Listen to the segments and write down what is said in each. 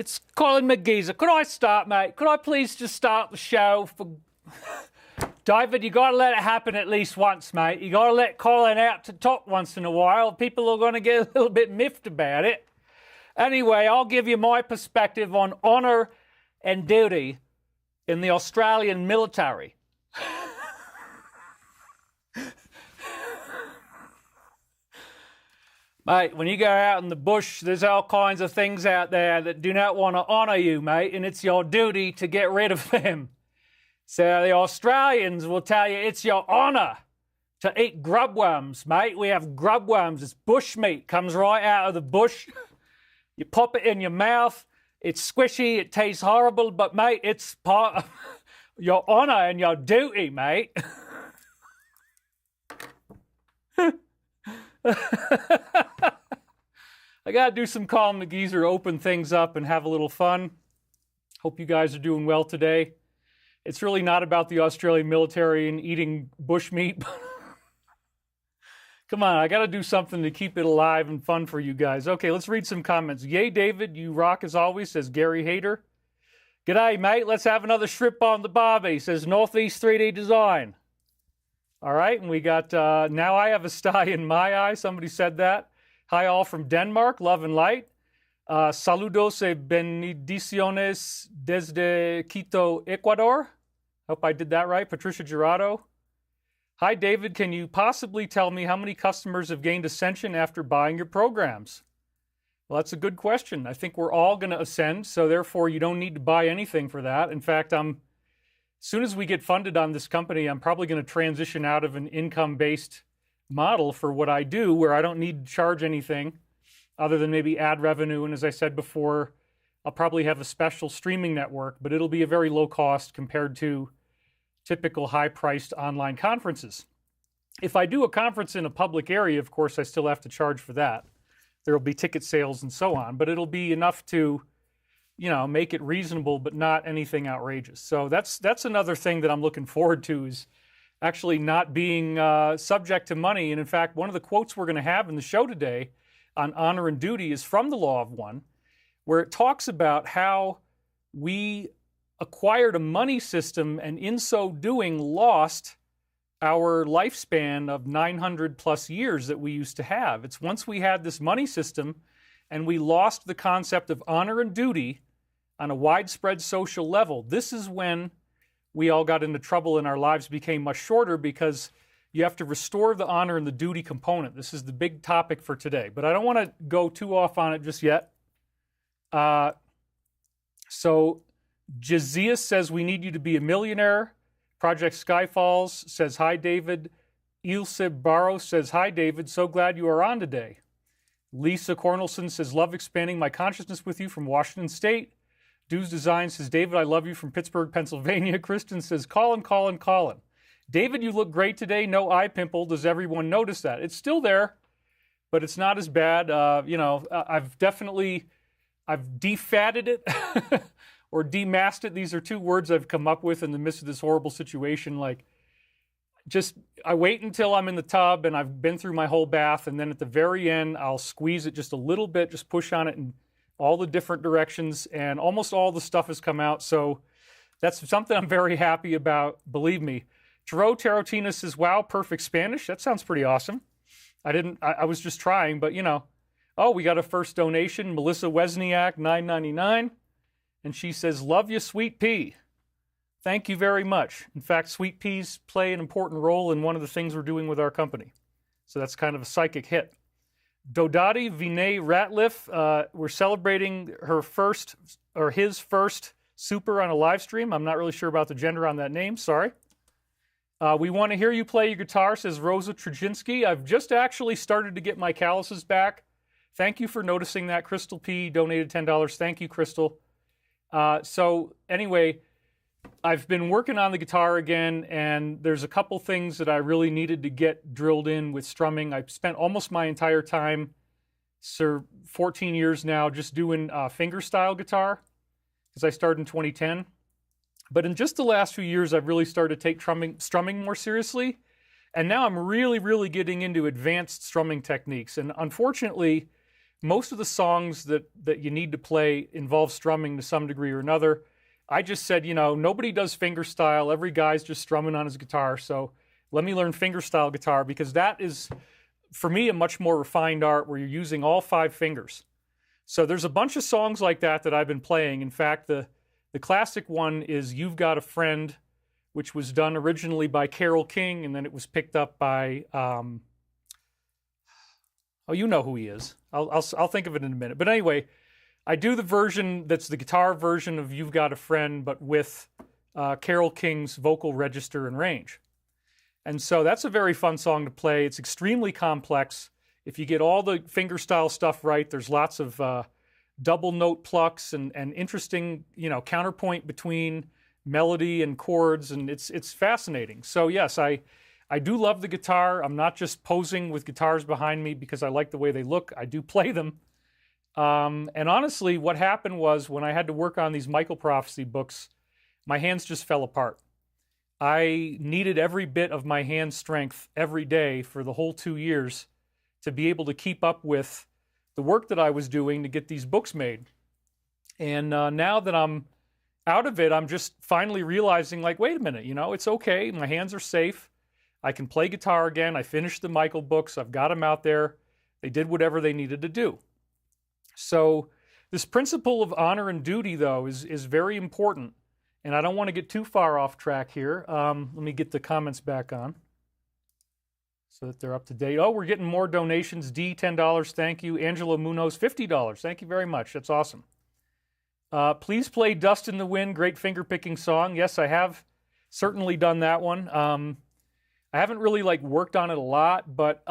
It's Colin McGeezer. Could I start, mate? Could I please just start the show? David, you got to let it happen at least once, mate. You got to let Colin out to talk once in a while. People are going to get a little bit miffed about it. Anyway, I'll give you my perspective on honour and duty in the Australian military. Mate, when you go out in the bush, there's all kinds of things out there that do not want to honour you, mate, and it's your duty to get rid of them. So the Australians will tell you it's your honour to eat grubworms, mate. We have grubworms. It's bush meat. Comes right out of the bush. You pop it in your mouth. It's squishy. It tastes horrible, but, mate, it's part of your honour and your duty, mate. I got to do some Colin McGeezer, open things up and have a little fun. Hope you guys are doing well today. It's really not about the Australian military and eating bushmeat. Come on, I got to do something to keep it alive and fun for you guys. Okay, let's read some comments. Yay, David, you rock as always, says Gary Hayter. G'day, mate. Let's have another shrimp on the barbie, says Northeast 3D Design. All right, and we got, now I have a sty in my eye. Somebody said that. Hi, all from Denmark. Love and light. Saludos y bendiciones desde Quito, Ecuador. Hope I did that right. Patricia Gerardo. Hi, David. Can you possibly tell me how many customers have gained ascension after buying your programs? Well, that's a good question. I think we're all going to ascend, so therefore you don't need to buy anything for that. In fact, as soon as we get funded on this company, I'm probably going to transition out of an income-based model for what I do, where I don't need to charge anything other than maybe ad revenue. And as I said before, I'll probably have a special streaming network, but it'll be a very low cost compared to typical high-priced online conferences. If I do a conference in a public area, of course, I still have to charge for that. There will be ticket sales and so on, but it'll be enough to, make it reasonable, but not anything outrageous. So that's another thing that I'm looking forward to, is actually not being subject to money. And in fact, one of the quotes we're going to have in the show today on honor and duty is from the Law of One, where it talks about how we acquired a money system and in so doing lost our lifespan of 900 plus years that we used to have. It's once we had this money system and we lost the concept of honor and duty on a widespread social level, this is when we all got into trouble and our lives became much shorter, because you have to restore the honor and the duty component. This is the big topic for today, but I don't want to go too off on it just yet. So Jazias says, we need you to be a millionaire. Project Skyfalls says, hi, David. Ilse Barrow says, hi, David. So glad you are on today. Lisa Cornelson says, love expanding my consciousness with you from Washington State. Dues Design says, David, I love you from Pittsburgh, Pennsylvania. Kristen says, Colin. David, you look great today. No eye pimple. Does everyone notice that? It's still there, but it's not as bad. I've defatted it or demasked it. These are two words I've come up with in the midst of this horrible situation. I wait until I'm in the tub and I've been through my whole bath, and then at the very end, I'll squeeze it just a little bit, just push on it in all the different directions, and almost all the stuff has come out. So that's something I'm very happy about, believe me. Tarot Tarotina says, wow, perfect Spanish. That sounds pretty awesome. I was just trying, but oh, we got a first donation. Melissa Wesniak, $9.99. And she says, love you, Sweet Pea. Thank you very much. In fact, Sweet Peas play an important role in one of the things we're doing with our company. So that's kind of a psychic hit. Dodati Vinay Ratliff, we're celebrating his first super on a live stream. I'm not really sure about the gender on that name, sorry. We want to hear you play your guitar, says Rosa Trzynski. I've just actually started to get my calluses back. Thank you for noticing that. Crystal P donated $10. Thank you, Crystal. So anyway, I've been working on the guitar again, and there's a couple things that I really needed to get drilled in with strumming. I've spent almost my entire time, 14 years now, just doing fingerstyle guitar, because I started in 2010. But in just the last few years, I've really started to take strumming more seriously. And now I'm really, really getting into advanced strumming techniques. And unfortunately, most of the songs that you need to play involve strumming to some degree or another. I just said, you know, nobody does fingerstyle. Every guy's just strumming on his guitar. So let me learn fingerstyle guitar, because that is, for me, a much more refined art where you're using all 5 fingers. So there's a bunch of songs like that that I've been playing. In fact, the classic one is You've Got a Friend, which was done originally by Carole King, and then it was picked up by, oh, you know who he is. I'll think of it in a minute. But anyway, I do the version that's the guitar version of You've Got a Friend, but with Carole King's vocal register and range. And so that's a very fun song to play. It's extremely complex. If you get all the fingerstyle stuff right, there's lots of double note plucks and interesting, you know, counterpoint between melody and chords, and it's fascinating. So yes, I do love the guitar. I'm not just posing with guitars behind me because I like the way they look. I do play them. And honestly, what happened was when I had to work on these Michael Prophecy books, my hands just fell apart. I needed every bit of my hand strength every day for the whole 2 years to be able to keep up with the work that I was doing to get these books made. And now that I'm out of it, I'm just finally realizing, like, wait a minute, you know, it's okay. My hands are safe. I can play guitar again. I finished the Michael books. I've got them out there. They did whatever they needed to do. So this principle of honor and duty, though, is very important. And I don't want to get too far off track here. Let me get the comments back on so that they're up to date. Oh, we're getting more donations. D, $10. Thank you. Angela Munoz, $50. Thank you very much. That's awesome. Please play Dust in the Wind. Great finger-picking song. Yes, I have certainly done that one. I haven't really worked on it a lot, but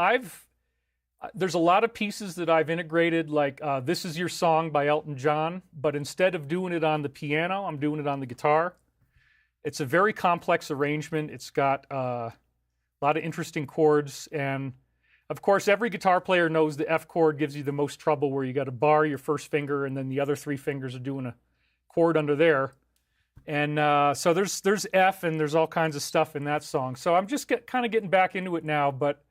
there's a lot of pieces that I've integrated, like This Is Your Song by Elton John, but instead of doing it on the piano, I'm doing it on the guitar. It's a very complex arrangement. It's got a lot of interesting chords, and of course, every guitar player knows the F chord gives you the most trouble, where you got to bar your first finger, and then the other 3 fingers are doing a chord under there. And so there's F, and there's all kinds of stuff in that song. So I'm just kind of getting back into it now, but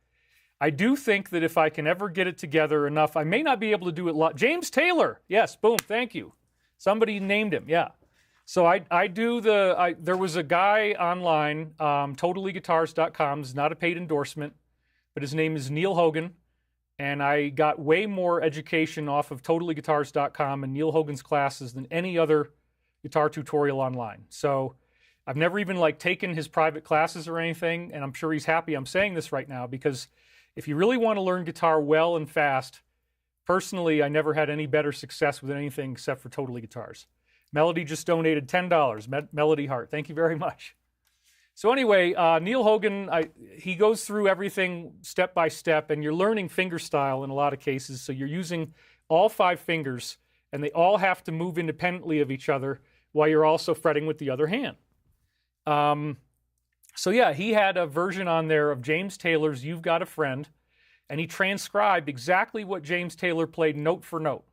I do think that if I can ever get it together enough, I may not be able to do it James Taylor. Yes, boom, thank you. Somebody named him, yeah. So there was a guy online, totallyguitars.com. It's not a paid endorsement, but his name is Neil Hogan. And I got way more education off of totallyguitars.com and Neil Hogan's classes than any other guitar tutorial online. So I've never even taken his private classes or anything, and I'm sure he's happy I'm saying this right now, because if you really want to learn guitar well and fast, personally, I never had any better success with anything except for Totally Guitars. Melody just donated $10. Melody Heart, thank you very much. So anyway, Neil Hogan, he goes through everything step by step, and you're learning fingerstyle in a lot of cases. So you're using all 5 fingers, and they all have to move independently of each other while you're also fretting with the other hand. So yeah, he had a version on there of James Taylor's You've Got a Friend, and he transcribed exactly what James Taylor played note for note.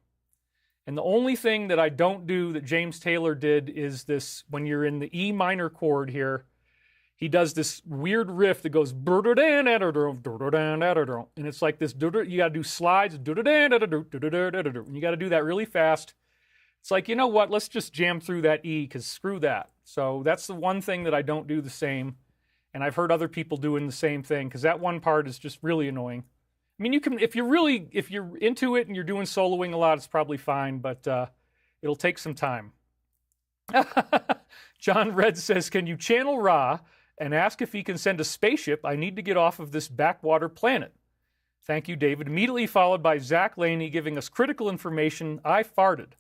And the only thing that I don't do that James Taylor did is this: when you're in the E minor chord here, he does this weird riff that goes, and it's like this, you got to do slides, and you got to do that really fast. It's like, you know what, let's just jam through that E, because screw that. So that's the one thing that I don't do the same. And I've heard other people doing the same thing, because that one part is just really annoying. I mean, you can, if you're into it and you're doing soloing a lot, it's probably fine, but it'll take some time. John Red says, can you channel Ra and ask if he can send a spaceship? I need to get off of this backwater planet. Thank you, David. Immediately followed by Zach Laney giving us critical information. I farted.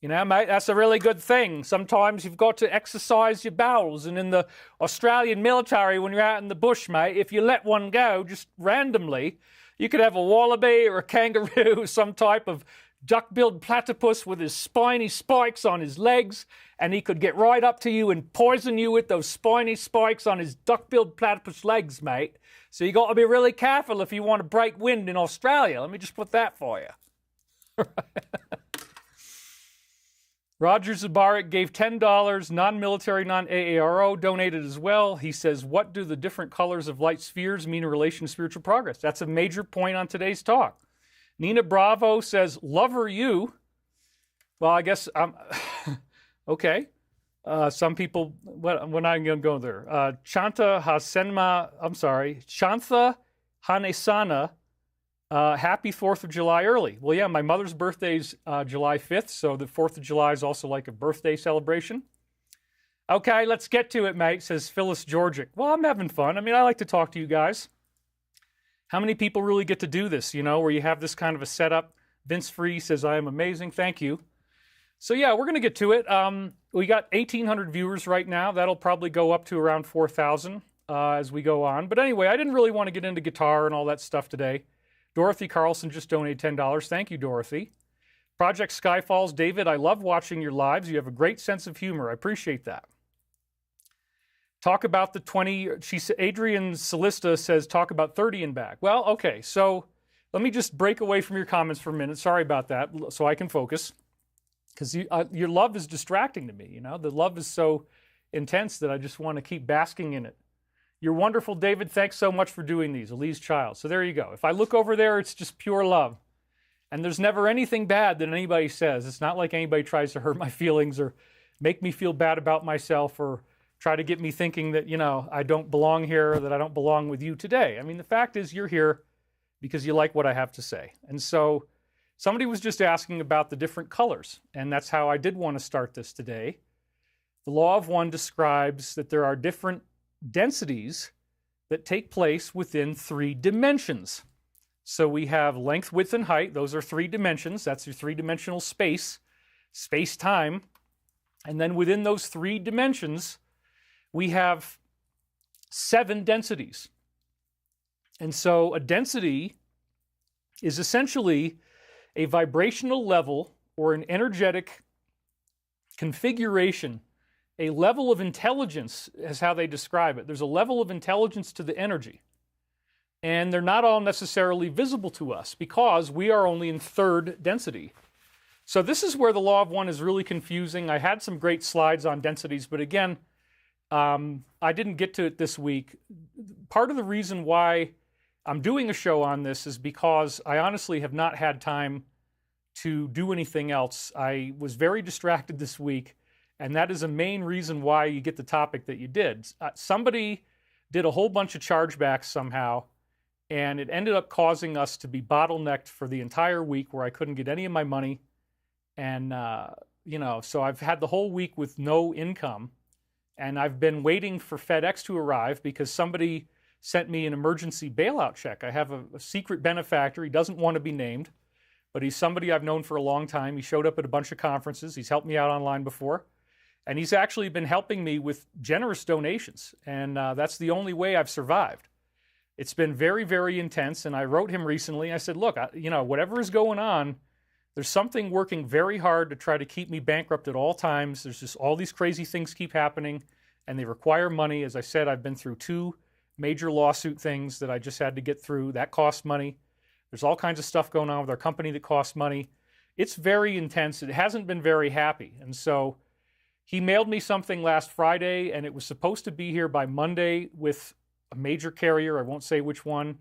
You know, mate, that's a really good thing. Sometimes you've got to exercise your bowels. And in the Australian military, when you're out in the bush, mate, if you let one go just randomly, you could have a wallaby or a kangaroo, some type of duck-billed platypus with his spiny spikes on his legs, and he could get right up to you and poison you with those spiny spikes on his duck-billed platypus legs, mate. So you got to be really careful if you want to break wind in Australia. Let me just put that for you. Roger Zabarik gave $10, non-military, non-AARO, donated as well. He says, what do the different colors of light spheres mean in relation to spiritual progress? That's a major point on today's talk. Nina Bravo says, lover you. Well, I guess I'm okay. Some people, we're not going to go there. Chanta Hanesana, happy 4th of July early. Well, yeah, my mother's birthday's July 5th, so the 4th of July is also like a birthday celebration. Okay, let's get to it, mate, says Phyllis Georgic. Well, I'm having fun. I mean, I like to talk to you guys. How many people really get to do this, where you have this kind of a setup? Vince Free says, I am amazing. Thank you. So, yeah, we're going to get to it. We got 1,800 viewers right now. That'll probably go up to around 4,000 as we go on. But anyway, I didn't really want to get into guitar and all that stuff today. Dorothy Carlson just donated $10. Thank you, Dorothy. Project Skyfalls. David, I love watching your lives. You have a great sense of humor. I appreciate that. Talk about the 20. Adrian Celista says, talk about 30 and back. Well, okay, so let me just break away from your comments for a minute. Sorry about that, so I can focus. Because your love is distracting to me, The love is so intense that I just want to keep basking in it. You're wonderful, David. Thanks so much for doing these. Elise Child. So there you go. If I look over there, it's just pure love. And there's never anything bad that anybody says. It's not like anybody tries to hurt my feelings or make me feel bad about myself or try to get me thinking that, I don't belong here or that I don't belong with you today. I mean, the fact is you're here because you like what I have to say. And so somebody was just asking about the different colors, and that's how I did want to start this today. The Law of One describes that there are different densities that take place within 3 dimensions. So we have length, width, and height. Those are 3 dimensions. That's your 3-dimensional space, space-time. And then within those 3 dimensions, we have 7 densities. And so a density is essentially a vibrational level or an energetic configuration, a level of intelligence is how they describe it. There's a level of intelligence to the energy. And they're not all necessarily visible to us because we are only in 3rd density. So this is where the Law of One is really confusing. I had some great slides on densities, but again, I didn't get to it this week. Part of the reason why I'm doing a show on this is because I honestly have not had time to do anything else. I was very distracted this week, and that is a main reason why you get the topic that you did. Somebody did a whole bunch of chargebacks somehow, and it ended up causing us to be bottlenecked for the entire week where I couldn't get any of my money. And, so I've had the whole week with no income, and I've been waiting for FedEx to arrive because somebody sent me an emergency bailout check. I have a secret benefactor. He doesn't want to be named, but he's somebody I've known for a long time. He showed up at a bunch of conferences. He's helped me out online before. And he's actually been helping me with generous donations. And that's the only way I've survived. It's been very, very intense. And I wrote him recently. I said, look, whatever is going on, there's something working very hard to try to keep me bankrupt at all times. There's just all these crazy things keep happening, and they require money. As I said, I've been through 2 major lawsuit things that I just had to get through. That cost money. There's all kinds of stuff going on with our company that costs money. It's very intense. It hasn't been very happy. And so he mailed me something last Friday, and it was supposed to be here by Monday with a major carrier. I won't say which one.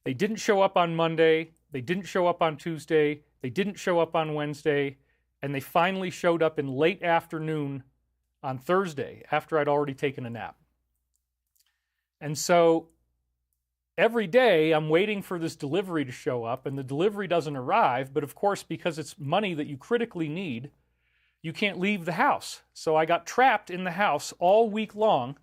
They didn't show up on Monday. They didn't show up on Tuesday. They didn't show up on Wednesday. And they finally showed up in late afternoon on Thursday after I'd already taken a nap. And so every day I'm waiting for this delivery to show up, and the delivery doesn't arrive. But of course, because it's money that you critically need, you can't leave the house. So I got trapped in the house all week long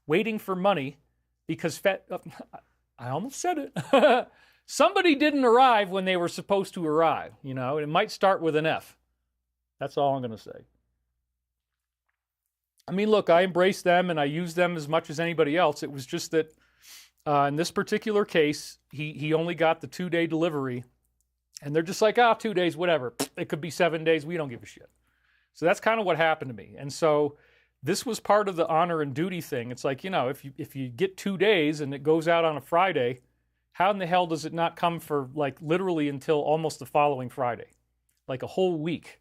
waiting for money because I almost said it. Somebody didn't arrive when they were supposed to arrive. It might start with an F. That's all I'm going to say. I mean, look, I embrace them and I use them as much as anybody else. It was just that in this particular case, he only got the 2-day delivery, and they're just like, 2 days, whatever. It could be 7 days. We don't give a shit. So that's kind of what happened to me. And so this was part of the honor and duty thing. It's like, if you get 2 days and it goes out on a Friday, how in the hell does it not come for literally until almost the following Friday? Like a whole week.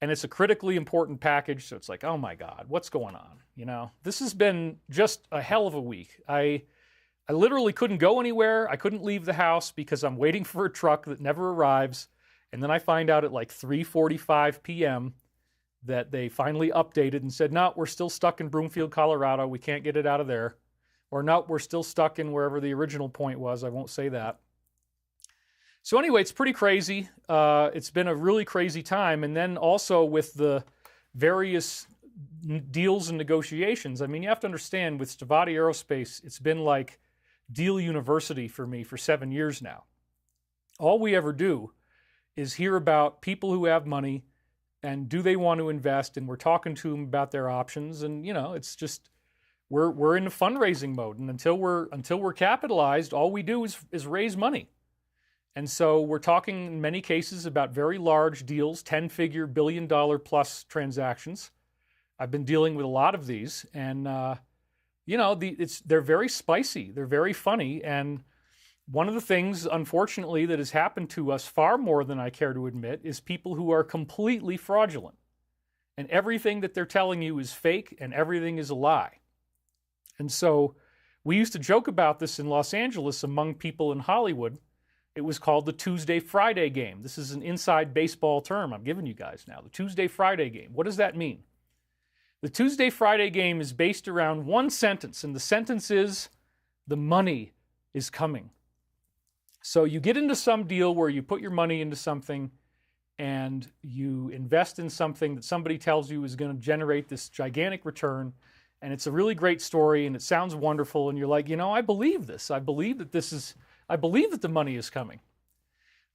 And it's a critically important package, so it's like, oh my God, what's going on? This has been just a hell of a week. I literally couldn't go anywhere. I couldn't leave the house because I'm waiting for a truck that never arrives. And then I find out at like 3:45 p.m. that they finally updated and said, no, we're still stuck in Broomfield, Colorado. We can't get it out of there. Or no, we're still stuck in wherever the original point was. I won't say that. So anyway, it's pretty crazy. It's been a really crazy time. And then also with the various deals and negotiations, I mean, you have to understand with Stavati Aerospace, it's been like Deal University for me for 7 years now. All we ever do is hear about people who have money and do they want to invest, and we're talking to them about their options. And, you know, it's just, we're in a fundraising mode. And until we're capitalized, all we do is raise money. And so we're talking in many cases about very large deals, 10-figure, billion-dollar plus transactions. I've been dealing with a lot of these, and you know, they're very spicy, they're very funny, and one of the things, unfortunately, that has happened to us far more than I care to admit is people who are completely fraudulent, and everything that they're telling you is fake, and everything is a lie. And so we used to joke about this in Los Angeles among people in Hollywood. It was called the Tuesday-Friday game. This is an inside baseball term I'm giving you guys now, the Tuesday-Friday game. What does that mean? The Tuesday-Friday game is based around one sentence, and the sentence is, the money is coming. So you get into some deal where you put your money into something and you invest in something that somebody tells you is going to generate this gigantic return, and it's a really great story, and it sounds wonderful, and you're like, you know, I believe this. I believe that the money is coming.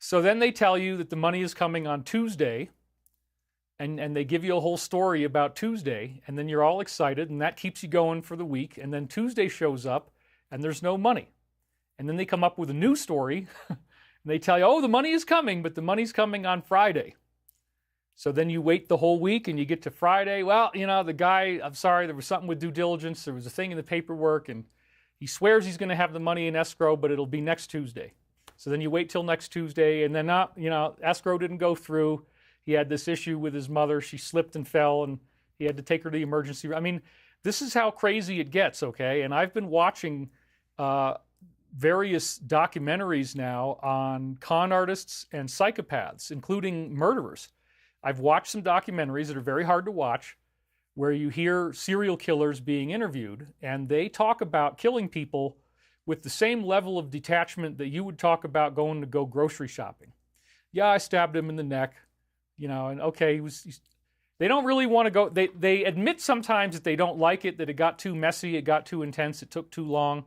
So then they tell you that the money is coming on Tuesday, and they give you a whole story about Tuesday, and then you're all excited, and that keeps you going for the week, and then Tuesday shows up, and there's no money. And then they come up with a new story, and they tell you, oh, the money is coming, but the money's coming on Friday. So then you wait the whole week, and you get to Friday. Well, you know, the guy, I'm sorry, there was something with due diligence. There was a thing in the paperwork, and he swears he's going to have the money in escrow, but it'll be next Tuesday. So then you wait till next Tuesday, and then, you know, escrow didn't go through. He had this issue with his mother. She slipped and fell, and he had to take her to the emergency room. I mean, this is how crazy it gets, okay? And I've been watching various documentaries now on con artists and psychopaths, including murderers. I've watched some documentaries that are very hard to watch where you hear serial killers being interviewed, and they talk about killing people with the same level of detachment that you would talk about going to go grocery shopping. Yeah, I stabbed him in the neck. You know, and okay, they don't really want to go. They admit sometimes that they don't like it, that it got too messy, it got too intense, it took too long.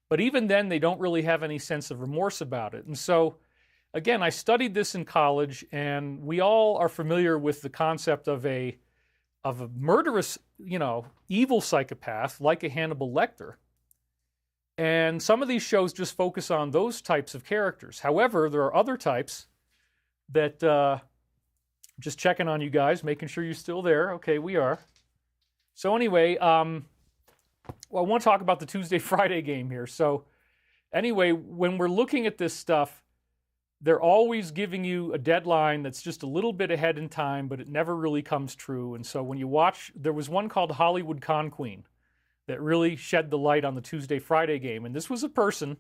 But even then, they don't really have any sense of remorse about it. And so, again, I studied this in college, and we all are familiar with the concept of a murderous, you know, evil psychopath like a Hannibal Lecter. And some of these shows just focus on those types of characters. However, there are other types that... just checking on you guys, making sure you're still there. Okay, we are. So anyway, well, I want to talk about the Tuesday-Friday game here. So anyway, when we're looking at this stuff, they're always giving you a deadline that's just a little bit ahead in time, but it never really comes true. And so when you watch, there was one called Hollywood Con Queen that really shed the light on the Tuesday-Friday game. And this was a person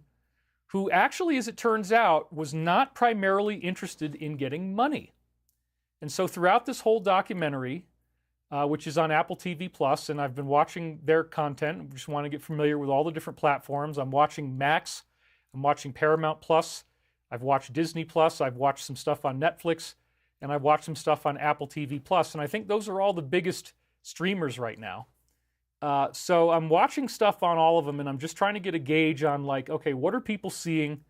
who actually, as it turns out, was not primarily interested in getting money. And so throughout this whole documentary, which is on Apple TV Plus, and I've been watching their content, I just want to get familiar with all the different platforms. I'm watching Max, I'm watching Paramount Plus, I've watched Disney Plus, I've watched some stuff on Netflix, and I've watched some stuff on Apple TV Plus, and I think those are all the biggest streamers right now. So I'm watching stuff on all of them, and I'm just trying to get a gauge on, like, okay, what are people seeing?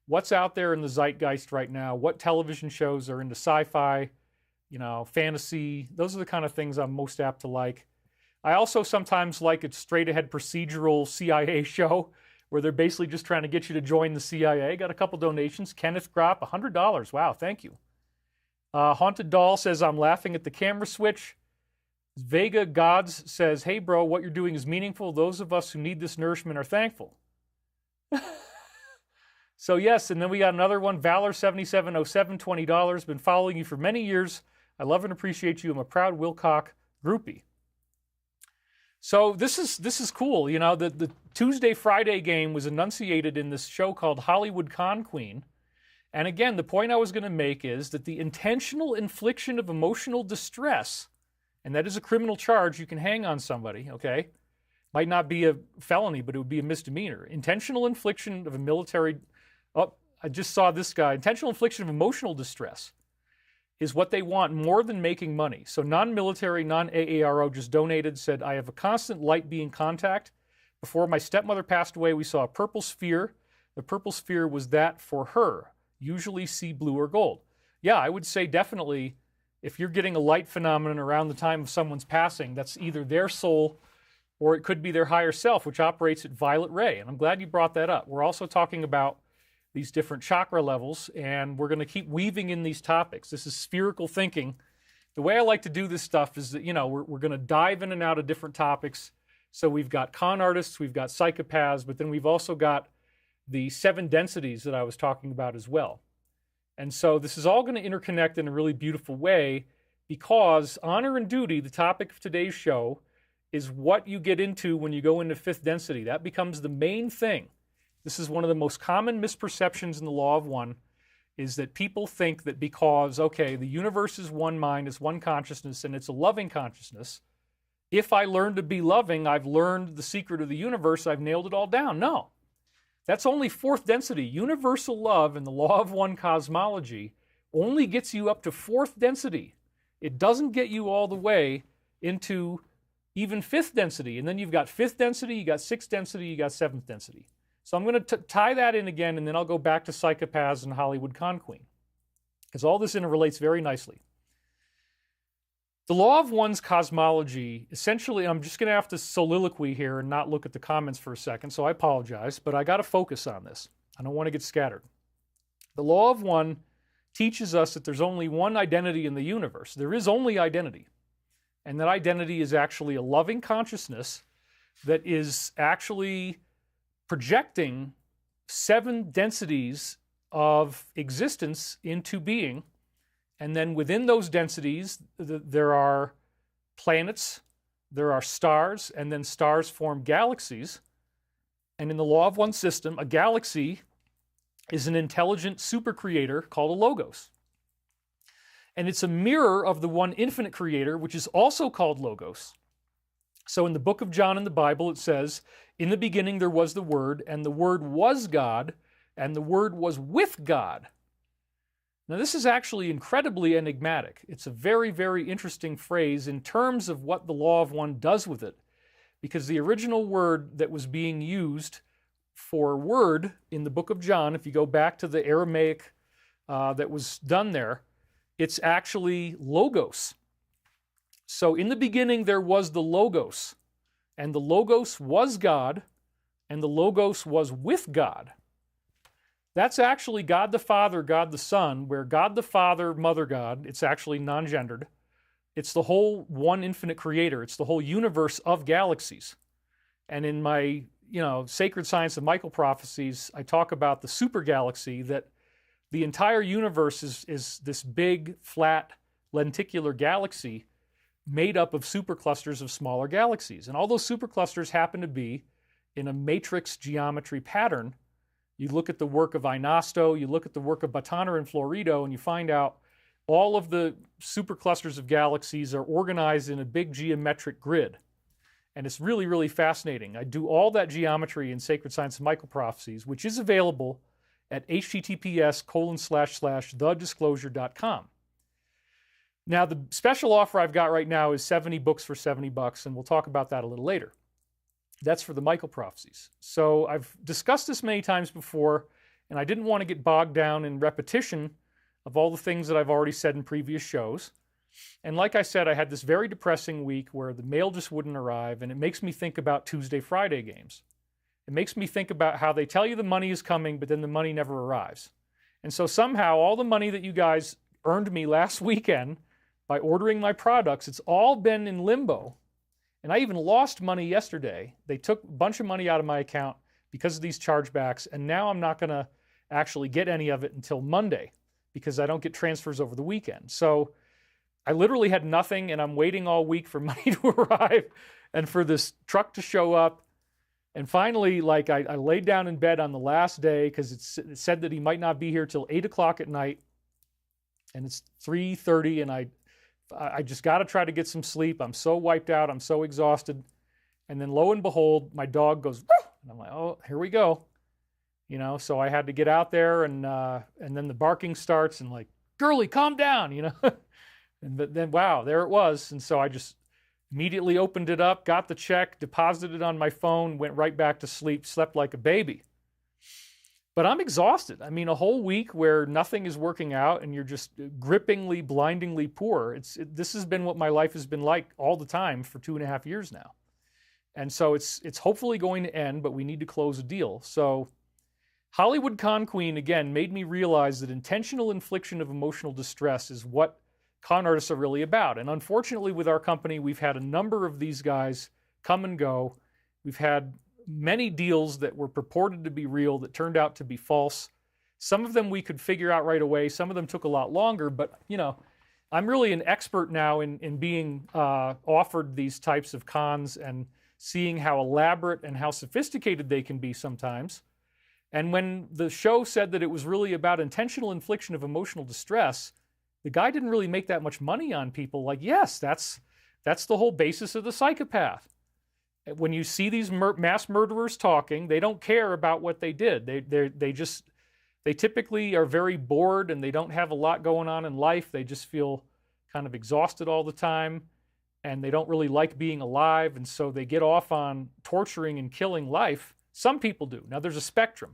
What's out there in the zeitgeist right now? What television shows are into sci-fi? You know, fantasy, those are the kind of things I'm most apt to like. I also sometimes like a straight-ahead procedural CIA show where they're basically just trying to get you to join the CIA. Got a couple donations. Kenneth Gropp, $100. Wow, thank you. Haunted Doll says, I'm laughing at the camera switch. Vega Gods says, hey, bro, what you're doing is meaningful. Those of us who need this nourishment are thankful. So, yes, and then we got another one, Valor7707, $20. Been following you for many years. I love and appreciate you. I'm a proud Wilcock groupie. So this is cool. You know, the Tuesday-Friday game was enunciated in this show called Hollywood Con Queen. And again, the point I was going to make is that the intentional infliction of emotional distress, and that is a criminal charge you can hang on somebody, okay? Might not be a felony, but it would be a misdemeanor. Intentional infliction of a military, I just saw this guy, intentional infliction of emotional distress is what they want more than making money. So non-military, non-AARO just donated, said, I have a constant light being contact. Before my stepmother passed away, we saw a purple sphere. The purple sphere was that for her, usually sea blue or gold. Yeah, I would say definitely if you're getting a light phenomenon around the time of someone's passing, that's either their soul or it could be their higher self, which operates at violet ray. And I'm glad you brought that up. We're also talking about these different chakra levels, and we're going to keep weaving in these topics. This is spherical thinking. The way I like to do this stuff is that, you know, we're going to dive in and out of different topics. So we've got con artists, we've got psychopaths, but then we've also got the 7 densities that I was talking about as well. And so this is all going to interconnect in a really beautiful way because honor and duty, the topic of today's show, is what you get into when you go into 5th density. That becomes the main thing. This is one of the most common misperceptions in the law of one, is that people think that because, okay, the universe is one mind, it's one consciousness, and it's a loving consciousness, if I learn to be loving, I've learned the secret of the universe, I've nailed it all down. No. That's only 4th density. Universal love in the law of one cosmology only gets you up to 4th density. It doesn't get you all the way into even 5th density. And then you've got 5th density, you got 6th density, you got 7th density. So I'm going to tie that in again, and then I'll go back to psychopaths and Hollywood Con Queen, because all this interrelates very nicely. The law of one's cosmology, essentially, I'm just going to have to soliloquy here and not look at the comments for a second, so I apologize, but I got to focus on this. I don't want to get scattered. The law of one teaches us that there's only one identity in the universe. There is only identity, and that identity is actually a loving consciousness that is actually projecting 7 densities of existence into being. And then within those densities, there are planets, there are stars, and then stars form galaxies. And in the law of one system, a galaxy is an intelligent super creator called a logos. And it's a mirror of the one infinite creator, which is also called logos. So in the book of John in the Bible, it says, in the beginning there was the Word, and the Word was God, and the Word was with God. Now this is actually incredibly enigmatic. It's a very, very interesting phrase in terms of what the law of one does with it, because the original word that was being used for word in the book of John, if you go back to the Aramaic that was done there, it's actually logos. So in the beginning there was the Logos, and the Logos was God, and the Logos was with God. That's actually God the Father, God the Son, where God the Father, Mother God, it's actually non-gendered. It's the whole one infinite creator. It's the whole universe of galaxies. And in my, Sacred Science of Michael Prophecies, I talk about the super galaxy, that the entire universe is this big, flat, lenticular galaxy made up of superclusters of smaller galaxies. And all those superclusters happen to be in a matrix geometry pattern. You look at the work of Einasto, you look at the work of Bataner and Florido, and you find out all of the superclusters of galaxies are organized in a big geometric grid. And it's really, really fascinating. I do all that geometry in Sacred Science of Michael Prophecies, which is available at https://thedisclosure.com. Now, the special offer I've got right now is 70 books for $70, and we'll talk about that a little later. That's for the Michael Prophecies. So I've discussed this many times before, and I didn't want to get bogged down in repetition of all the things that I've already said in previous shows. And like I said, I had this very depressing week where the mail just wouldn't arrive, and it makes me think about Tuesday, Friday games. It makes me think about how they tell you the money is coming, but then the money never arrives. And so somehow all the money that you guys earned me last weekend by ordering my products, it's all been in limbo. And I even lost money yesterday. They took a bunch of money out of my account because of these chargebacks, and now I'm not going to actually get any of it until Monday because I don't get transfers over the weekend. So I literally had nothing, and I'm waiting all week for money to arrive. and for this truck to show up. And finally, like I laid down in bed on the last day because it said that he might not be here till 8 o'clock at night. And it's 3:30, and I just got to try to get some sleep. I'm so wiped out. I'm so exhausted. And then lo and behold, my dog goes, "Woof!" And I'm like, oh, here we go. You know, so I had to get out there, and then the barking starts, and like, girly, calm down, you know. And then, wow, there it was. And so I just immediately opened it up, got the check, deposited it on my phone, went right back to sleep, slept like a baby. But I'm exhausted. I mean, a whole week where nothing is working out and you're just grippingly, blindingly poor. This has been what my life has been like all the time for 2.5 years now. And so it's hopefully going to end, but we need to close a deal. So Hollywood Con Queen, again, made me realize that intentional infliction of emotional distress is what con artists are really about. And unfortunately, with our company, we've had a number of these guys come and go. We've had many deals that were purported to be real that turned out to be false. Some of them we could figure out right away. Some of them took a lot longer. But, you know, I'm really an expert now in being offered these types of cons and seeing how elaborate and how sophisticated they can be sometimes. And when the show said that it was really about intentional infliction of emotional distress, the guy didn't really make that much money on people. Like, yes, that's the whole basis of the psychopath. When you see these mass murderers talking, they don't care about what they did. They typically are very bored and they don't have a lot going on in life. They just feel kind of exhausted all the time and they don't really like being alive. And so they get off on torturing and killing life. Some people do. Now there's a spectrum.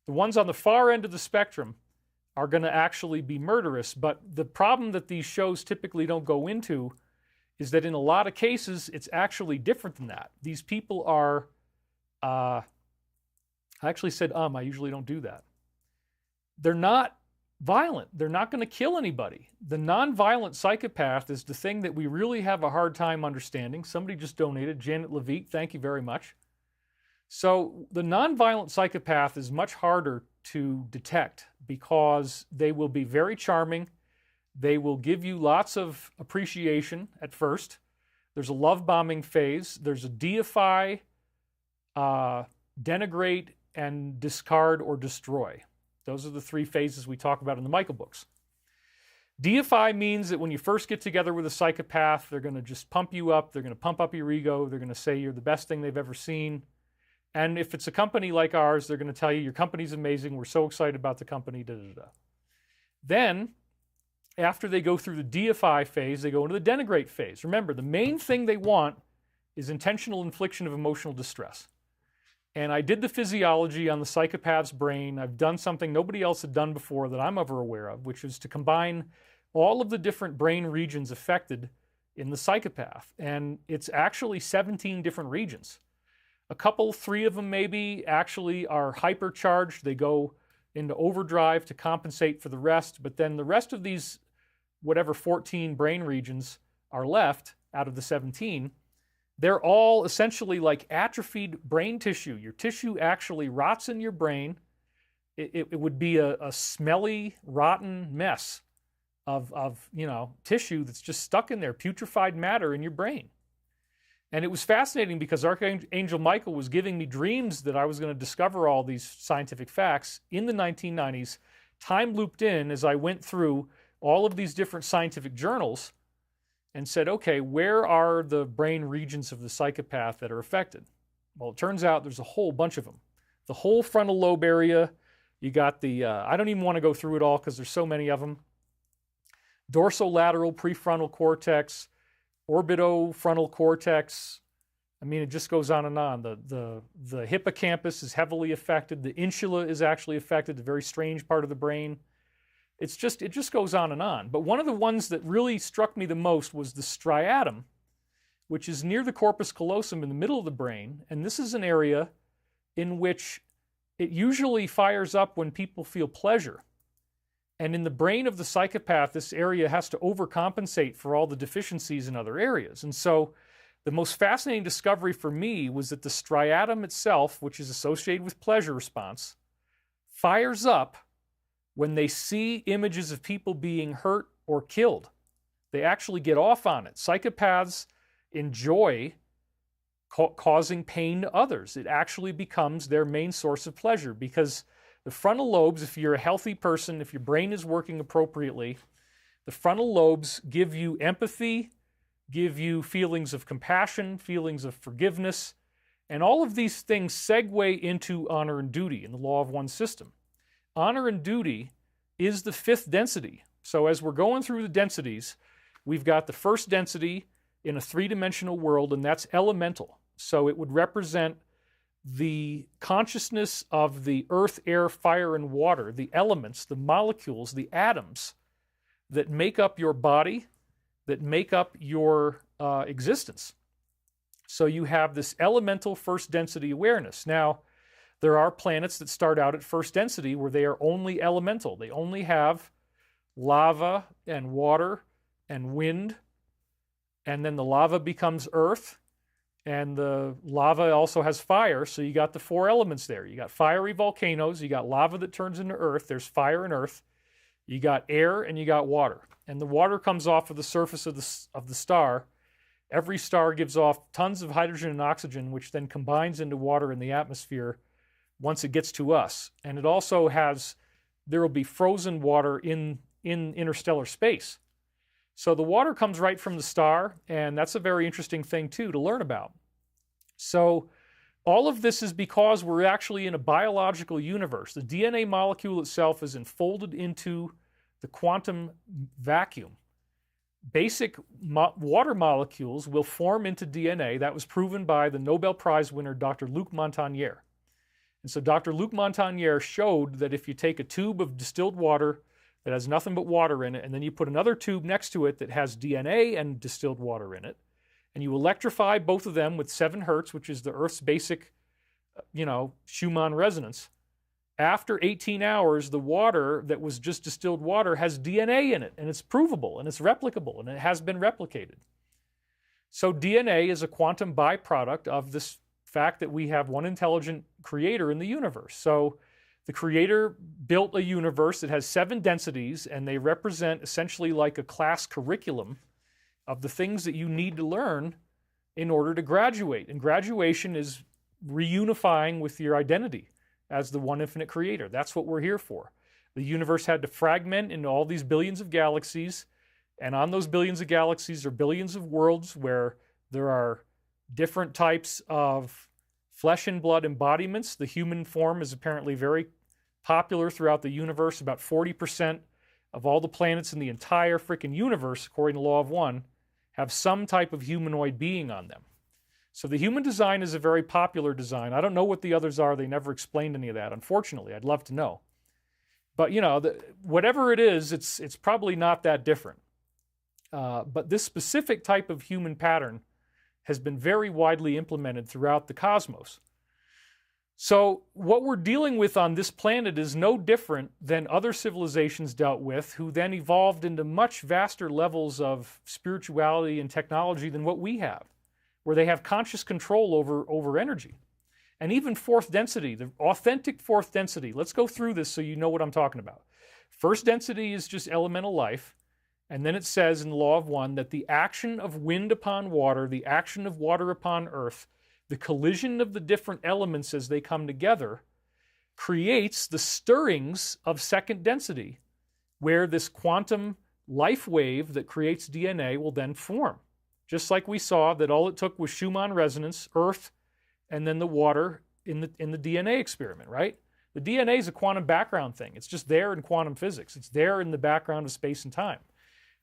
The ones on the far end of the spectrum are going to actually be murderous. But the problem that these shows typically don't go into is that in a lot of cases, it's actually different than that. These people are, I actually said, I usually don't do that. They're not violent. They're not going to kill anybody. The nonviolent psychopath is the thing that we really have a hard time understanding. Somebody just donated, Janet Levitt, thank you very much. So the nonviolent psychopath is much harder to detect because they will be very charming. They will give you lots of appreciation at first. There's a love bombing phase. There's a deify, denigrate, and discard or destroy. Those are the three phases we talk about in the Michael books. Deify means that when you first get together with a psychopath, they're going to just pump you up. They're going to pump up your ego. They're going to say you're the best thing they've ever seen. And if it's a company like ours, they're going to tell you your company's amazing. We're so excited about the company. Da, da, da. Then, after they go through the deify phase, they go into the denigrate phase. Remember, the main thing they want is intentional infliction of emotional distress. And I did the physiology on the psychopath's brain. I've done something nobody else had done before that I'm ever aware of, which is to combine all of the different brain regions affected in the psychopath. And it's actually 17 different regions. A couple, 3 of them maybe, actually are hypercharged. They go into overdrive to compensate for the rest. But then the rest of these, whatever 14 brain regions are left out of the 17, they're all essentially like atrophied brain tissue. Your tissue actually rots in your brain. It would be a smelly, rotten mess of tissue that's just stuck in there, putrefied matter in your brain. And it was fascinating because Archangel Michael was giving me dreams that I was going to discover all these scientific facts in the 1990s. Time looped in as I went through all of these different scientific journals and said, okay, where are the brain regions of the psychopath that are affected? Well, it turns out there's a whole bunch of them. The whole frontal lobe area, you got the, I don't even want to go through it all because there's so many of them. Dorsolateral prefrontal cortex, orbitofrontal cortex. I mean, it just goes on and on. The hippocampus is heavily affected. The insula is actually affected, a very strange part of the brain. It just goes on and on. But one of the ones that really struck me the most was the striatum, which is near the corpus callosum in the middle of the brain. And this is an area in which it usually fires up when people feel pleasure. And in the brain of the psychopath, this area has to overcompensate for all the deficiencies in other areas. And so the most fascinating discovery for me was that the striatum itself, which is associated with pleasure response, fires up when they see images of people being hurt or killed. They actually get off on it. Psychopaths enjoy causing pain to others. It actually becomes their main source of pleasure, because the frontal lobes, if you're a healthy person, if your brain is working appropriately, the frontal lobes give you empathy, give you feelings of compassion, feelings of forgiveness, and all of these things segue into honor and duty in the law of one system. Honor and duty is the fifth density. So as we're going through the densities, we've got the first density in a three-dimensional world, and that's elemental. So it would represent the consciousness of the earth, air, fire, and water, the elements, the molecules, the atoms that make up your body, that make up your existence. So you have this elemental first density awareness. Now, there are planets that start out at first density where they are only elemental. They only have lava and water and wind, and then the lava becomes earth, and the lava also has fire, so you got the four elements there. You got fiery volcanoes, you got lava that turns into earth, there's fire and earth, you got air, and you got water. And the water comes off of the surface of the star. Every star gives off tons of hydrogen and oxygen, which then combines into water in the atmosphere once it gets to us. And it also has, there will be frozen water in interstellar space. So the water comes right from the star, and that's a very interesting thing too to learn about. So all of this is because we're actually in a biological universe. The DNA molecule itself is enfolded into the quantum vacuum. Basic water molecules will form into DNA. That was proven by the Nobel Prize winner, Dr. Luc Montagnier. And so Dr. Luc Montagnier showed that if you take a tube of distilled water that has nothing but water in it, and then you put another tube next to it that has DNA and distilled water in it, and you electrify both of them with 7 hertz, which is the Earth's basic, Schumann resonance, after 18 hours, the water that was just distilled water has DNA in it, and it's provable, and it's replicable, and it has been replicated. So DNA is a quantum byproduct of this fact that we have one intelligent creator in the universe. So the creator built a universe that has 7 densities, and they represent essentially like a class curriculum of the things that you need to learn in order to graduate. And graduation is reunifying with your identity as the one infinite creator. That's what we're here for. The universe had to fragment into all these billions of galaxies, and on those billions of galaxies are billions of worlds where there are different types of flesh and blood embodiments. The human form is apparently very popular throughout the universe. About 40% of all the planets in the entire freaking universe, according to Law of One, have some type of humanoid being on them. So the human design is a very popular design. I don't know what the others are. They never explained any of that, unfortunately. I'd love to know. But, whatever it is, it's probably not that different. But this specific type of human pattern has been very widely implemented throughout the cosmos. So what we're dealing with on this planet is no different than other civilizations dealt with, who then evolved into much vaster levels of spirituality and technology than what we have, where they have conscious control over energy. And even fourth density, the authentic fourth density, let's go through this so you know what I'm talking about. First density is just elemental life. And then it says in the Law of One that the action of wind upon water, the action of water upon earth, the collision of the different elements as they come together creates the stirrings of second density, where this quantum life wave that creates DNA will then form. Just like we saw that all it took was Schumann resonance, earth, and then the water in the DNA experiment, right? The DNA is a quantum background thing. It's just there in quantum physics. It's there in the background of space and time.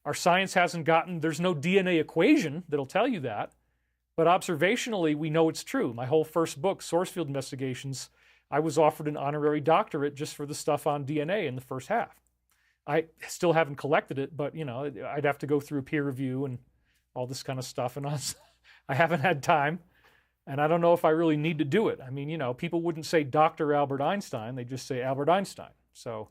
Our science hasn't there's no DNA equation that'll tell you that, but observationally, we know it's true. My whole first book, Source Field Investigations, I was offered an honorary doctorate just for the stuff on DNA in the first half. I still haven't collected it, but, I'd have to go through a peer review and all this kind of stuff, and I haven't had time, and I don't know if I really need to do it. I mean, people wouldn't say Dr. Albert Einstein, they just say Albert Einstein. So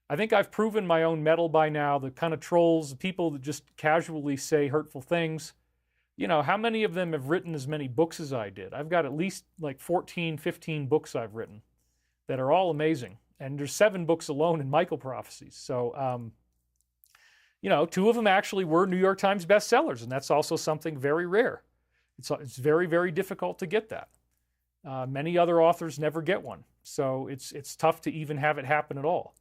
I think I've proven my own mettle by now. The kind of trolls, the people that just casually say hurtful things, how many of them have written as many books as I did? I've got at least like 14, 15 books I've written that are all amazing. And there's 7 books alone in Michael Prophecies. So, 2 of them actually were New York Times bestsellers, and that's also something very rare. It's very, very difficult to get that. Many other authors never get one. So it's tough to even have it happen at all.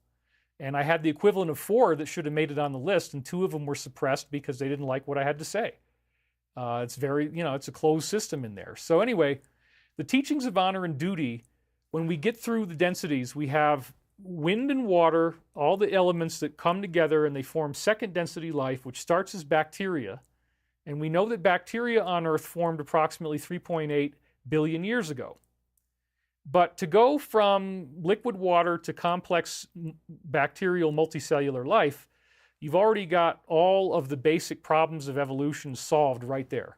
And I had the equivalent of 4 that should have made it on the list, and 2 of them were suppressed because they didn't like what I had to say. It's very, it's a closed system in there. So anyway, the teachings of honor and duty, when we get through the densities, we have wind and water, all the elements that come together and they form second density life, which starts as bacteria. And we know that bacteria on Earth formed approximately 3.8 billion years ago. But to go from liquid water to complex bacterial multicellular life, you've already got all of the basic problems of evolution solved right there.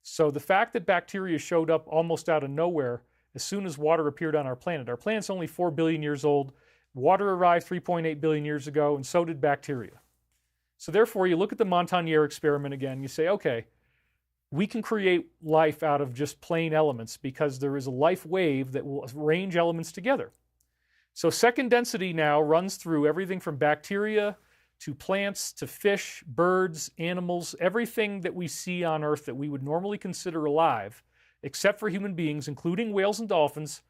So the fact that bacteria showed up almost out of nowhere as soon as water appeared on our planet's only 4 billion years old. Water arrived 3.8 billion years ago, and so did bacteria. So therefore, you look at the Montagnier experiment again, you say, okay, we can create life out of just plain elements because there is a life wave that will arrange elements together. So second density now runs through everything from bacteria to plants to fish, birds, animals, everything that we see on Earth that we would normally consider alive, except for human beings, including whales and dolphins.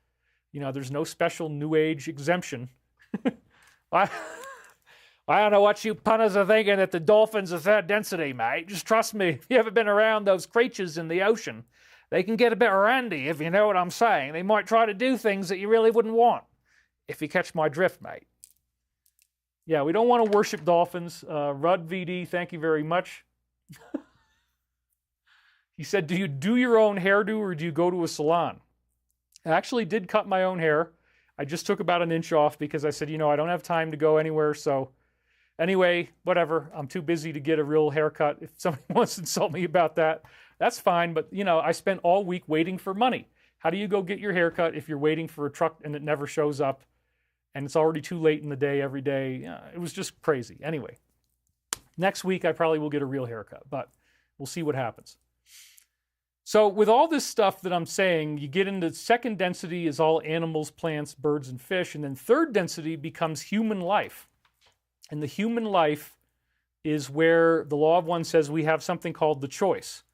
There's no special New Age exemption. I don't know what you punters are thinking that the dolphins are third density, mate. Just trust me, if you ever been around those creatures in the ocean, they can get a bit randy, if you know what I'm saying. They might try to do things that you really wouldn't want, if you catch my drift, mate. Yeah, we don't want to worship dolphins. Rudd VD, thank you very much. He said, do you do your own hairdo or do you go to a salon? I actually did cut my own hair. I just took about an inch off because I said, I don't have time to go anywhere. So anyway, whatever. I'm too busy to get a real haircut. If somebody wants to insult me about that, that's fine. But, I spent all week waiting for money. How do you go get your haircut if you're waiting for a truck and it never shows up and it's already too late in the day every day? It was just crazy. Anyway, next week I probably will get a real haircut, but we'll see what happens. So with all this stuff that I'm saying, you get into second density is all animals, plants, birds, and fish. And then third density becomes human life. And the human life is where the law of one says we have something called the choice.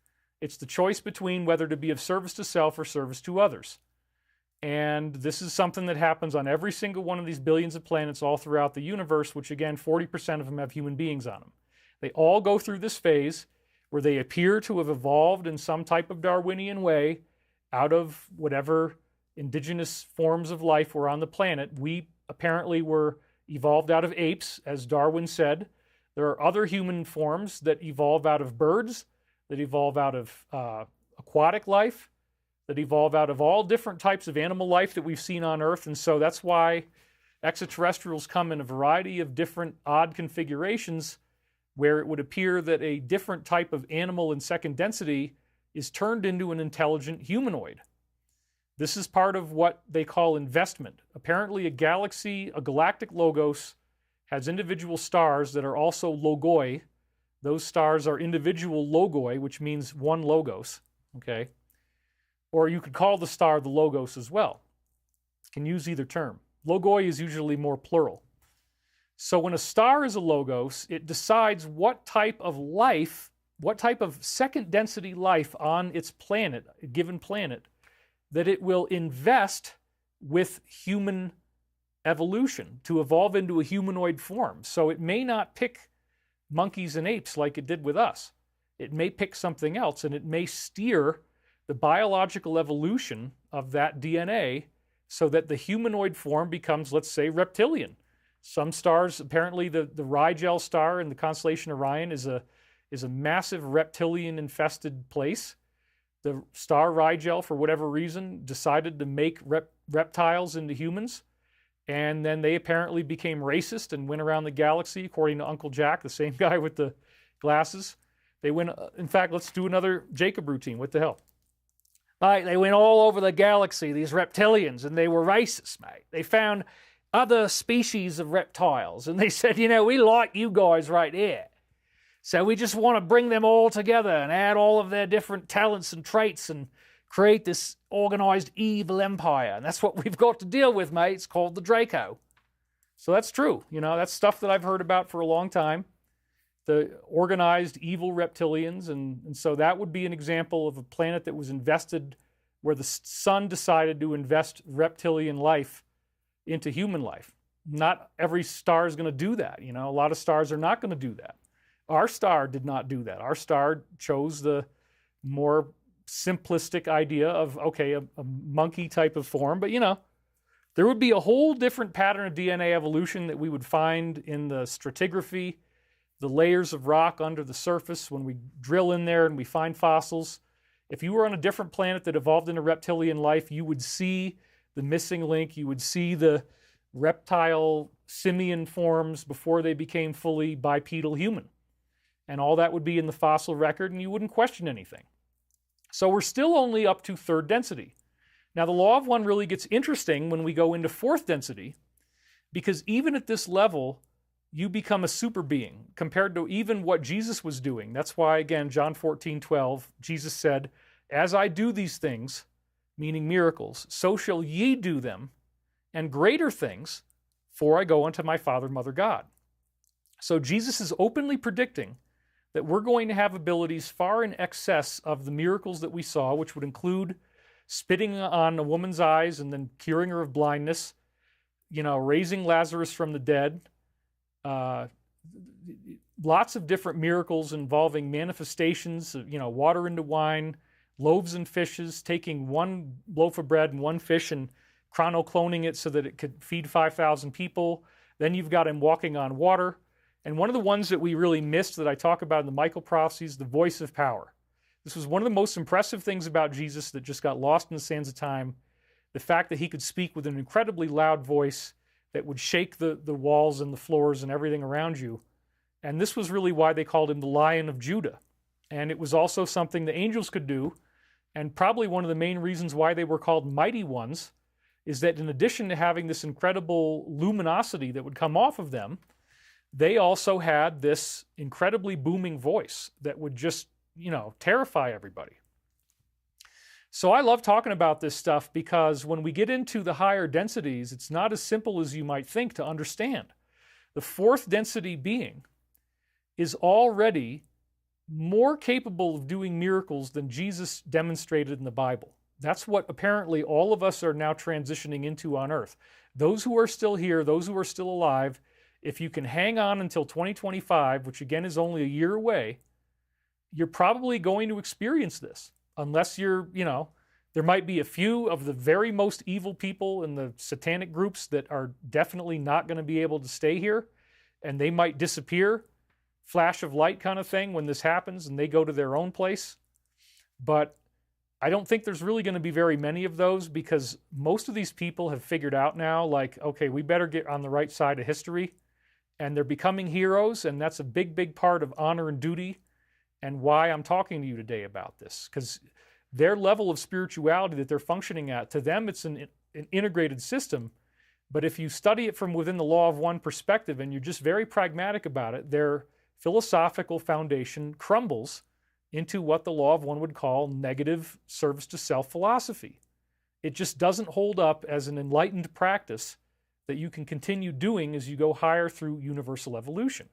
It's the choice between whether to be of service to self or service to others. And this is something that happens on every single one of these billions of planets all throughout the universe, which again, 40% of them have human beings on them. They all go through this phase where they appear to have evolved in some type of Darwinian way out of whatever indigenous forms of life were on the planet. We apparently were evolved out of apes, as Darwin said. There are other human forms that evolve out of birds, that evolve out of aquatic life, that evolve out of all different types of animal life that we've seen on Earth. And so that's why extraterrestrials come in a variety of different odd configurations, where it would appear that a different type of animal in second density is turned into an intelligent humanoid. This is part of what they call investment. Apparently a galactic logos, has individual stars that are also logoi. Those stars are individual logoi, which means one logos, okay? Or you could call the star the logos as well. You can use either term. Logoi is usually more plural. So when a star is a logos, it decides what type of life, what type of second density life on its planet, a given planet, that it will invest with human evolution to evolve into a humanoid form. So it may not pick monkeys and apes like it did with us. It may pick something else, and it may steer the biological evolution of that DNA so that the humanoid form becomes, let's say, reptilian. Some stars, apparently the Rigel star in the constellation Orion is a massive reptilian-infested place. The star Rigel, for whatever reason, decided to make reptiles into humans, and then they apparently became racist and went around the galaxy, according to Uncle Jack, the same guy with the glasses. They went, in fact, let's do another Jacob routine. What the hell? All right, they went all over the galaxy, these reptilians, and they were racist, mate. They found other species of reptiles, and they said, we like you guys right here. So we just want to bring them all together and add all of their different talents and traits and create this organized evil empire. And that's what we've got to deal with, mate. It's called the Draco. So that's true. That's stuff that I've heard about for a long time. the organized evil reptilians. And so that would be an example of a planet that was invested, where the sun decided to invest reptilian life into human life. Not every star is going to do that. A lot of stars are not going to do that. Our star did not do that. Our star chose the more simplistic idea of, okay, a monkey type of form. But, there would be a whole different pattern of DNA evolution that we would find in the stratigraphy, the layers of rock under the surface when we drill in there and we find fossils. If you were on a different planet that evolved into reptilian life, you would see the missing link. You would see the reptile simian forms before they became fully bipedal human. And all that would be in the fossil record, and you wouldn't question anything. So we're still only up to third density. Now, the law of one really gets interesting when we go into fourth density, because even at this level, you become a super being compared to even what Jesus was doing. That's why, again, John 14:12, Jesus said, "As I do these things," meaning miracles, "so shall ye do them, and greater things, for I go unto my Father, Mother God." So Jesus is openly predicting that we're going to have abilities far in excess of the miracles that we saw, which would include spitting on a woman's eyes and then curing her of blindness, raising Lazarus from the dead, lots of different miracles involving manifestations, water into wine, loaves and fishes, taking one loaf of bread and one fish and chronocloning it so that it could feed 5,000 people. Then you've got him walking on water. And one of the ones that we really missed that I talk about in the Michael Prophecies, the voice of power. This was one of the most impressive things about Jesus that just got lost in the sands of time. The fact that he could speak with an incredibly loud voice that would shake the walls and the floors and everything around you. And this was really why they called him the Lion of Judah. And it was also something the angels could do. And probably one of the main reasons why they were called mighty ones is that in addition to having this incredible luminosity that would come off of them, they also had this incredibly booming voice that would just, terrify everybody. So I love talking about this stuff because when we get into the higher densities, it's not as simple as you might think to understand. The fourth density being is already more capable of doing miracles than Jesus demonstrated in the Bible. That's what apparently all of us are now transitioning into on Earth. Those who are still here, those who are still alive, if you can hang on until 2025, which again is only a year away, you're probably going to experience this. Unless you're, there might be a few of the very most evil people in the satanic groups that are definitely not going to be able to stay here, and they might disappear, flash of light kind of thing when this happens, and they go to their own place. But I don't think there's really going to be very many of those, because most of these people have figured out now, like, okay, we better get on the right side of history, and they're becoming heroes, and that's a big, big part of honor and duty, and why I'm talking to you today about this, because their level of spirituality that they're functioning at, to them it's an integrated system, but if you study it from within the law of one perspective and you're just very pragmatic about it, their philosophical foundation crumbles into what the law of one would call negative service to self philosophy. It just doesn't hold up as an enlightened practice that you can continue doing as you go higher through universal evolution.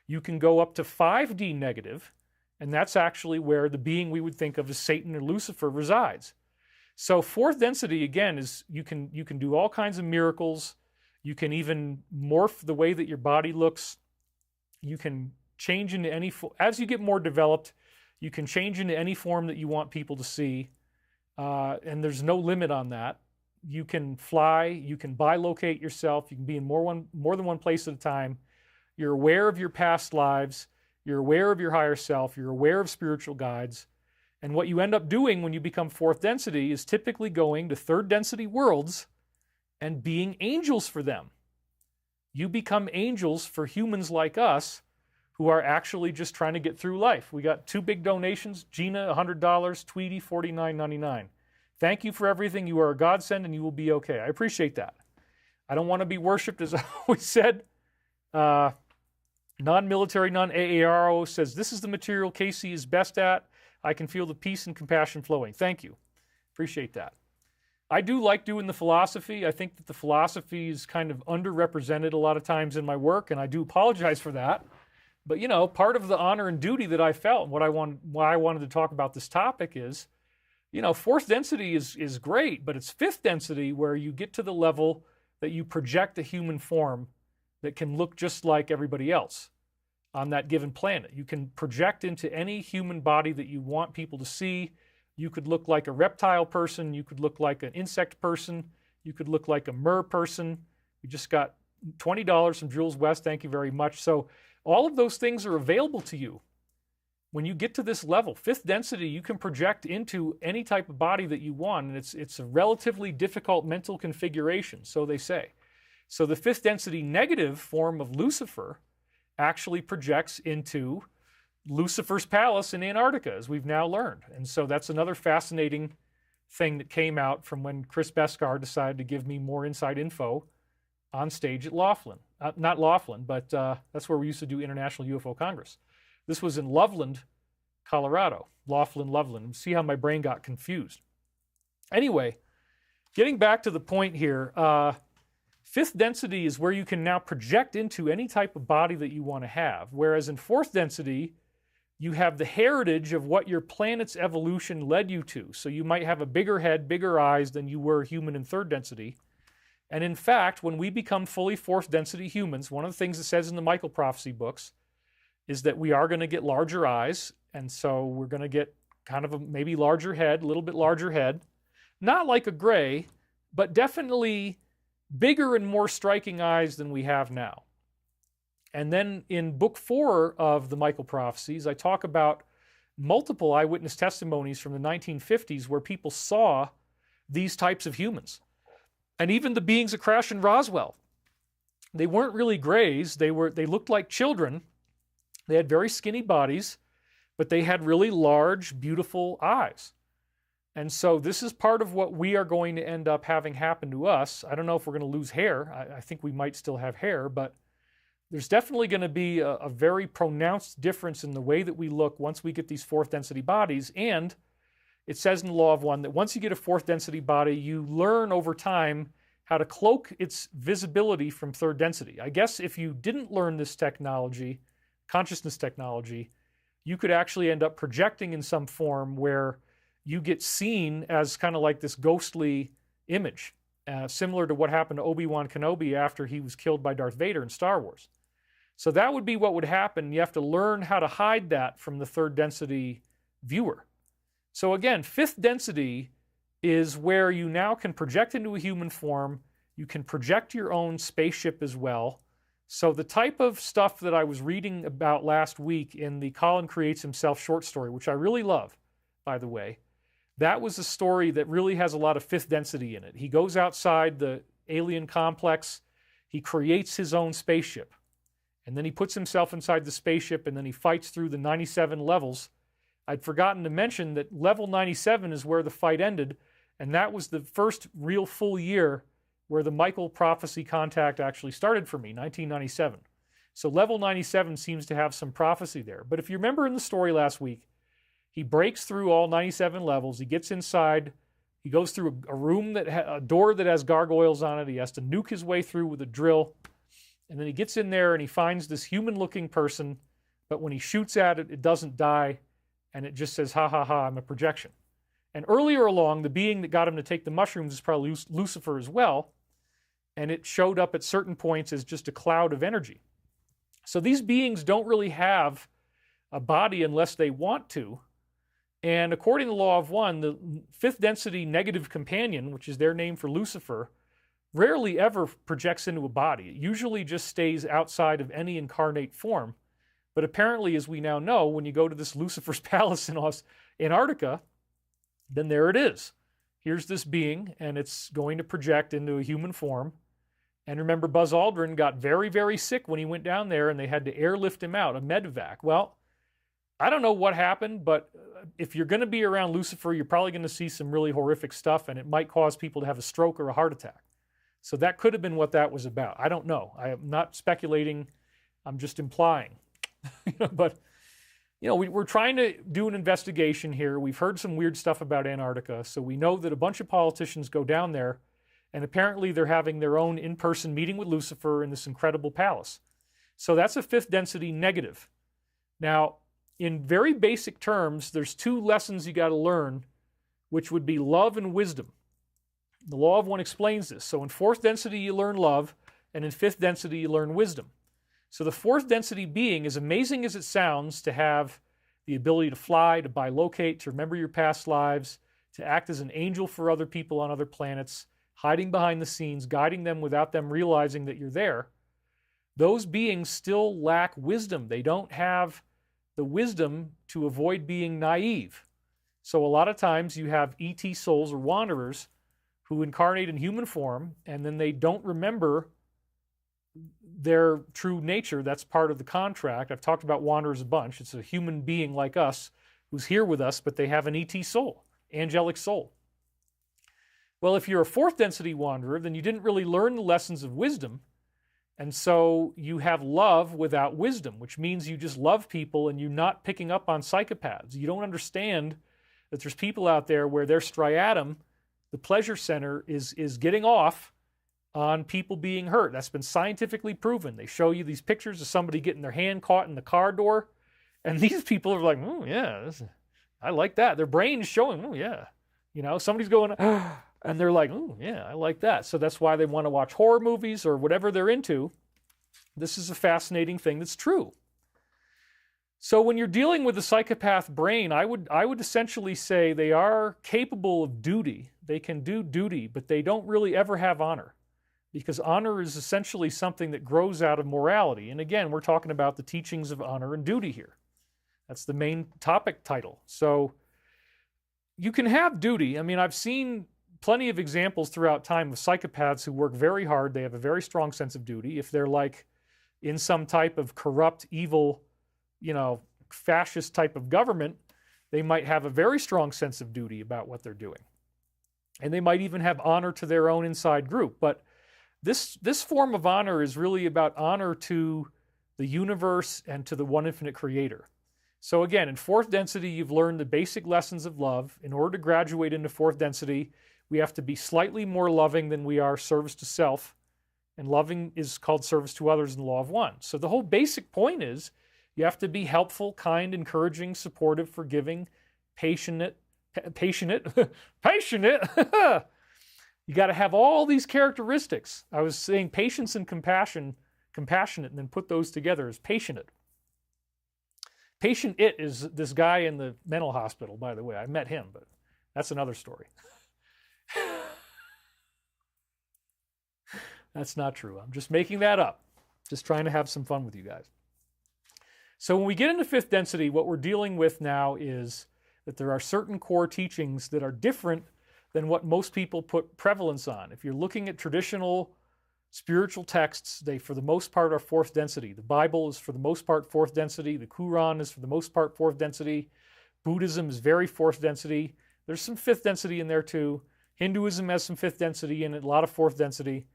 You can go up to 5D negative, and that's actually where the being we would think of as Satan or Lucifer resides. So fourth density, again, is you can do all kinds of miracles. You can even morph the way that your body looks. You can change into any, as you get more developed, you can change into any form that you want people to see. And there's no limit on that. You can fly, you can bilocate yourself, you can be in more than one place at a time. You're aware of your past lives. You're aware of your higher self. You're aware of spiritual guides. And what you end up doing when you become fourth density is typically going to third density worlds and being angels for them. You become angels for humans like us who are actually just trying to get through life. We got 2 big donations. Gina, $100. Tweety, $49.99. Thank you for everything. You are a godsend and you will be okay. I appreciate that. I don't want to be worshipped, as I always said. Non-military, non-AARO says, this is the material Casey is best at. I can feel the peace and compassion flowing. Thank you. Appreciate that. I do like doing the philosophy. I think that the philosophy is kind of underrepresented a lot of times in my work, and I do apologize for that. But, you know, part of the honor and duty that I felt and why I wanted to talk about this topic is, you know, fourth density is great, but it's fifth density where you get to the level that you project a human form that can look just like everybody else on that given planet. You can project into any human body that you want people to see. You could look like a reptile person. You could look like an insect person. You could look like a mer person. We just got $20 from Jules West. Thank you very much. So all of those things are available to you. When you get to this level, fifth density, you can project into any type of body that you want, and it's a relatively difficult mental configuration, so they say. So the fifth density negative form of Lucifer actually projects into Lucifer's palace in Antarctica, as we've now learned. And so that's another fascinating thing that came out from when Chris Beskar decided to give me more inside info on stage at Laughlin. Not Laughlin, but that's where we used to do International UFO Congress. This was in Loveland, Colorado. Loveland. See how my brain got confused. Anyway, getting back to the point here, fifth density is where you can now project into any type of body that you want to have, whereas in fourth density, you have the heritage of what your planet's evolution led you to. So you might have a bigger head, bigger eyes than you were human in third density. And in fact, when we become fully fourth density humans, one of the things it says in the Michael Prophecy books is that we are going to get larger eyes, and so we're going to get kind of a maybe larger head, a little bit larger head. Not like a gray, but definitely bigger and more striking eyes than we have now. And then in book 4 of the Michael Prophecies, I talk about multiple eyewitness testimonies from the 1950s where people saw these types of humans. And even the beings that crashed in Roswell. They weren't really grays. They looked like children. They had very skinny bodies, but they had really large, beautiful eyes. And so this is part of what we are going to end up having happen to us. I don't know if we're going to lose hair. I think we might still have hair, but there's definitely going to be a very pronounced difference in the way that we look once we get these fourth density bodies. And it says in the Law of One that once you get a fourth density body, you learn over time how to cloak its visibility from third density. I guess if you didn't learn this technology, consciousness technology, you could actually end up projecting in some form where you get seen as kind of like this ghostly image, similar to what happened to Obi-Wan Kenobi after he was killed by Darth Vader in Star Wars. So that would be what would happen. You have to learn how to hide that from the third density viewer. So again, fifth density is where you now can project into a human form. You can project your own spaceship as well. So the type of stuff that I was reading about last week in the Colin Creates Himself short story, which I really love, by the way, that was a story that really has a lot of fifth density in it. He goes outside the alien complex, he creates his own spaceship, and then he puts himself inside the spaceship, and then he fights through the 97 levels. I'd forgotten to mention that level 97 is where the fight ended, and that was the first real full year where the Michael Prophecy contact actually started for me, 1997. So level 97 seems to have some prophecy there. But if you remember in the story last week, he breaks through all 97 levels. He gets inside. He goes through a room a door that has gargoyles on it. He has to nuke his way through with a drill. And then he gets in there and he finds this human-looking person. But when he shoots at it, it doesn't die. And it just says, ha, ha, ha, I'm a projection. And earlier along, the being that got him to take the mushrooms is probably Lucifer as well. And it showed up at certain points as just a cloud of energy. So these beings don't really have a body unless they want to. And according to the Law of One, the fifth density negative companion, which is their name for Lucifer, rarely ever projects into a body. It usually just stays outside of any incarnate form. But apparently, as we now know, when you go to this Lucifer's palace in Antarctica, then there it is. Here's this being, and it's going to project into a human form. And remember, Buzz Aldrin got very, very sick when he went down there, and they had to airlift him out, a medevac. Well, I don't know what happened, but if you're going to be around Lucifer, you're probably going to see some really horrific stuff, and it might cause people to have a stroke or a heart attack. So that could have been what that was about. I don't know. I am not speculating. I'm just implying. But, we're trying to do an investigation here. We've heard some weird stuff about Antarctica, so we know that a bunch of politicians go down there, and apparently they're having their own in-person meeting with Lucifer in this incredible palace. So that's a fifth density negative. Now, in very basic terms, there's two lessons you got to learn, which would be love and wisdom. The law of one explains this. So in fourth density, you learn love, and in fifth density, you learn wisdom. So the fourth density being, as amazing as it sounds, to have the ability to fly, to bilocate, to remember your past lives, to act as an angel for other people on other planets, hiding behind the scenes, guiding them without them realizing that you're there, those beings still lack wisdom. They don't have the wisdom to avoid being naive. So a lot of times you have ET souls or wanderers who incarnate in human form, and then they don't remember their true nature. That's part of the contract. I've talked about wanderers a bunch. It's a human being like us who's here with us, but they have an ET soul, angelic soul. Well, if you're a fourth density wanderer, then you didn't really learn the lessons of wisdom, and so you have love without wisdom, which means you just love people and you're not picking up on psychopaths. You don't understand that there's people out there where their striatum, the pleasure center, is getting off on people being hurt. That's been scientifically proven. They show you these pictures of somebody getting their hand caught in the car door, and these people are like, oh yeah, I like that. Their brain's showing, oh yeah. You know, somebody's going, and they're like, oh yeah, I like that. So that's why they want to watch horror movies or whatever they're into. This is a fascinating thing that's true. So when you're dealing with a psychopath brain, I would essentially say they are capable of duty. They can do duty, but they don't really ever have honor, because honor is essentially something that grows out of morality. And again, we're talking about the teachings of honor and duty here. That's the main topic title. So you can have duty. I mean, I've seen plenty of examples throughout time of psychopaths who work very hard. They have a very strong sense of duty. If they're like in some type of corrupt, evil, fascist type of government, they might have a very strong sense of duty about what they're doing. And they might even have honor to their own inside group. But this form of honor is really about honor to the universe and to the one infinite creator. So again, in fourth density, you've learned the basic lessons of love. In order to graduate into fourth density, we have to be slightly more loving than we are service to self. And loving is called service to others in the law of one. So the whole basic point is you have to be helpful, kind, encouraging, supportive, forgiving, patient. You got to have all these characteristics. I was saying patience and compassionate, and then put those together as passionate. Patient it is this guy in the mental hospital, by the way. I met him, but that's another story. That's not true. I'm just making that up. Just trying to have some fun with you guys. So when we get into fifth density, what we're dealing with now is that there are certain core teachings that are different than what most people put prevalence on. If you're looking at traditional spiritual texts, they for the most part are fourth density. The Bible is for the most part fourth density. The Quran is for the most part fourth density. Buddhism is very fourth density. There's some fifth density in there too. Hinduism has some fifth density in it, a lot of fourth density.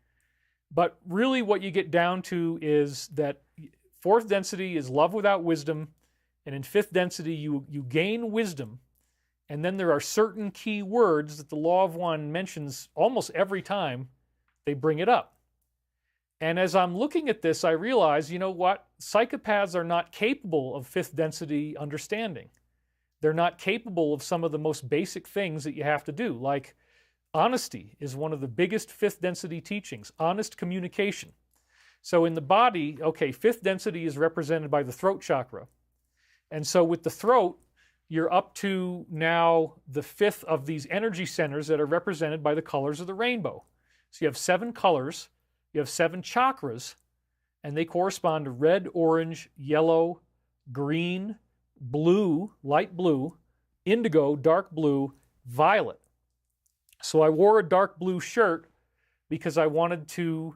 But really what you get down to is that fourth density is love without wisdom, and in fifth density you gain wisdom, and then there are certain key words that the law of one mentions almost every time they bring it up. And as I'm looking at this, I realize, you know what? Psychopaths are not capable of fifth density understanding. They're not capable of some of the most basic things that you have to do, like honesty is one of the biggest fifth density teachings, honest communication. So in the body, okay, fifth density is represented by the throat chakra. And so with the throat, you're up to now the fifth of these energy centers that are represented by the colors of the rainbow. So you have 7 colors, you have 7 chakras, and they correspond to red, orange, yellow, green, blue, light blue, indigo, dark blue, violet. So I wore a dark blue shirt because I wanted to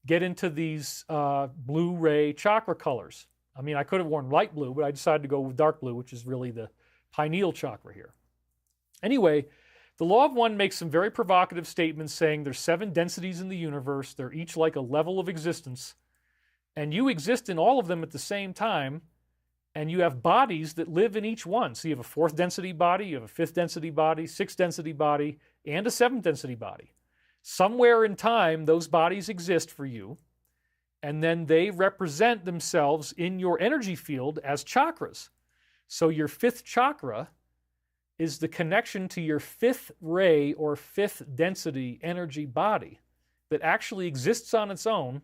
get into these blue ray chakra colors. I mean, I could have worn light blue, but I decided to go with dark blue, which is really the pineal chakra here. Anyway, the law of one makes some very provocative statements saying there's 7 densities in the universe. They're each like a level of existence. And you exist in all of them at the same time. And you have bodies that live in each one. So you have a 4th density body, you have a 5th density body, 6th density body, and a 7th density body. Somewhere in time, those bodies exist for you. And then they represent themselves in your energy field as chakras. So your fifth chakra is the connection to your fifth ray or fifth density energy body that actually exists on its own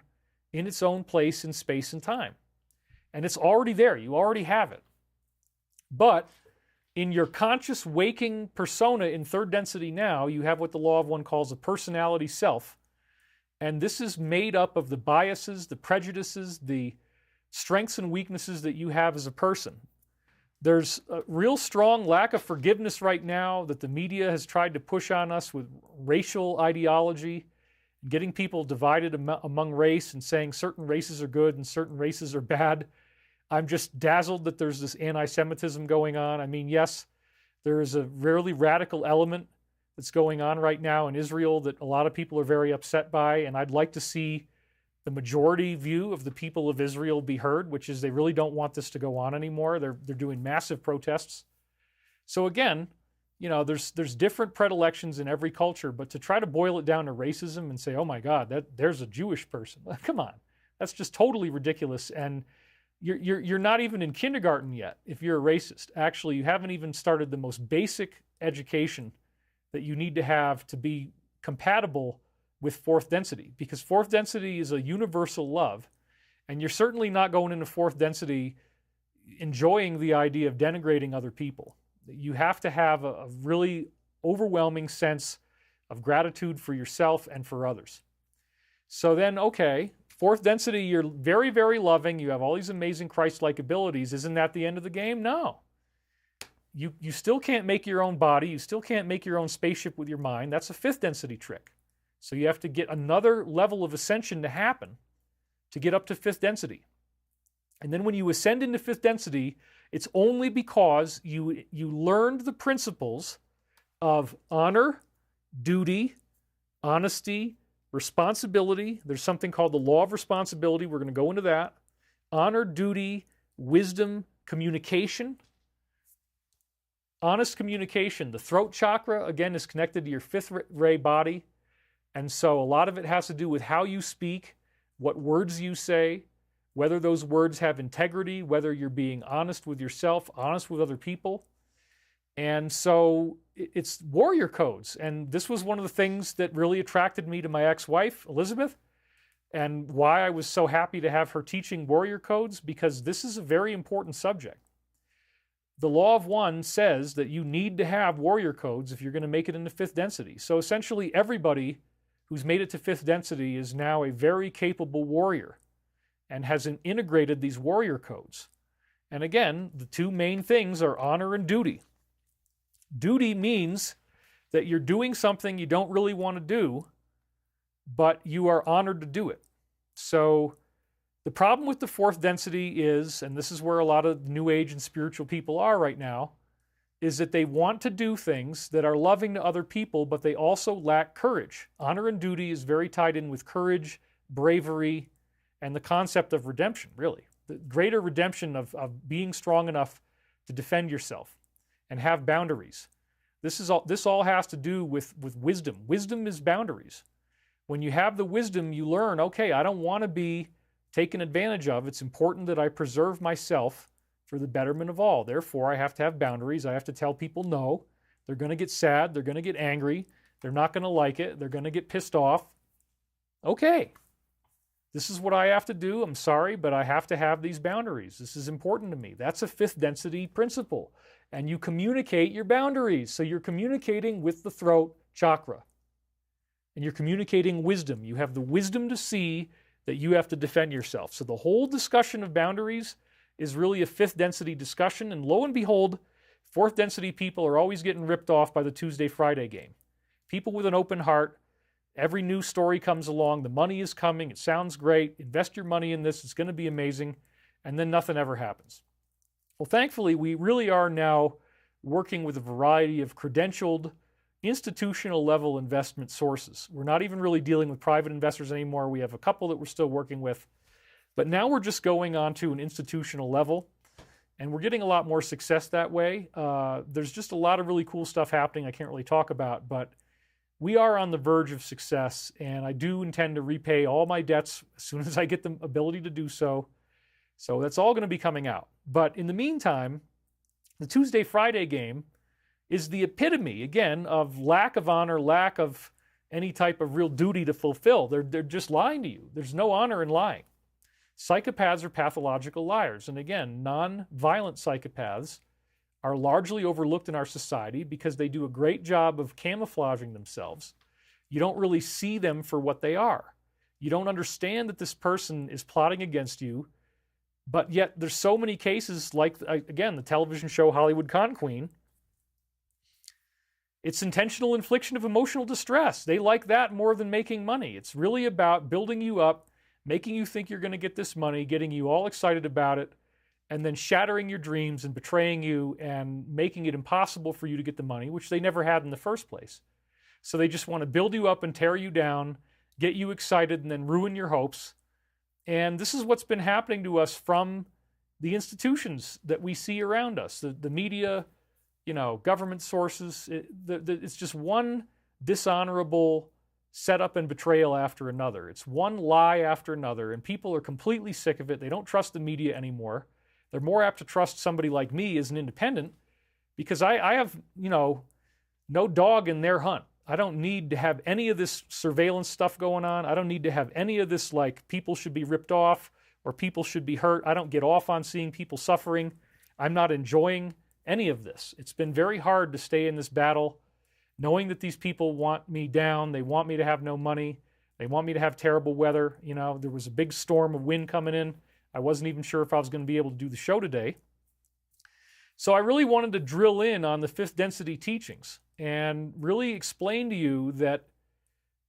in its own place in space and time. And it's already there. You already have it. But in your conscious waking persona in third density now, you have what the Law of One calls a personality self. And this is made up of the biases, the prejudices, the strengths and weaknesses that you have as a person. There's a real strong lack of forgiveness right now that the media has tried to push on us with racial ideology, getting people divided among race and saying certain races are good and certain races are bad. I'm just dazzled that there's this anti-Semitism going on. I mean, yes, there is a really radical element that's going on right now in Israel that a lot of people are very upset by, and I'd like to see the majority view of the people of Israel be heard, which is they really don't want this to go on anymore. They're doing massive protests. So again, you know, there's different predilections in every culture, but to try to boil it down to racism and say, oh my God, there's a Jewish person. Come on, that's just totally ridiculous. And you're not even in kindergarten yet if you're a racist. Actually, you haven't even started the most basic education that you need to have to be compatible with fourth density, because fourth density is a universal love, and you're certainly not going into fourth density enjoying the idea of denigrating other people. You have to have a really overwhelming sense of gratitude for yourself and for others. So then, okay, fourth density, you're very, very loving, you have all these amazing Christ-like abilities. Isn't that the end of the game? No. You still can't make your own body, you still can't make your own spaceship with your mind. That's a fifth density trick. So you have to get another level of ascension to happen to get up to fifth density. And then when you ascend into fifth density, it's only because you learned the principles of honor, duty, honesty, responsibility. There's something called the law of responsibility. We're going to go into that. Honor, duty, wisdom, communication. Honest communication. The throat chakra, again, is connected to your fifth ray body. And so a lot of it has to do with how you speak, what words you say, whether those words have integrity, whether you're being honest with yourself, honest with other people. And so it's warrior codes. And this was one of the things that really attracted me to my ex-wife, Elizabeth, and why I was so happy to have her teaching warrior codes, because this is a very important subject. The Law of One says that you need to have warrior codes if you're going to make it into fifth density. So essentially everybody who's made it to fifth density is now a very capable warrior and has integrated these warrior codes. And again, the two main things are honor and duty. Duty means that you're doing something you don't really want to do, but you are honored to do it. So the problem with the fourth density is, and this is where a lot of New Age and spiritual people are right now, is that they want to do things that are loving to other people, but they also lack courage. Honor and duty is very tied in with courage, bravery, and the concept of redemption, really. The greater redemption of being strong enough to defend yourself and have boundaries. This all has to do with wisdom. Wisdom is boundaries. When you have the wisdom, you learn, okay, I don't want to be taken advantage of. It's important that I preserve myself for the betterment of all. Therefore, I have to have boundaries. I have to tell people no. They're going to get sad. They're going to get angry. They're not going to like it. They're going to get pissed off. Okay. This is what I have to do. I'm sorry, but I have to have these boundaries. This is important to me. That's a fifth density principle. And you communicate your boundaries. So you're communicating with the throat chakra. And you're communicating wisdom. You have the wisdom to see that you have to defend yourself. So the whole discussion of boundaries is really a fifth density discussion. And lo and behold, fourth density people are always getting ripped off by the Tuesday, Friday game. People with an open heart, every new story comes along, the money is coming, it sounds great, invest your money in this, it's going to be amazing, and then nothing ever happens. Well, thankfully, we really are now working with a variety of credentialed, institutional level investment sources. We're not even really dealing with private investors anymore. We have a couple that we're still working with. But now we're just going on to an institutional level, and we're getting a lot more success that way. There's just a lot of really cool stuff happening I can't really talk about, but we are on the verge of success, and I do intend to repay all my debts as soon as I get the ability to do so. So that's all going to be coming out. But in the meantime, the Tuesday-Friday game is the epitome, again, of lack of honor, lack of any type of real duty to fulfill. They're just lying to you. There's no honor in lying. Psychopaths are pathological liars. And again, non-violent psychopaths are largely overlooked in our society because they do a great job of camouflaging themselves. You don't really see them for what they are. You don't understand that this person is plotting against you, but yet there's so many cases like, again, the television show Hollywood Con Queen. It's intentional infliction of emotional distress. They like that more than making money. It's really about building you up, making you think you're going to get this money, getting you all excited about it, and then shattering your dreams and betraying you and making it impossible for you to get the money, which they never had in the first place. So they just want to build you up and tear you down, get you excited, and then ruin your hopes. And this is what's been happening to us from the institutions that we see around us, the media, government sources. It's just one dishonorable setup and betrayal after another. It's one lie after another, and people are completely sick of it. They don't trust the media anymore. They're more apt to trust somebody like me as an independent because I have, no dog in their hunt. I don't need to have any of this surveillance stuff going on. I don't need to have any of this like people should be ripped off or people should be hurt. I don't get off on seeing people suffering. I'm not enjoying any of this. It's been very hard to stay in this battle knowing that these people want me down. They want me to have no money. They want me to have terrible weather. There was a big storm of wind coming in. I wasn't even sure if I was going to be able to do the show today. So I really wanted to drill in on the fifth density teachings and really explain to you that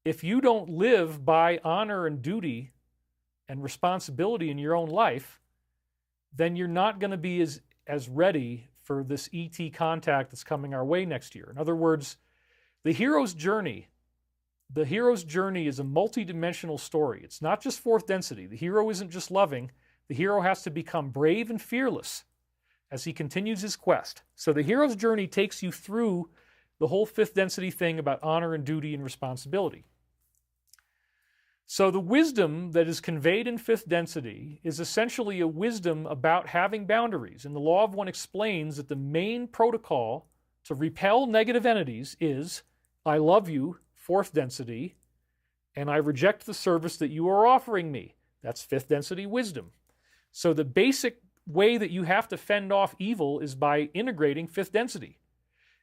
if you don't live by honor and duty and responsibility in your own life, then you're not going to be as ready for this ET contact that's coming our way next year. In other words, the hero's journey is a multidimensional story. It's not just fourth density. The hero isn't just loving. The hero has to become brave and fearless as he continues his quest. So the hero's journey takes you through the whole fifth density thing about honor and duty and responsibility. So the wisdom that is conveyed in fifth density is essentially a wisdom about having boundaries. And the Law of One explains that the main protocol to repel negative entities is, I love you, fourth density, and I reject the service that you are offering me. That's fifth density wisdom. So the basic way that you have to fend off evil is by integrating fifth density.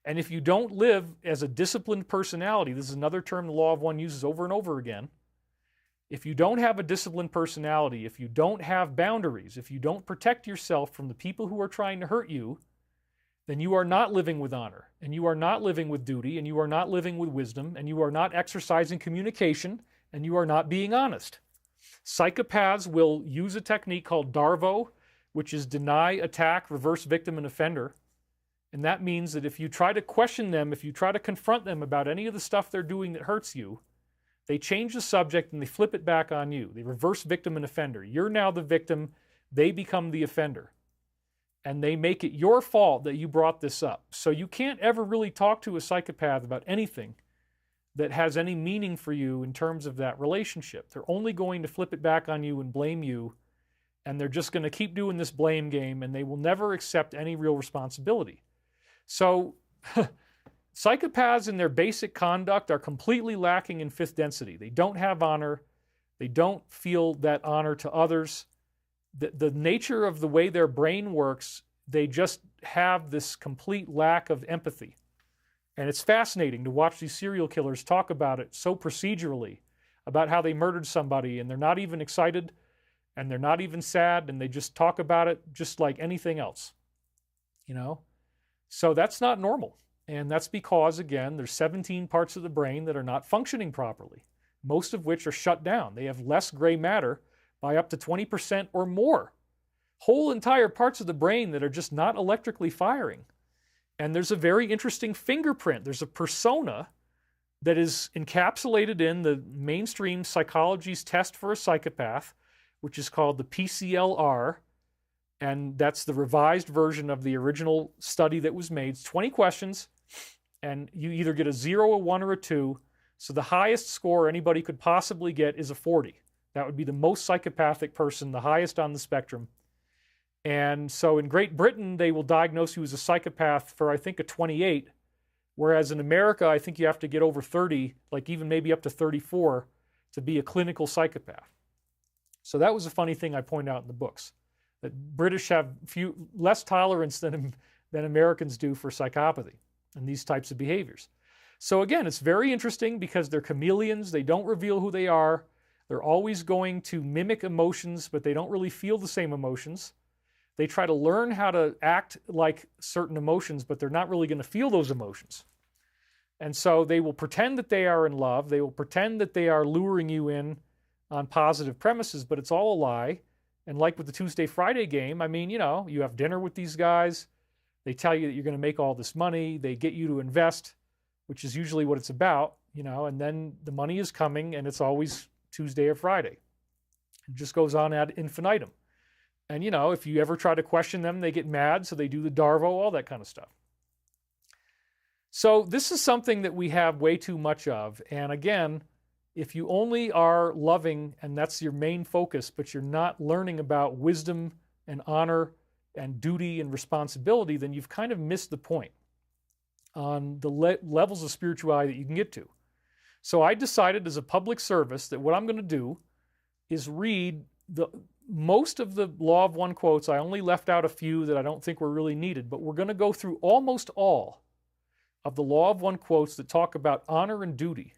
And if you don't live as a disciplined personality, this is another term the Law of One uses over and over again. If you don't have a disciplined personality, if you don't have boundaries, if you don't protect yourself from the people who are trying to hurt you, then you are not living with honor, and you are not living with duty, and you are not living with wisdom, and you are not exercising communication, and you are not being honest. Psychopaths will use a technique called DARVO, which is deny, attack, reverse victim, and offender. And that means that if you try to question them, if you try to confront them about any of the stuff they're doing that hurts you, they change the subject and they flip it back on you. They reverse victim and offender. You're now the victim. They become the offender. And they make it your fault that you brought this up. So you can't ever really talk to a psychopath about anything that has any meaning for you in terms of that relationship. They're only going to flip it back on you and blame you. And they're just going to keep doing this blame game, and they will never accept any real responsibility. So psychopaths in their basic conduct are completely lacking in fifth density. They don't have honor. They don't feel that honor to others. The nature of the way their brain works, they just have this complete lack of empathy. And it's fascinating to watch these serial killers talk about it so procedurally, about how they murdered somebody, and they're not even excited, and they're not even sad, and they just talk about it just like anything else. So that's not normal. And that's because, again, there's 17 parts of the brain that are not functioning properly, most of which are shut down. They have less gray matter by up to 20% or more. Whole entire parts of the brain that are just not electrically firing. And there's a very interesting fingerprint. There's a persona that is encapsulated in the mainstream psychology's test for a psychopath, which is called the PCLR. And that's the revised version of the original study that was made. It's 20 questions, and you either get a 0, a 1, or a 2. So the highest score anybody could possibly get is a 40. That would be the most psychopathic person, the highest on the spectrum. And so in Great Britain, they will diagnose you as a psychopath for, I think, a 28. Whereas in America, I think you have to get over 30, like even maybe up to 34, to be a clinical psychopath. So that was a funny thing I point out in the books, that British have less tolerance than Americans do for psychopathy and these types of behaviors. So again, it's very interesting because they're chameleons. They don't reveal who they are. They're always going to mimic emotions, but they don't really feel the same emotions. They try to learn how to act like certain emotions, but they're not really going to feel those emotions. And so they will pretend that they are in love. They will pretend that they are luring you in on positive premises, but it's all a lie. And like with the Tuesday, Friday game, I mean, you know, you have dinner with these guys. They tell you that you're going to make all this money. They get you to invest, which is usually what it's about, you know, and then the money is coming and it's always Tuesday or Friday. It just goes on ad infinitum. And, you know, if you ever try to question them, they get mad, so they do the Darvo, all that kind of stuff. So this is something that we have way too much of. And again, if you only are loving and that's your main focus, but you're not learning about wisdom and honor and duty and responsibility, then you've kind of missed the point on the levels of spirituality that you can get to. So I decided as a public service that what I'm going to do is read most of the Law of One quotes. I only left out a few that I don't think were really needed, but we're going to go through almost all of the Law of One quotes that talk about honor and duty,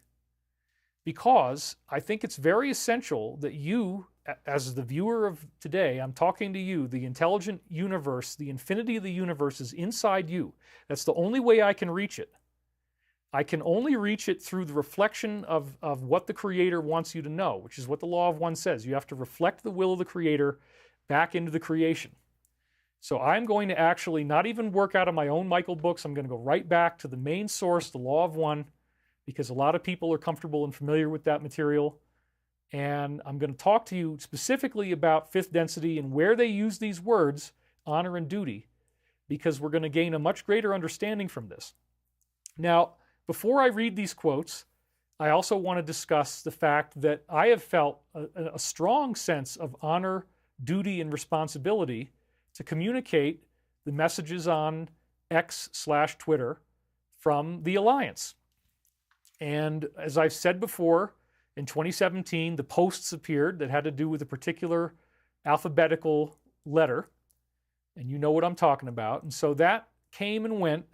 because I think it's very essential that you, as the viewer of today, I'm talking to you, the intelligent universe, the infinity of the universe is inside you. That's the only way I can reach it. I can only reach it through the reflection of what the Creator wants you to know, which is what the Law of One says. You have to reflect the will of the Creator back into the creation. So I'm going to actually not even work out of my own Michael books. I'm going to go right back to the main source, the Law of One, because a lot of people are comfortable and familiar with that material. And I'm going to talk to you specifically about fifth density and where they use these words, honor and duty, because we're going to gain a much greater understanding from this. Now, before I read these quotes, I also want to discuss the fact that I have felt a strong sense of honor, duty, and responsibility to communicate the messages on X/Twitter from the Alliance. And as I've said before, in 2017, the posts appeared that had to do with a particular alphabetical letter, and you know what I'm talking about. And so that came and went,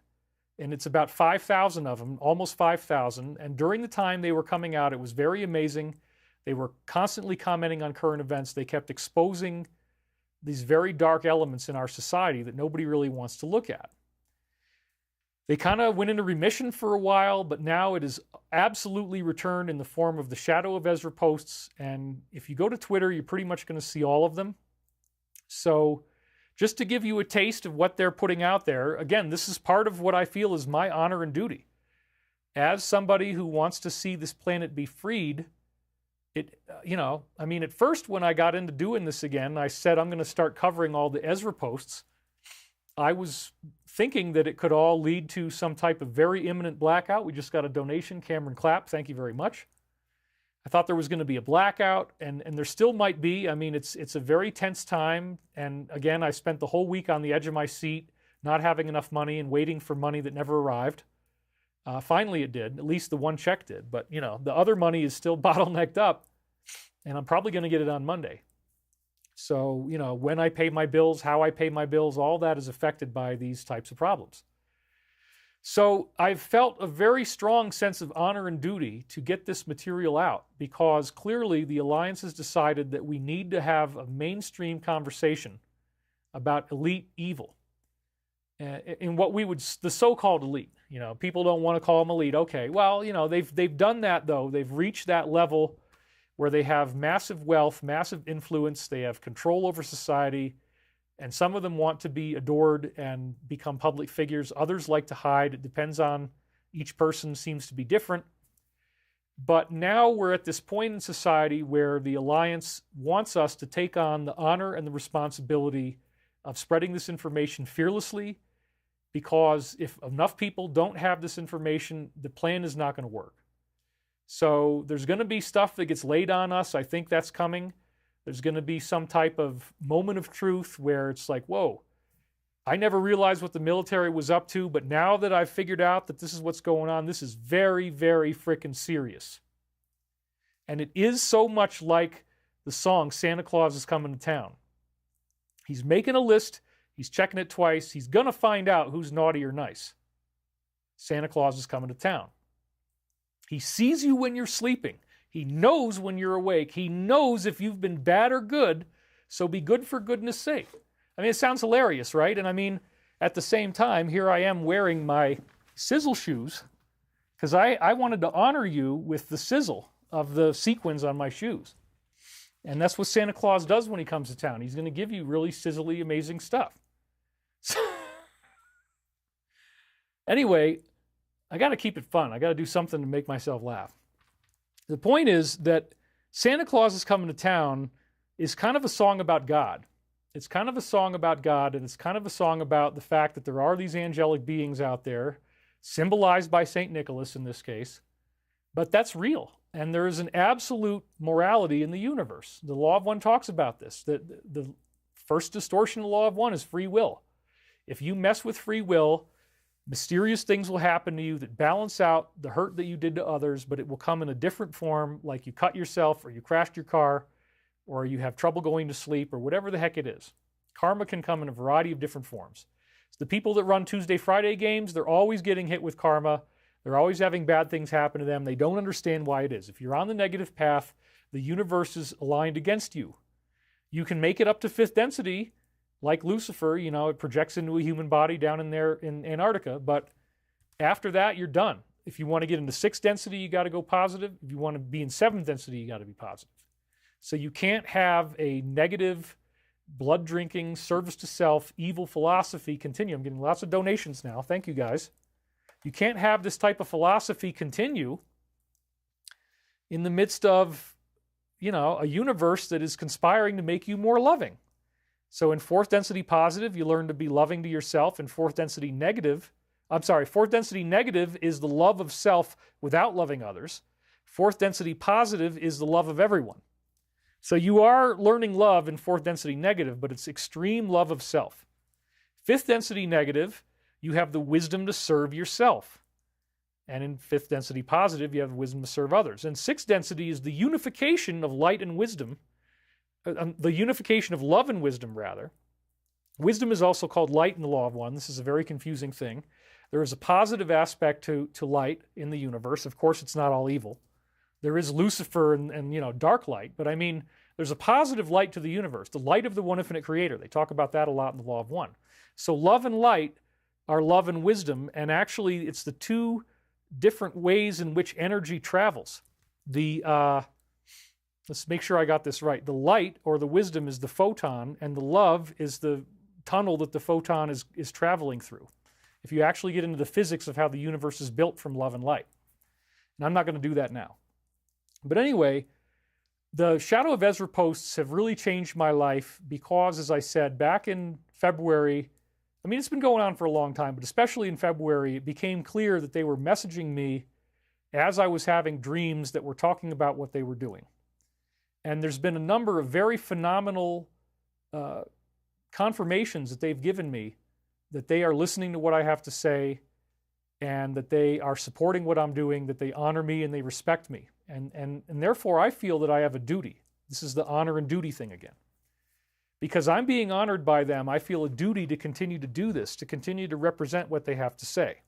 and it's about 5,000 of them, almost 5,000. And during the time they were coming out, it was very amazing. They were constantly commenting on current events. They kept exposing these very dark elements in our society that nobody really wants to look at. They kind of went into remission for a while, but now it is absolutely returned in the form of the Shadow of Ezra posts. And if you go to Twitter, you're pretty much going to see all of them. So just to give you a taste of what they're putting out there, again, this is part of what I feel is my honor and duty. As somebody who wants to see this planet be freed, at first when I got into doing this again, I said I'm going to start covering all the Ezra posts. I was thinking that it could all lead to some type of very imminent blackout. We just got a donation, Cameron Clapp, thank you very much. I thought there was going to be a blackout, and there still might be. I mean, it's a very tense time, and again, I spent the whole week on the edge of my seat, not having enough money and waiting for money that never arrived. Finally it did, at least the one check did, but the other money is still bottlenecked up, and I'm probably going to get it on Monday. So, when I pay my bills, how I pay my bills, all that is affected by these types of problems. So I've felt a very strong sense of honor and duty to get this material out, because clearly the Alliance has decided that we need to have a mainstream conversation about elite evil. In what the so-called elite. People don't want to call them elite. Okay, well, they've done that though. They've reached that level where they have massive wealth, massive influence, they have control over society, and some of them want to be adored and become public figures. Others like to hide. It depends on each person, seems to be different. But now we're at this point in society where the Alliance wants us to take on the honor and the responsibility of spreading this information fearlessly, because if enough people don't have this information, the plan is not going to work. So there's going to be stuff that gets laid on us. I think that's coming. There's going to be some type of moment of truth where it's like, whoa, I never realized what the military was up to, but now that I've figured out that this is what's going on, this is very, very freaking serious. And it is so much like the song, Santa Claus is Coming to Town. He's making a list. He's checking it twice. He's going to find out who's naughty or nice. Santa Claus is coming to town. He sees you when you're sleeping. He knows when you're awake. He knows if you've been bad or good, so be good for goodness sake. I mean, it sounds hilarious, right? And I mean, at the same time, here I am wearing my sizzle shoes because I wanted to honor you with the sizzle of the sequins on my shoes. And that's what Santa Claus does when he comes to town. He's going to give you really sizzly, amazing stuff. Anyway, I got to keep it fun. I got to do something to make myself laugh. The point is that Santa Claus is Coming to Town is kind of a song about God. It's kind of a song about God, and it's kind of a song about the fact that there are these angelic beings out there, symbolized by St. Nicholas in this case, but that's real. And there is an absolute morality in the universe. The Law of One talks about this. The first distortion of the Law of One is free will. If you mess with free will, mysterious things will happen to you that balance out the hurt that you did to others, but it will come in a different form, like you cut yourself or you crashed your car or you have trouble going to sleep or whatever the heck it is. Karma can come in a variety of different forms. So the people that run Tuesday, Friday games, they're always getting hit with karma. They're always having bad things happen to them. They don't understand why it is. If you're on the negative path, the universe is aligned against you. You can make it up to fifth density, like Lucifer, you know, it projects into a human body down in there in Antarctica, but after that, you're done. If you want to get into sixth density, you got to go positive. If you want to be in seventh density, you got to be positive. So you can't have a negative, blood-drinking, service to self, evil philosophy continue. I'm getting lots of donations now. Thank you, guys. You can't have this type of philosophy continue in the midst of, you know, a universe that is conspiring to make you more loving. So in fourth density positive, you learn to be loving to yourself. In fourth density negative is the love of self without loving others. Fourth density positive is the love of everyone. So you are learning love in fourth density negative, but it's extreme love of self. Fifth density negative, you have the wisdom to serve yourself. And in fifth density positive, you have the wisdom to serve others. And sixth density is the unification of light and wisdom, the unification of love and wisdom, rather. Wisdom is also called light in the Law of One. This is a very confusing thing. There is a positive aspect to light in the universe. Of course, it's not all evil. There is Lucifer and you know, dark light, but I mean, there's a positive light to the universe, the light of the one infinite creator. They talk about that a lot in the Law of One. So love and light are love and wisdom, and actually it's the two different ways in which energy travels. Let's make sure I got this right. The light or the wisdom is the photon, and the love is the tunnel that the photon is traveling through. If you actually get into the physics of how the universe is built from love and light. And I'm not going to do that now. But anyway, the Shadow of Ezra posts have really changed my life because, as I said, back in February, I mean, it's been going on for a long time, but especially in February, it became clear that they were messaging me as I was having dreams that were talking about what they were doing. And there's been a number of very phenomenal confirmations that they've given me that they are listening to what I have to say and that they are supporting what I'm doing, that they honor me and they respect me. And therefore, I feel that I have a duty. This is the honor and duty thing again. Because I'm being honored by them, I feel a duty to continue to do this, to continue to represent what they have to say.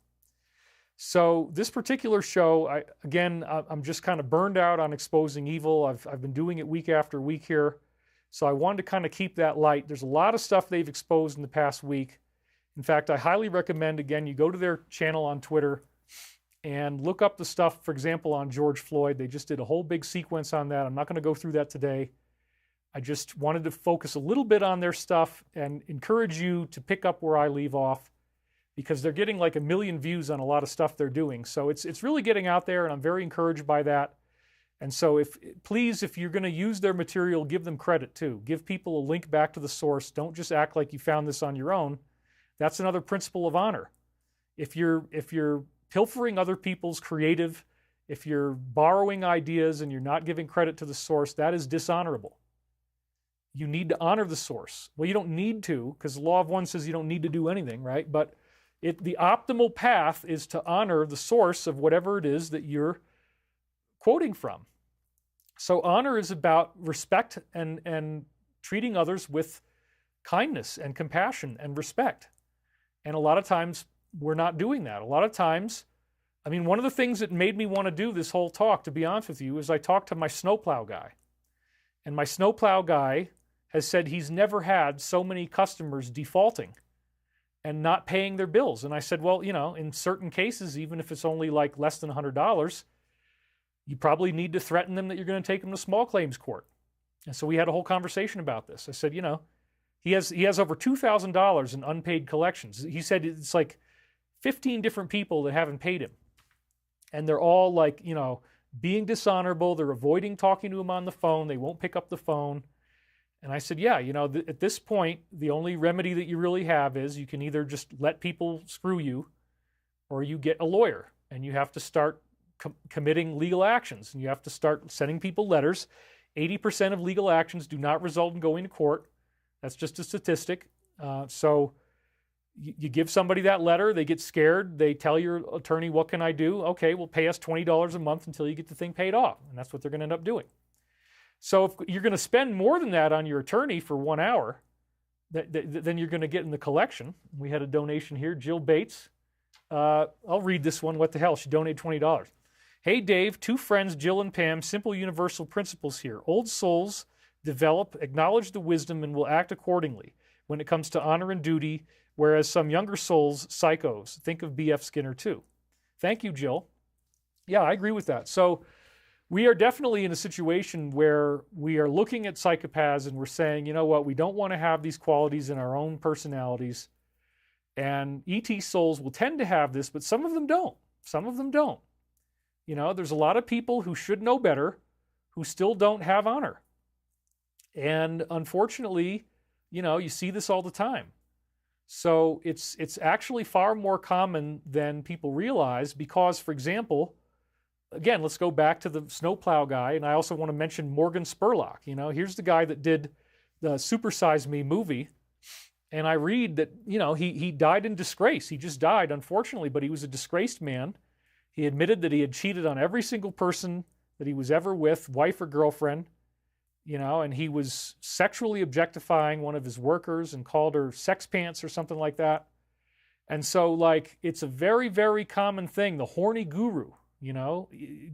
So this particular show, I'm just kind of burned out on exposing evil. I've been doing it week after week here. So I wanted to kind of keep that light. There's a lot of stuff they've exposed in the past week. In fact, I highly recommend, again, you go to their channel on Twitter and look up the stuff, for example, on George Floyd. They just did a whole big sequence on that. I'm not going to go through that today. I just wanted to focus a little bit on their stuff and encourage you to pick up where I leave off, because they're getting like 1 million views on a lot of stuff they're doing. So it's really getting out there, and I'm very encouraged by that. And so please, if you're going to use their material, give them credit too. Give people a link back to the source. Don't just act like you found this on your own. That's another principle of honor. If you're pilfering other people's creative if you're borrowing ideas and you're not giving credit to the source, that is dishonorable. You need to honor the source. Well, you don't need to, because the law of one says you don't need to do anything, right? But the optimal path is to honor the source of whatever it is that you're quoting from. So honor is about respect and treating others with kindness and compassion and respect. And a lot of times we're not doing that. A lot of times, I mean, one of the things that made me want to do this whole talk, to be honest with you, is I talked to my snowplow guy. And my snowplow guy has said he's never had so many customers defaulting and not paying their bills. And I said, well, you know, in certain cases, even if it's only like less than $100, you probably need to threaten them that you're going to take them to small claims court. And so we had a whole conversation about this. I said, you know, he has over $2,000 in unpaid collections. He said it's like 15 different people that haven't paid him. And they're all like, you know, being dishonorable. They're avoiding talking to him on the phone. They won't pick up the phone. And I said, yeah, you know, at this point, the only remedy that you really have is you can either just let people screw you or you get a lawyer and you have to start committing legal actions and you have to start sending people letters. 80% of legal actions do not result in going to court. That's just a statistic. So you give somebody that letter, they get scared, they tell your attorney, what can I do? Okay, well, pay us $20 a month until you get the thing paid off. And that's what they're going to end up doing. So if you're going to spend more than that on your attorney for 1 hour, then you're going to get in the collection. We had a donation here, Jill Bates. I'll read this one. What the hell? She donated $20. Hey, Dave, two friends, Jill and Pam, simple universal principles here. Old souls develop, acknowledge the wisdom, and will act accordingly when it comes to honor and duty, whereas some younger souls, psychos. Think of B.F. Skinner, too. Thank you, Jill. Yeah, I agree with that. So we are definitely in a situation where we are looking at psychopaths and we're saying, you know what, we don't want to have these qualities in our own personalities. And ET souls will tend to have this, but some of them don't. Some of them don't. You know, there's a lot of people who should know better who still don't have honor. And unfortunately, you know, you see this all the time. So it's actually far more common than people realize because, for example, again, let's go back to the snowplow guy, and I also want to mention Morgan Spurlock. You know, here's the guy that did the Super Size Me movie, and I read that, you know, he died in disgrace. He just died, unfortunately, but he was a disgraced man. He admitted that he had cheated on every single person that he was ever with, wife or girlfriend, you know, and he was sexually objectifying one of his workers and called her sex pants or something like that. And so, like, it's a very, very common thing, the horny guru, you know.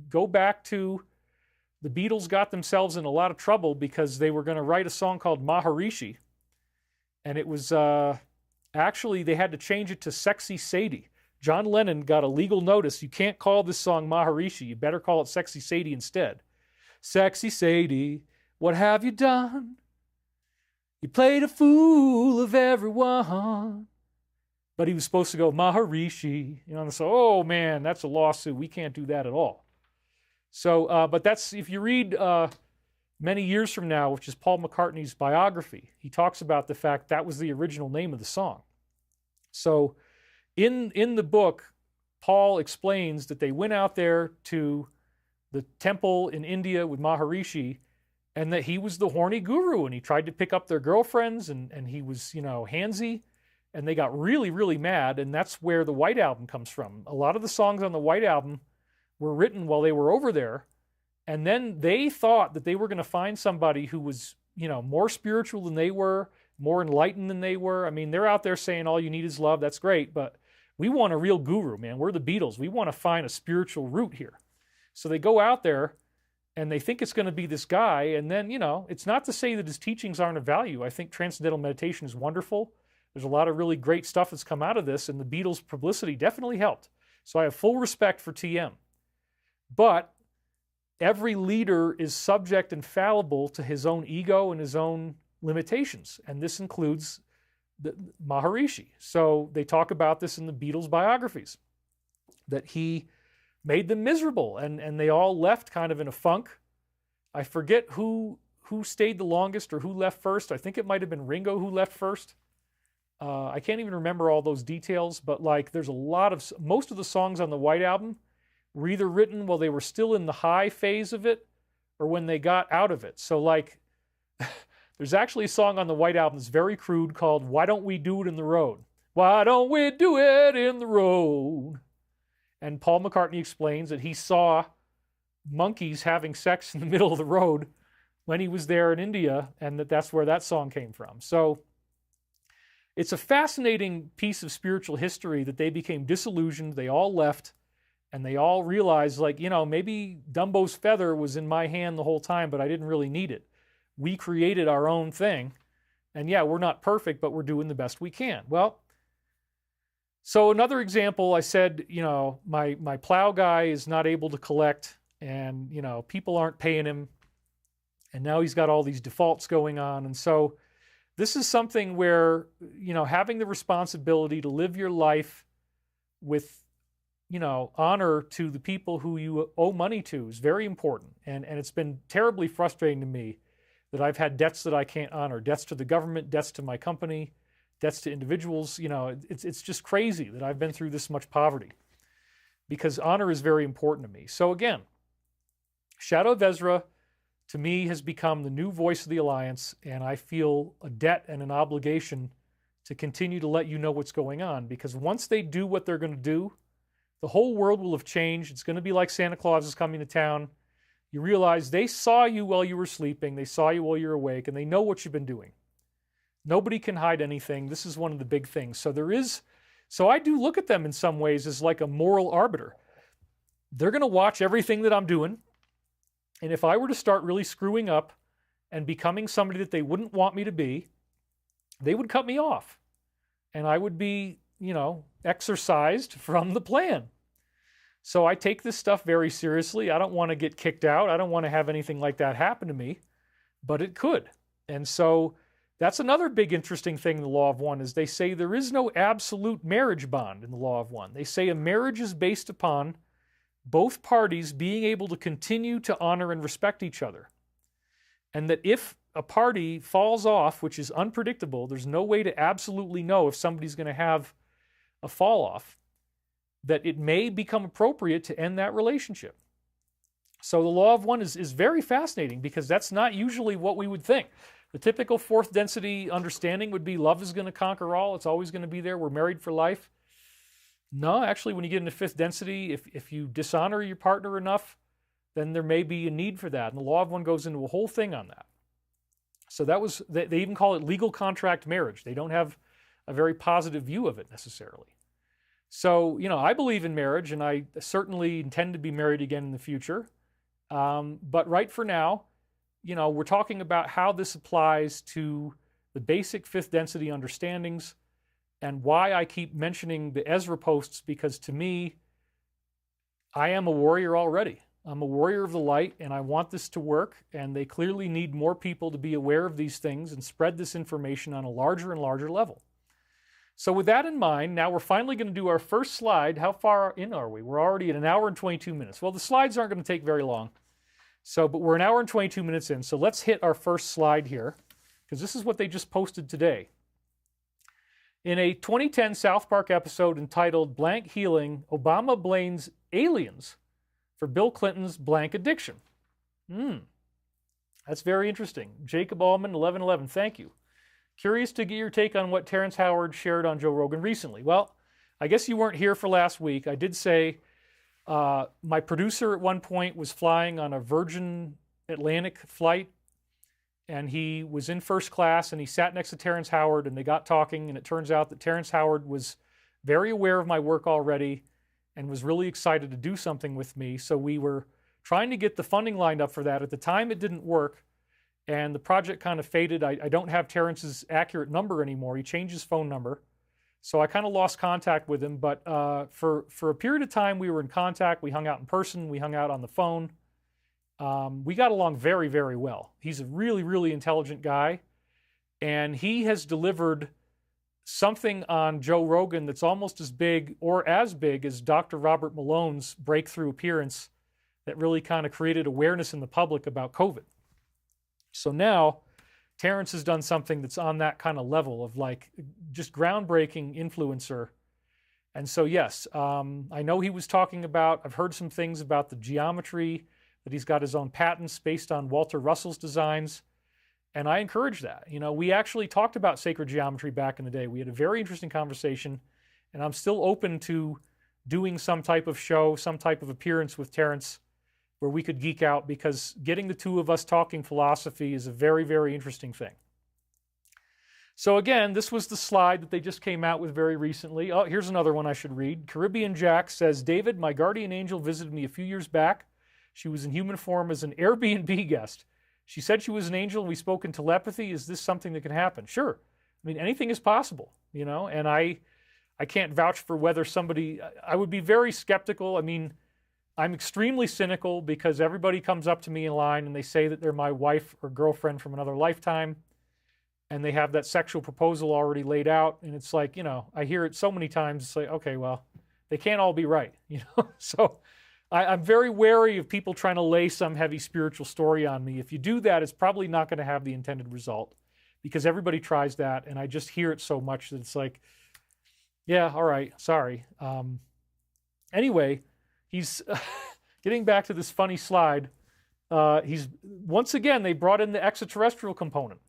Go back to the Beatles got themselves in a lot of trouble because they were going to write a song called Maharishi. And it was actually, they had to change it to Sexy Sadie. John Lennon got a legal notice. You can't call this song Maharishi. You better call it Sexy Sadie instead. Sexy Sadie, what have you done? You played a fool of everyone. But he was supposed to go Maharishi. You know, so, oh man, that's a lawsuit. We can't do that at all. So, but that's, if you read Many Years From Now, which is Paul McCartney's biography, he talks about the fact that was the original name of the song. So in the book, Paul explains that they went out there to the temple in India with Maharishi, and that he was the horny guru, and he tried to pick up their girlfriends, and he was, you know, handsy, and they got really, really mad, and that's where the White Album comes from. A lot of the songs on the White Album were written while they were over there, and then they thought that they were going to find somebody who was, you know, more spiritual than they were, more enlightened than they were. I mean, they're out there saying all you need is love. That's great, but we want a real guru, man. We're the Beatles. We want to find a spiritual root here. So they go out there and they think it's going to be this guy. And then, you know, it's not to say that his teachings aren't of value. I think transcendental meditation is wonderful. There's a lot of really great stuff that's come out of this, and the Beatles' publicity definitely helped. So I have full respect for TM. But every leader is subject and fallible to his own ego and his own limitations. And this includes the Maharishi. So they talk about this in the Beatles' biographies, that he made them miserable, and they all left kind of in a funk. I forget who stayed the longest or who left first. I think it might have been Ringo who left first. I can't even remember all those details, but like there's a lot of, most of the songs on the White Album were either written while they were still in the high phase of it or when they got out of it. So like, there's actually a song on the White Album that's very crude called Why Don't We Do It in the Road? Why don't we do it in the road? And Paul McCartney explains that he saw monkeys having sex in the middle of the road when he was there in India, and that's where that song came from. So it's a fascinating piece of spiritual history that they became disillusioned, they all left, and they all realized, like, you know, maybe Dumbo's feather was in my hand the whole time, but I didn't really need it. We created our own thing, and yeah, we're not perfect, but we're doing the best we can. Well, so another example, I said, you know, my plow guy is not able to collect, and, you know, people aren't paying him, and now he's got all these defaults going on. And so this is something where, you know, having the responsibility to live your life with, you know, honor to the people who you owe money to is very important. And it's been terribly frustrating to me that I've had debts that I can't honor, debts to the government, debts to my company, debts to individuals. You know, it's just crazy that I've been through this much poverty, because honor is very important to me. So again, Shadow of Ezra, to me, has become the new voice of the Alliance, and I feel a debt and an obligation to continue to let you know what's going on, because once they do what they're going to do, the whole world will have changed. It's going to be like Santa Claus is coming to town. You realize they saw you while you were sleeping, they saw you while you're awake, and they know what you've been doing. Nobody can hide anything. This is one of the big things. So I do look at them in some ways as like a moral arbiter. They're going to watch everything that I'm doing. And if I were to start really screwing up and becoming somebody that they wouldn't want me to be, they would cut me off. And I would be, you know, exorcised from the plan. So I take this stuff very seriously. I don't want to get kicked out. I don't want to have anything like that happen to me, but it could. And so that's another big interesting thing in the Law of One, is they say there is no absolute marriage bond in the Law of One. They say a marriage is based upon both parties being able to continue to honor and respect each other. And that if a party falls off, which is unpredictable, there's no way to absolutely know if somebody's going to have a fall off, that it may become appropriate to end that relationship. So the Law of One is very fascinating, because that's not usually what we would think. The typical fourth density understanding would be love is going to conquer all. It's always going to be there. We're married for life. No, actually, when you get into fifth density, if you dishonor your partner enough, then there may be a need for that. And the Law of One goes into a whole thing on that. So they even call it legal contract marriage. They don't have a very positive view of it necessarily. So, you know, I believe in marriage, and I certainly intend to be married again in the future. But right for now, you know, we're talking about how this applies to the basic fifth density understandings, and why I keep mentioning the Ezra posts, because to me, I am a warrior already. I'm a warrior of the light, and I want this to work, and they clearly need more people to be aware of these things and spread this information on a larger and larger level. So with that in mind, now we're finally going to do our first slide. How far in are we? We're already at 1 hour and 22 minutes. Well, the slides aren't going to take very long. But we're 1 hour and 22 minutes in. So let's hit our first slide here, because this is what they just posted today. In a 2010 South Park episode entitled Blank Healing, Obama blames aliens for Bill Clinton's blank addiction. That's very interesting. Jacob Allman, 1111, thank you. Curious to get your take on what Terrence Howard shared on Joe Rogan recently. Well, I guess you weren't here for last week. I did say my producer at one point was flying on a Virgin Atlantic flight, and he was in first class, and he sat next to Terrence Howard, and they got talking, and it turns out that Terrence Howard was very aware of my work already and was really excited to do something with me. So we were trying to get the funding lined up for that. At the time, it didn't work, and the project kind of faded. I don't have Terrence's accurate number anymore. He changed his phone number. So I kind of lost contact with him, but for a period of time, we were in contact. We hung out in person. We hung out on the phone. We got along very, very well. He's a really, really intelligent guy, and he has delivered something on Joe Rogan that's almost as big or as big as Dr. Robert Malone's breakthrough appearance that really kind of created awareness in the public about COVID. So now Terrence has done something that's on that kind of level of like just groundbreaking influencer. And so, yes, I know he was talking about, I've heard some things about the geometry, that he's got his own patents based on Walter Russell's designs. And I encourage that. You know, we actually talked about sacred geometry back in the day. We had a very interesting conversation, and I'm still open to doing some type of show, some type of appearance with Terrence where we could geek out, because getting the two of us talking philosophy is a very, very interesting thing. So again, this was the slide that they just came out with very recently. Oh, here's another one I should read. Caribbean Jack says, David, my guardian angel visited me a few years back. She was in human form as an Airbnb guest. She said she was an angel and we spoke in telepathy. Is this something that can happen? Sure. I mean, anything is possible, you know, and I can't vouch for whether somebody, I would be very skeptical. I mean, I'm extremely cynical because everybody comes up to me in line and they say that they're my wife or girlfriend from another lifetime, and they have that sexual proposal already laid out. And it's like, you know, I hear it so many times. It's like, okay, well, they can't all be right, you know? So I'm very wary of people trying to lay some heavy spiritual story on me. If you do that, it's probably not going to have the intended result, because everybody tries that. And I just hear it so much that it's like, yeah, all right, sorry. Anyway, he's getting back to this funny slide. He's once again, they brought in the extraterrestrial component.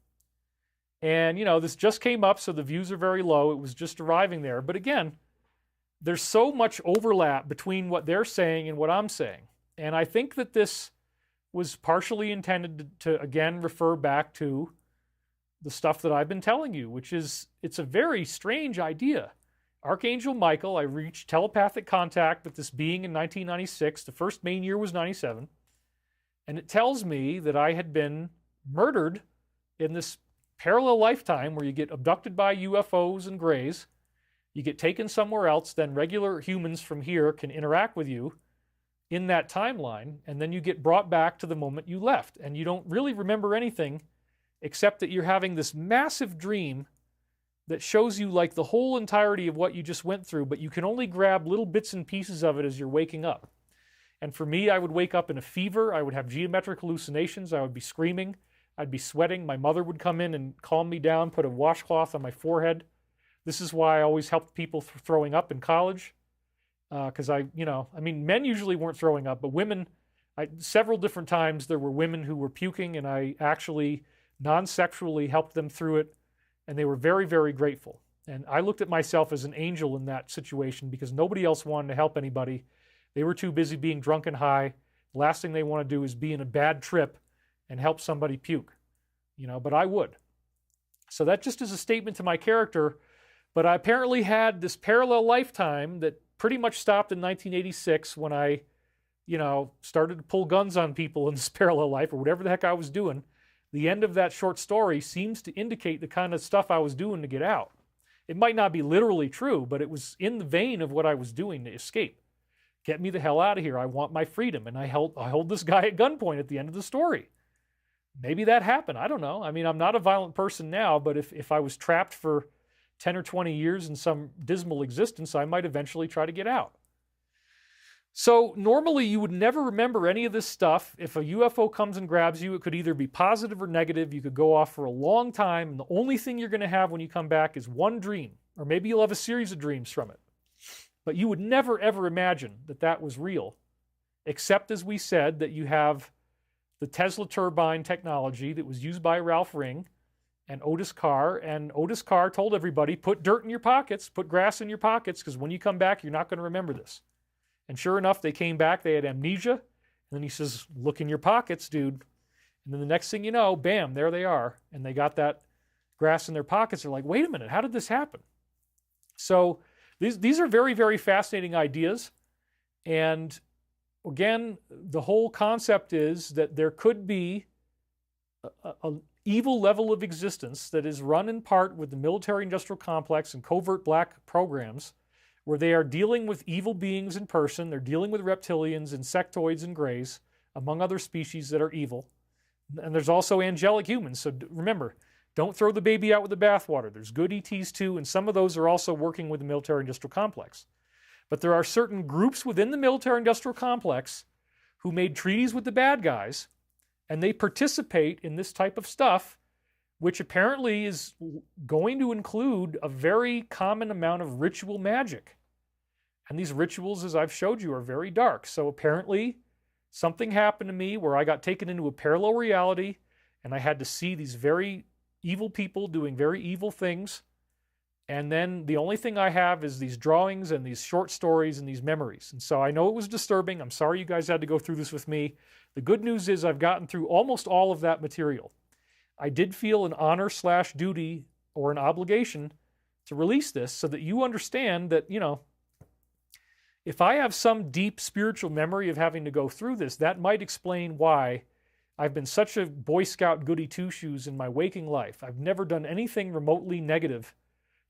And, you know, this just came up, so the views are very low. It was just arriving there. But again, there's so much overlap between what they're saying and what I'm saying. And I think that this was partially intended to again, refer back to the stuff that I've been telling you, which is, it's a very strange idea. Archangel Michael, I reached telepathic contact with this being in 1996. The first main year was 97. And it tells me that I had been murdered in this parallel lifetime where you get abducted by UFOs and grays, you get taken somewhere else, then regular humans from here can interact with you in that timeline, and then you get brought back to the moment you left. And you don't really remember anything except that you're having this massive dream that shows you like the whole entirety of what you just went through, but you can only grab little bits and pieces of it as you're waking up. And for me, I would wake up in a fever. I would have geometric hallucinations. I would be screaming. I'd be sweating. My mother would come in and calm me down, put a washcloth on my forehead. This is why I always helped people throwing up in college. Because men usually weren't throwing up, but women, several different times there were women who were puking, and I actually non-sexually helped them through it. And they were very, very grateful. And I looked at myself as an angel in that situation because nobody else wanted to help anybody. They were too busy being drunk and high. The last thing they want to do is be in a bad trip and help somebody puke, you know, but I would. So that just is a statement to my character. But I apparently had this parallel lifetime that pretty much stopped in 1986 when I, you know, started to pull guns on people in this parallel life or whatever the heck I was doing. The end of that short story seems to indicate the kind of stuff I was doing to get out. It might not be literally true, but it was in the vein of what I was doing to escape. Get me the hell out of here. I want my freedom. And I hold this guy at gunpoint at the end of the story. Maybe that happened. I don't know. I mean, I'm not a violent person now, but if I was trapped for 10 or 20 years in some dismal existence, I might eventually try to get out. So normally you would never remember any of this stuff. If a UFO comes and grabs you, it could either be positive or negative. You could go off for a long time, and the only thing you're going to have when you come back is one dream, or maybe you'll have a series of dreams from it. But you would never, ever imagine that that was real, except, as we said, that you have the Tesla turbine technology that was used by Ralph Ring and Otis Carr. And Otis Carr told everybody, put dirt in your pockets, put grass in your pockets, because when you come back, you're not going to remember this. And sure enough, they came back, they had amnesia. And then he says, look in your pockets, dude. And then the next thing you know, bam, there they are. And they got that grass in their pockets. They're like, wait a minute, how did this happen? So these are very, very fascinating ideas. And again, the whole concept is that there could be an evil level of existence that is run in part with the military-industrial complex and covert black programs, where they are dealing with evil beings in person. They're dealing with reptilians, insectoids, and greys, among other species that are evil. And there's also angelic humans. So remember, don't throw the baby out with the bathwater. There's good ETs too, and some of those are also working with the military-industrial complex. But there are certain groups within the military-industrial complex who made treaties with the bad guys, and they participate in this type of stuff, which apparently is going to include a very common amount of ritual magic. And these rituals, as I've showed you, are very dark. So apparently something happened to me where I got taken into a parallel reality and I had to see these very evil people doing very evil things. And then the only thing I have is these drawings and these short stories and these memories. And so I know it was disturbing. I'm sorry you guys had to go through this with me. The good news is I've gotten through almost all of that material. I did feel an honor/duty or an obligation to release this so that you understand that, you know, if I have some deep spiritual memory of having to go through this, that might explain why I've been such a Boy Scout goody two-shoes in my waking life. I've never done anything remotely negative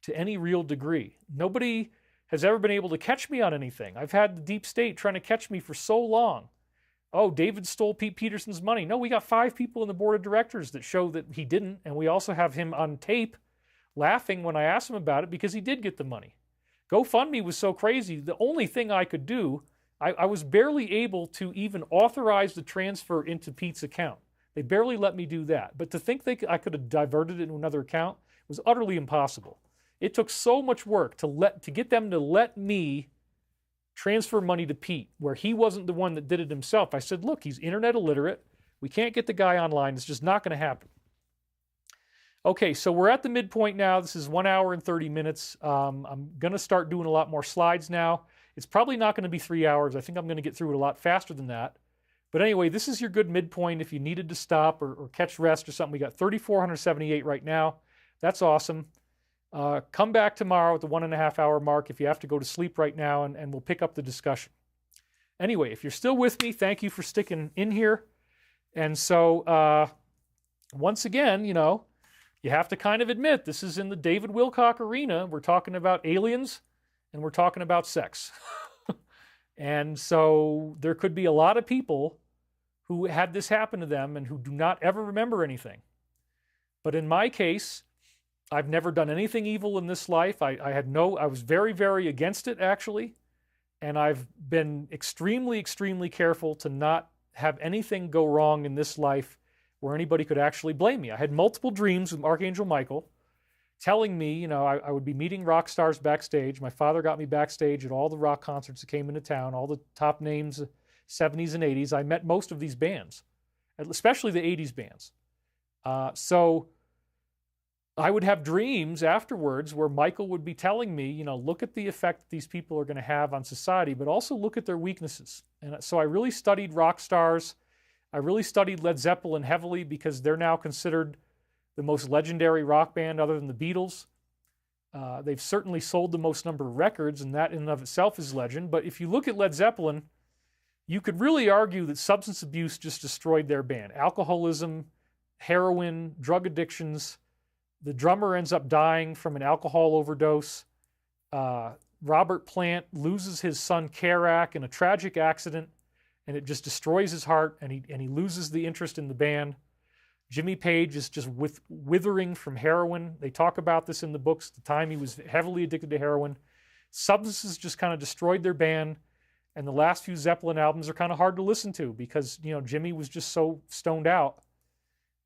to any real degree. Nobody has ever been able to catch me on anything. I've had the deep state trying to catch me for so long. Oh, David stole Pete Peterson's money. No, we got 5 people in the board of directors that show that he didn't, and we also have him on tape laughing when I asked him about it because he did get the money. GoFundMe was so crazy, the only thing I could do, I was barely able to even authorize the transfer into Pete's account. They barely let me do that. But to think I could have diverted it into another account was utterly impossible. It took so much work to get them to let me transfer money to Pete, where he wasn't the one that did it himself. I said, look, he's internet illiterate. We can't get the guy online. It's just not going to happen. Okay, so we're at the midpoint now. This is 1 hour and 30 minutes. I'm going to start doing a lot more slides now. It's probably not going to be 3 hours. I think I'm going to get through it a lot faster than that. But anyway, this is your good midpoint if you needed to stop or catch rest or something. We got 3,478 right now. That's awesome. Come back tomorrow at the 1.5 hour mark if you have to go to sleep right now, and we'll pick up the discussion. Anyway, if you're still with me, thank you for sticking in here. And so, once again, you know, you have to kind of admit this is in the David Wilcock arena. We're talking about aliens and we're talking about sex. And so there could be a lot of people who had this happen to them and who do not ever remember anything. But in my case, I've never done anything evil in this life. I was very, very against it, actually. And I've been extremely, extremely careful to not have anything go wrong in this life where anybody could actually blame me. I had multiple dreams with Archangel Michael telling me, you know, I would be meeting rock stars backstage. My father got me backstage at all the rock concerts that came into town, all the top names, 70s and 80s. I met most of these bands, especially the 80s bands. So I would have dreams afterwards where Michael would be telling me, you know, look at the effect that these people are going to have on society, but also look at their weaknesses. And so I really studied rock stars. I really studied Led Zeppelin heavily because they're now considered the most legendary rock band other than the Beatles. They've certainly sold the most number of records, and that in and of itself is legend. But if you look at Led Zeppelin, you could really argue that substance abuse just destroyed their band. Alcoholism, heroin, drug addictions. The drummer ends up dying from an alcohol overdose. Robert Plant loses his son Kerouac in a tragic accident, and it just destroys his heart, and he loses the interest in the band. Jimmy Page is just withering from heroin. They talk about this in the books, the time he was heavily addicted to heroin. Substances just kind of destroyed their band, and the last few Zeppelin albums are kind of hard to listen to because, you know, Jimmy was just so stoned out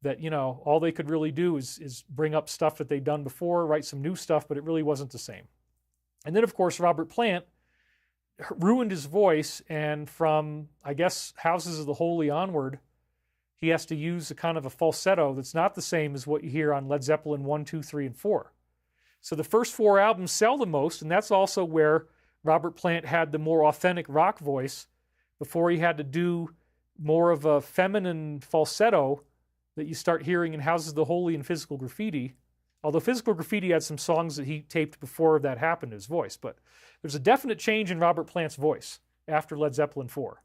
that, you know, all they could really do is bring up stuff that they'd done before, write some new stuff, but it really wasn't the same. And then, of course, Robert Plant ruined his voice, and from, I guess, Houses of the Holy onward, he has to use a kind of a falsetto that's not the same as what you hear on Led Zeppelin 1, 2, 3, and 4. So the first 4 albums sell the most, and that's also where Robert Plant had the more authentic rock voice before he had to do more of a feminine falsetto that you start hearing in Houses of the Holy and Physical Graffiti. Although Physical Graffiti had some songs that he taped before that happened, his voice. But there's a definite change in Robert Plant's voice after Led Zeppelin 4.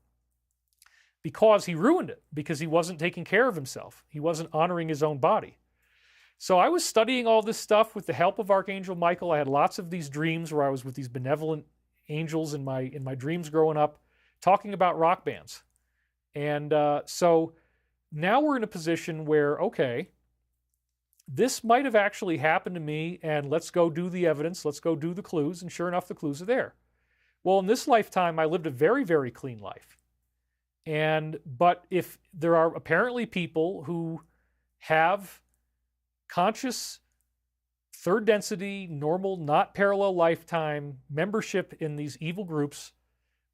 Because he ruined it, because he wasn't taking care of himself. He wasn't honoring his own body. So I was studying all this stuff with the help of Archangel Michael. I had lots of these dreams where I was with these benevolent angels in my dreams growing up, talking about rock bands. And so now we're in a position where, okay, this might have actually happened to me, and let's go do the evidence, let's go do the clues, and sure enough, the clues are there. Well, in this lifetime, I lived a very, very clean life. But if there are apparently people who have conscious third density, normal, not parallel lifetime membership in these evil groups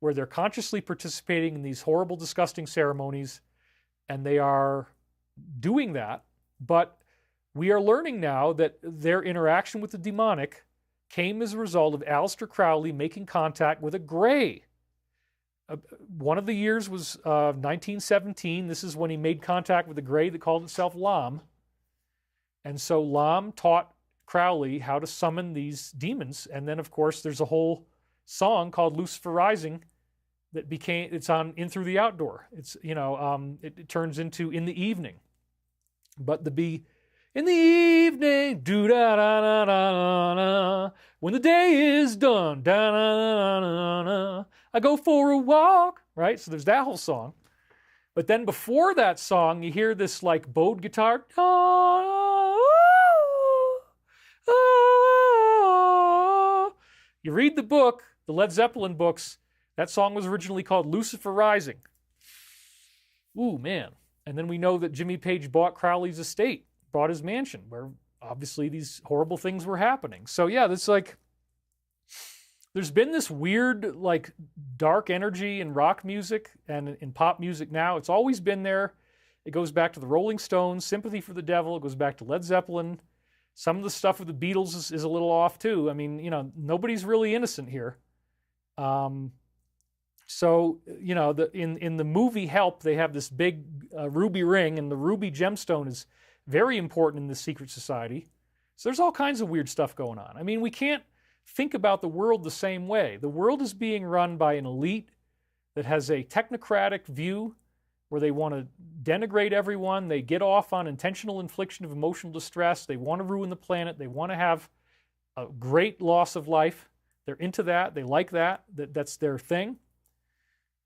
where they're consciously participating in these horrible, disgusting ceremonies, and they are doing that. But we are learning now that their interaction with the demonic came as a result of Aleister Crowley making contact with a gray. One of the years was 1917. This is when he made contact with a gray that called itself Lam. And so Lam taught Crowley how to summon these demons. And then, of course, there's a whole song called Lucifer Rising that it's on In Through the Outdoor. It's, it turns into In the Evening. But in the evening, do-da-da-da-da-da, when the day is done, da-da-da-da-da, I go for a walk, right? So there's that whole song. But then before that song, you hear this like bowed guitar. You read the book, the Led Zeppelin books, that song was originally called Lucifer Rising. Ooh, man. And then we know that Jimmy Page bought Crowley's estate, bought his mansion, where obviously these horrible things were happening. So yeah, there's been this weird, like, dark energy in rock music and in pop music now. It's always been there. It goes back to the Rolling Stones, Sympathy for the Devil. It goes back to Led Zeppelin. Some of the stuff with the Beatles is a little off too. I mean, nobody's really innocent here. So, in the movie Help, they have this big ruby ring, and the ruby gemstone is very important in the secret society. So there's all kinds of weird stuff going on. I mean, we can't think about the world the same way. The world is being run by an elite that has a technocratic view where they want to denigrate everyone. They get off on intentional infliction of emotional distress. They want to ruin the planet. They want to have a great loss of life. They're into that. They like that. That's their thing.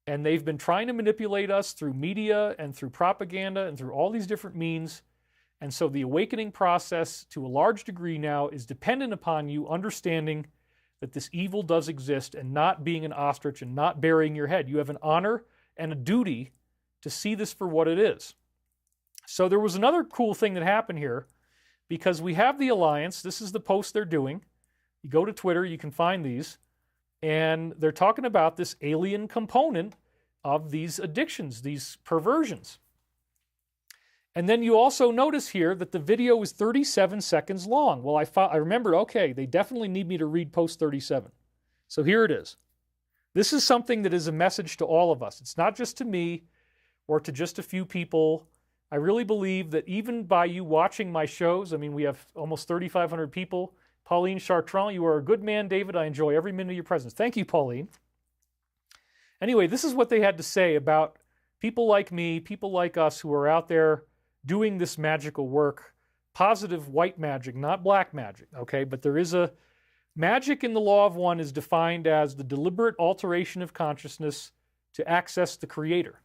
And they've been trying to manipulate us through media and through propaganda and through all these different means. And so the awakening process, to a large degree now, is dependent upon you understanding that this evil does exist and not being an ostrich and not burying your head. You have an honor and a duty to see this for what it is. So there was another cool thing that happened here, because we have the Alliance. This is the post they're doing. You go to Twitter, you can find these. And they're talking about this alien component of these addictions, these perversions. And then you also notice here that the video is 37 seconds long. Well, I remembered, okay, they definitely need me to read post 37. So here it is. This is something that is a message to all of us. It's not just to me or to just a few people. I really believe that even by you watching my shows, I mean, we have almost 3,500 people. Pauline Chartrand, you are a good man, David. I enjoy every minute of your presence. Thank you, Pauline. Anyway, this is what they had to say about people like me, people like us who are out there doing this magical work. Positive white magic, not black magic, okay? But there is a magic in the law of one is defined as the deliberate alteration of consciousness to access the Creator.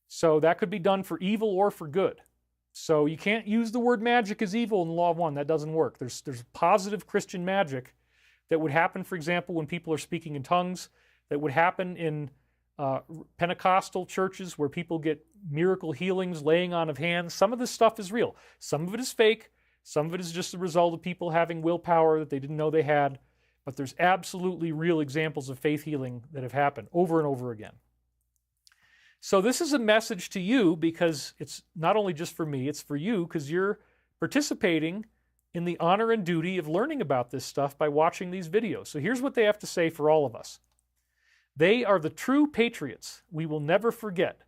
So that could be done for evil or for good. So you can't use the word magic as evil in the law of one. That doesn't work. There's positive Christian magic that would happen, for example, when people are speaking in tongues, that would happen in Pentecostal churches where people get miracle healings, laying on of hands. Some of this stuff is real. Some of it is fake. Some of it is just the result of people having willpower that they didn't know they had. But there's absolutely real examples of faith healing that have happened over and over again. So this is a message to you, because it's not only just for me, it's for you, because you're participating in the honor and duty of learning about this stuff by watching these videos. So here's what they have to say for all of us. They are the true patriots we will never forget.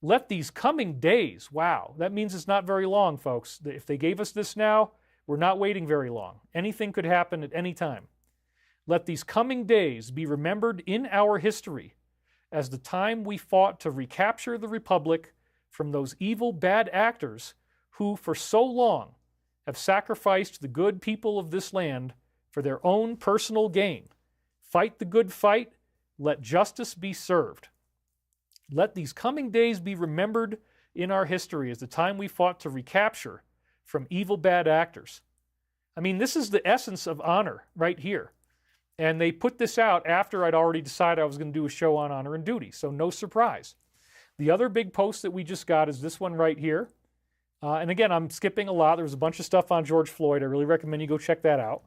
Let these coming days, wow, that means it's not very long, folks. If they gave us this now, we're not waiting very long. Anything could happen at any time. Let these coming days be remembered in our history as the time we fought to recapture the Republic from those evil, bad actors who, for so long, have sacrificed the good people of this land for their own personal gain. Fight the good fight. Let justice be served. Let these coming days be remembered in our history as the time we fought to recapture from evil, bad actors. I mean, this is the essence of honor right here. And they put this out after I'd already decided I was going to do a show on honor and duty, so no surprise. The other big post that we just got is this one right here. And again, I'm skipping a lot. There was a bunch of stuff on George Floyd. I really recommend you go check that out.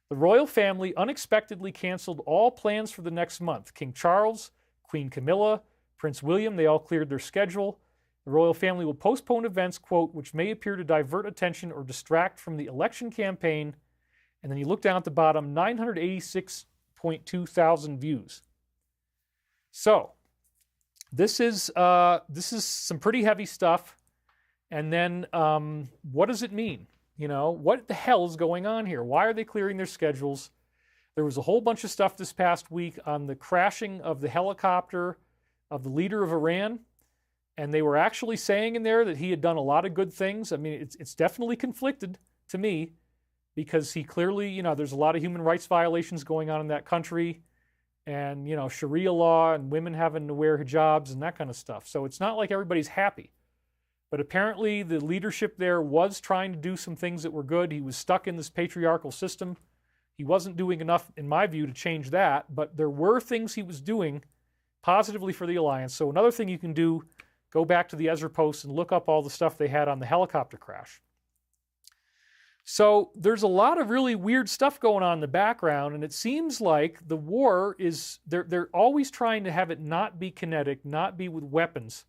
The royal family unexpectedly canceled all plans for the next month. King Charles, Queen Camilla, Prince William, they all cleared their schedule. The royal family will postpone events, quote, which may appear to divert attention or distract from the election campaign. And then you look down at the bottom, 986.2 thousand views. So this is some pretty heavy stuff. And then what does it mean? You know, what the hell is going on here? Why are they clearing their schedules? There was a whole bunch of stuff this past week on the crashing of the helicopter of the leader of Iran. And they were actually saying in there that he had done a lot of good things. I mean, it's definitely conflicted to me because he clearly, you know, there's a lot of human rights violations going on in that country and, you know, Sharia law and women having to wear hijabs and that kind of stuff. So it's not like everybody's happy. But apparently the leadership there was trying to do some things that were good. He was stuck in this patriarchal system. He wasn't doing enough, in my view, to change that. But there were things he was doing positively for the alliance. So another thing you can do, go back to the Ezra Post and look up all the stuff they had on the helicopter crash. So there's a lot of really weird stuff going on in the background, and it seems like the war is, they're always trying to have it not be kinetic, not be with weapons.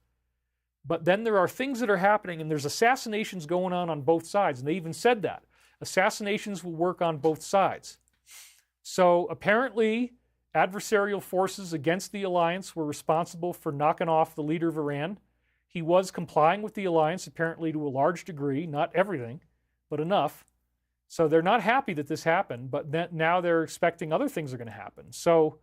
But then there are things that are happening, and there's assassinations going on both sides, and they even said that. Assassinations will work on both sides. So apparently, adversarial forces against the alliance were responsible for knocking off the leader of Iran. He was complying with the alliance, apparently to a large degree, not everything, but enough. So they're not happy that this happened, but now they're expecting other things are going to happen. So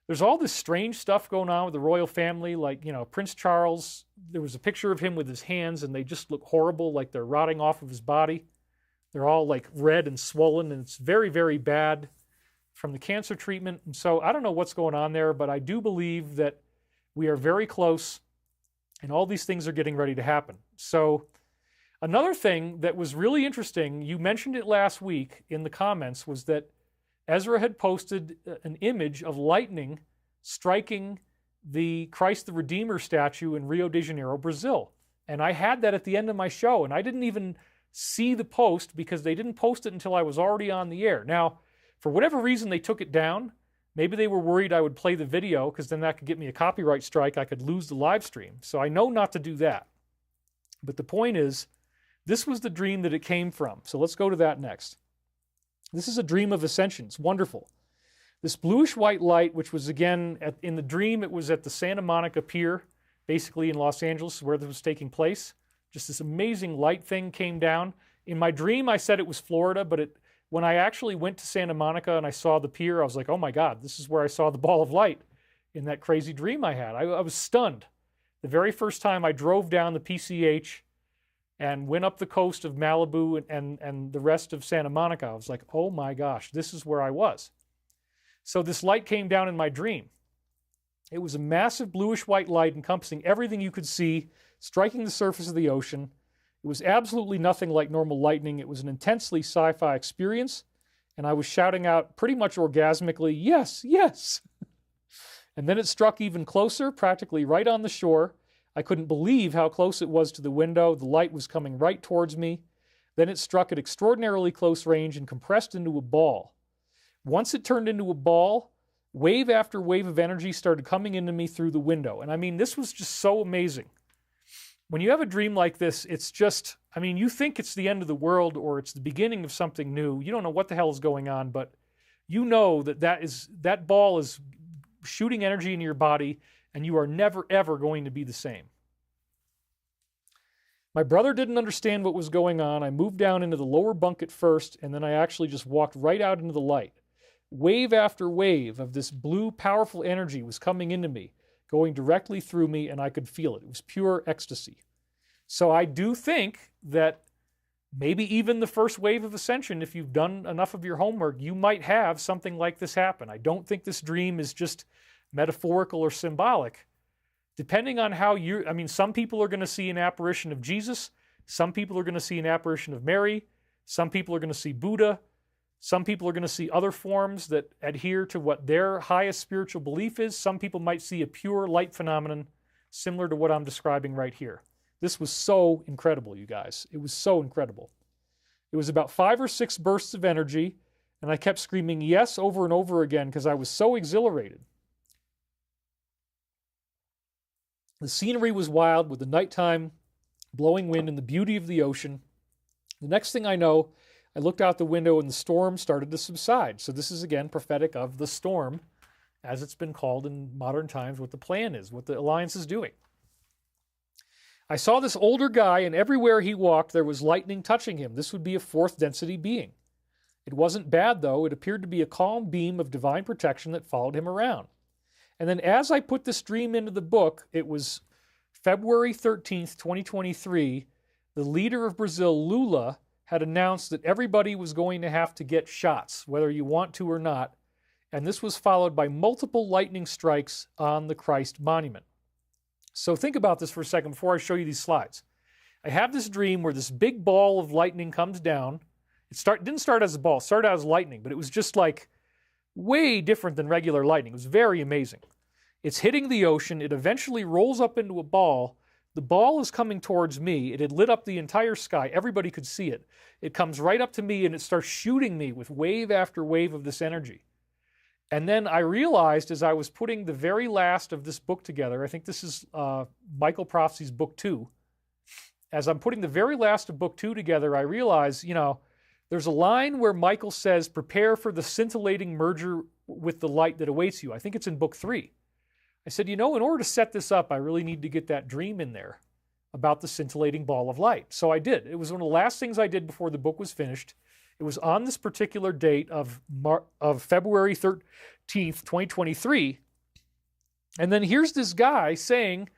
there's all this strange stuff going on with the royal family, like, you know, Prince Charles, there was a picture of him with his hands, and they just look horrible, like they're rotting off of his body. They're all like red and swollen, and it's very, very bad from the cancer treatment. And so I don't know what's going on there, but I do believe that we are very close, and all these things are getting ready to happen. So another thing that was really interesting, you mentioned it last week in the comments, was that Ezra had posted an image of lightning striking the Christ the Redeemer statue in Rio de Janeiro, Brazil. And I had that at the end of my show, and I didn't even see the post because they didn't post it until I was already on the air. Now, for whatever reason, they took it down. Maybe they were worried I would play the video because then that could get me a copyright strike. I could lose the live stream. So I know not to do that. But the point is, this was the dream that it came from. So let's go to that next. This is a dream of ascension. It's wonderful. This bluish-white light, which was, again, in the dream, it was at the Santa Monica Pier, basically in Los Angeles, where this was taking place. Just this amazing light thing came down. In my dream, I said it was Florida, but when I actually went to Santa Monica and I saw the pier, I was like, oh my God, this is where I saw the ball of light in that crazy dream I had. I was stunned. The very first time I drove down the PCH and went up the coast of Malibu and the rest of Santa Monica, I was like, oh my gosh, this is where I was. So this light came down in my dream. It was a massive bluish-white light encompassing everything you could see, striking the surface of the ocean. It was absolutely nothing like normal lightning. It was an intensely sci-fi experience, and I was shouting out pretty much orgasmically, yes, yes. And then it struck even closer, practically right on the shore. I couldn't believe how close it was to the window. The light was coming right towards me. Then it struck at extraordinarily close range and compressed into a ball. Once it turned into a ball, wave after wave of energy started coming into me through the window. And I mean, this was just so amazing. When you have a dream like this, it's just, I mean, you think it's the end of the world or it's the beginning of something new. You don't know what the hell is going on, but you know that ball is shooting energy into your body, and you are never, ever going to be the same. My brother didn't understand what was going on. I moved down into the lower bunk at first, and then I actually just walked right out into the light. Wave after wave of this blue, powerful energy was coming into me, going directly through me, and I could feel it. It was pure ecstasy. So I do think that maybe even the first wave of ascension, if you've done enough of your homework, you might have something like this happen. I don't think this dream is just metaphorical or symbolic. Depending on how some people are going to see an apparition of Jesus. Some people are going to see an apparition of Mary. Some people are going to see Buddha. Some people are going to see other forms that adhere to what their highest spiritual belief is. Some people might see a pure light phenomenon similar to what I'm describing right here. This was so incredible, you guys. It was so incredible. It was about 5 or 6 bursts of energy, and I kept screaming yes over and over again because I was so exhilarated. The scenery was wild with the nighttime blowing wind and the beauty of the ocean. The next thing I know, I looked out the window and the storm started to subside. So this is, again, prophetic of the storm, as it's been called in modern times, what the plan is, what the alliance is doing. I saw this older guy, and everywhere he walked, there was lightning touching him. This would be a fourth density being. It wasn't bad, though. It appeared to be a calm beam of divine protection that followed him around. And then as I put this dream into the book, it was February 13th, 2023, the leader of Brazil, Lula, had announced that everybody was going to have to get shots, whether you want to or not. And this was followed by multiple lightning strikes on the Christ monument. So think about this for a second before I show you these slides. I have this dream where this big ball of lightning comes down. It didn't start as a ball, it started out as lightning, but it was just like way different than regular lightning. It was very amazing. It's hitting the ocean. It eventually rolls up into a ball. The ball is coming towards me. It had lit up the entire sky. Everybody could see it. It comes right up to me, and it starts shooting me with wave after wave of this energy. And then I realized as I was putting the very last of this book together, I think this is Michael Prophecies book 2. As I'm putting the very last of book 2 together, I realized, there's a line where Michael says, prepare for the scintillating merger with the light that awaits you. I think it's in book 3. I said, in order to set this up, I really need to get that dream in there about the scintillating ball of light. So I did. It was one of the last things I did before the book was finished. It was on this particular date of February 13th, 2023. And then here's this guy saying,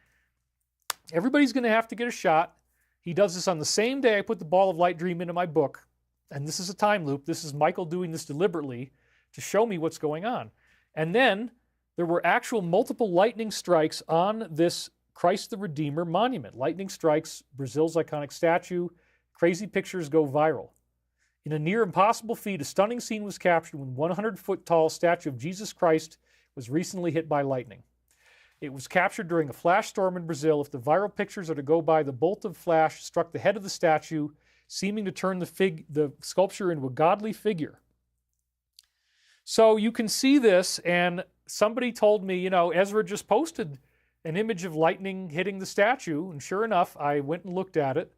everybody's going to have to get a shot. He does this on the same day I put the ball of light dream into my book. And this is a time loop. This is Michael doing this deliberately to show me what's going on. And then there were actual multiple lightning strikes on this Christ the Redeemer monument. Lightning strikes, Brazil's iconic statue. Crazy pictures go viral. In a near impossible feat, a stunning scene was captured when 100-foot tall statue of Jesus Christ was recently hit by lightning. It was captured during a flash storm in Brazil. If the viral pictures are to go by, the bolt of flash struck the head of the statue, seeming to turn the sculpture into a godly figure. So you can see this, and somebody told me, Ezra just posted an image of lightning hitting the statue, and sure enough, I went and looked at it,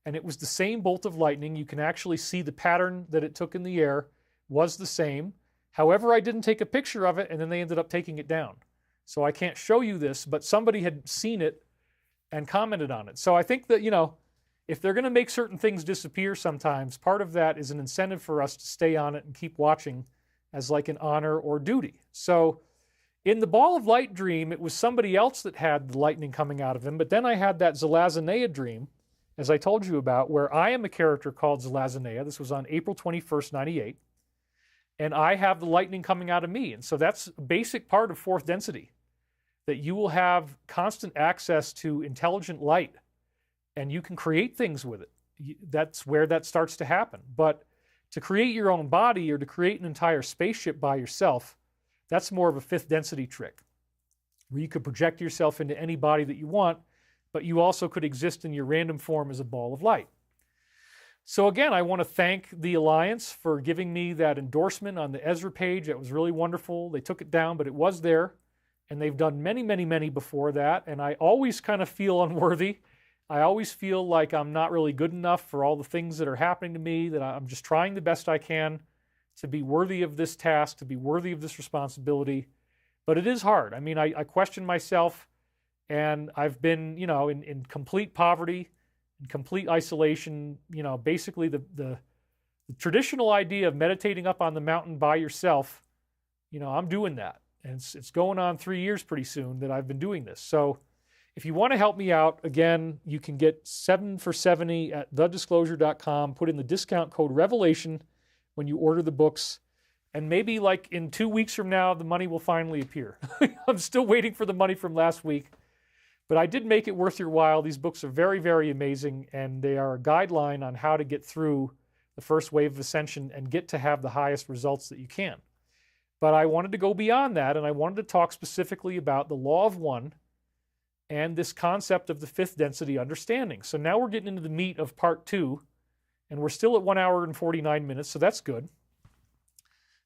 and it was the same bolt of lightning. You can actually see the pattern that it took in the air was the same. However, I didn't take a picture of it, and then they ended up taking it down. So I can't show you this, but somebody had seen it and commented on it. So I think that, if they're going to make certain things disappear sometimes, part of that is an incentive for us to stay on it and keep watching as like an honor or duty. So in the ball of light dream, it was somebody else that had the lightning coming out of him, but then I had that Zelazneia dream, as I told you about, where I am a character called Zelazneia. This was on April 21st, 98. And I have the lightning coming out of me. And so that's a basic part of fourth density, that you will have constant access to intelligent light, and you can create things with it. That's where that starts to happen. But to create your own body or to create an entire spaceship by yourself, that's more of a fifth density trick, where you could project yourself into any body that you want, but you also could exist in your random form as a ball of light. So again, I want to thank the Alliance for giving me that endorsement on the Ezra page. That was really wonderful. They took it down, but it was there, and they've done many, many, many before that, and I always kind of feel unworthy. I always feel like I'm not really good enough for all the things that are happening to me, that I'm just trying the best I can to be worthy of this task, to be worthy of this responsibility. But it is hard. I mean, I question myself, and I've been, in complete poverty, in complete isolation. Basically the traditional idea of meditating up on the mountain by yourself, I'm doing that. And it's going on 3 years pretty soon that I've been doing this. So if you want to help me out, again, you can get 7 for 70 at thedisclosure.com. Put in the discount code REVELATION when you order the books. And maybe like in 2 weeks from now, the money will finally appear. I'm still waiting for the money from last week. But I did make it worth your while. These books are very, very amazing, and they are a guideline on how to get through the first wave of ascension and get to have the highest results that you can. But I wanted to go beyond that, and I wanted to talk specifically about the Law of One and this concept of the fifth density understanding. So now we're getting into the meat of part 2, and we're still at 1 hour and 49 minutes, so that's good.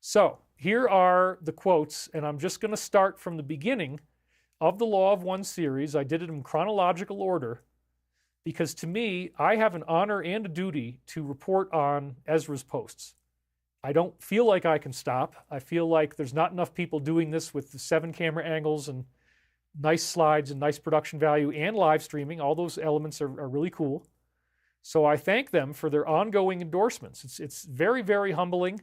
So here are the quotes, and I'm just going to start from the beginning of the Law of One series. I did it in chronological order because to me, I have an honor and a duty to report on Ezra's posts. I don't feel like I can stop. I feel like there's not enough people doing this with the 7 camera angles and nice slides and nice production value and live streaming. All those elements are really cool. So I thank them for their ongoing endorsements. It's very, very humbling.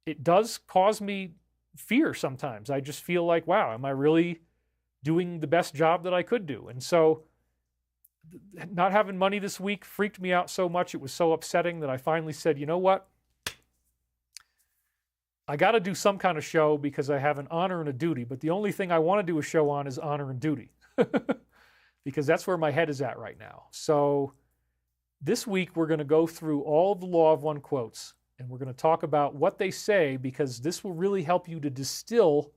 It does cause me fear sometimes. I just feel like, wow, am I really doing the best job that I could do? And so not having money this week freaked me out so much. It was so upsetting that I finally said, you know what? I got to do some kind of show because I have an honor and a duty, but the only thing I want to do a show on is honor and duty because that's where my head is at right now. So this week we're going to go through all the Law of One quotes, and we're going to talk about what they say because this will really help you to distill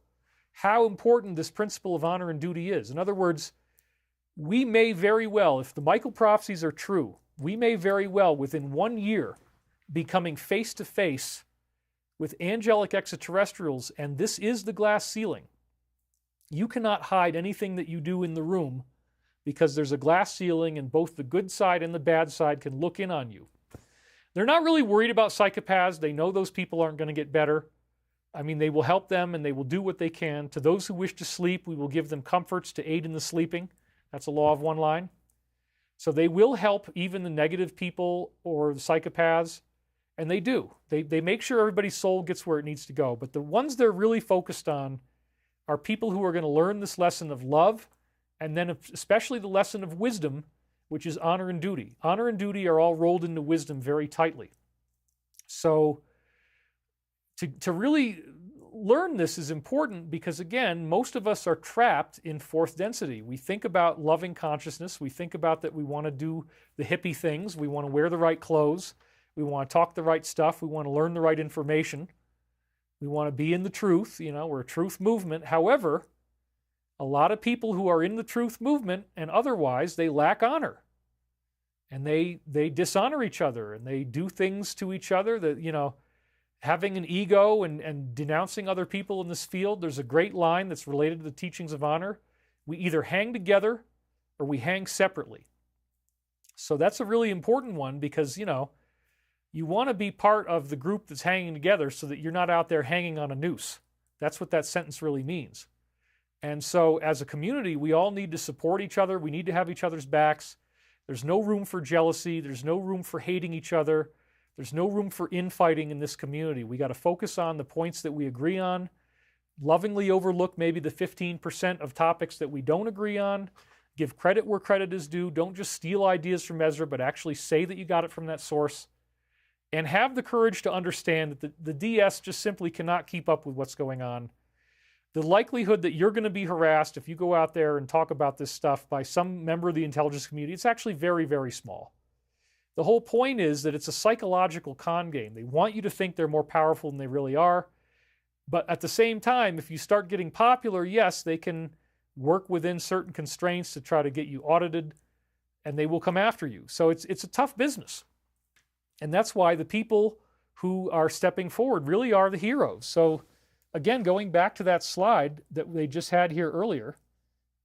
how important this principle of honor and duty is. In other words, we may very well, if the Michael Prophecies are true, we may very well within 1 year be coming face to face with angelic extraterrestrials, and this is the glass ceiling. You cannot hide anything that you do in the room because there's a glass ceiling and both the good side and the bad side can look in on you. They're not really worried about psychopaths. They know those people aren't going to get better. I mean, they will help them and they will do what they can. To those who wish to sleep, we will give them comforts to aid in the sleeping. That's a Law of One line. So they will help even the negative people or the psychopaths. And they do. They make sure everybody's soul gets where it needs to go. But the ones they're really focused on are people who are going to learn this lesson of love, and then especially the lesson of wisdom, which is honor and duty. Honor and duty are all rolled into wisdom very tightly. So to really learn this is important because, again, most of us are trapped in fourth density. We think about loving consciousness. We think about that we want to do the hippie things. We want to wear the right clothes. We want to talk the right stuff. We want to learn the right information. We want to be in the truth. You know, we're a truth movement. However, a lot of people who are in the truth movement and otherwise, they lack honor. And they dishonor each other and they do things to each other that, you know, having an ego and denouncing other people in this field. There's a great line that's related to the teachings of honor. We either hang together or we hang separately. So that's a really important one because, you know, you want to be part of the group that's hanging together so that you're not out there hanging on a noose. That's what that sentence really means. And so as a community, we all need to support each other. We need to have each other's backs. There's no room for jealousy. There's no room for hating each other. There's no room for infighting in this community. We got to focus on the points that we agree on, lovingly overlook maybe the 15% of topics that we don't agree on, give credit where credit is due. Don't just steal ideas from Ezra, but actually say that you got it from that source. And have the courage to understand that the DS just simply cannot keep up with what's going on. The likelihood that you're going to be harassed if you go out there and talk about this stuff by some member of the intelligence community, it's actually very, very small. The whole point is that it's a psychological con game. They want you to think they're more powerful than they really are. But at the same time, if you start getting popular, yes, they can work within certain constraints to try to get you audited, and they will come after you. So it's a tough business. And that's why the people who are stepping forward really are the heroes. So again, going back to that slide that they just had here earlier,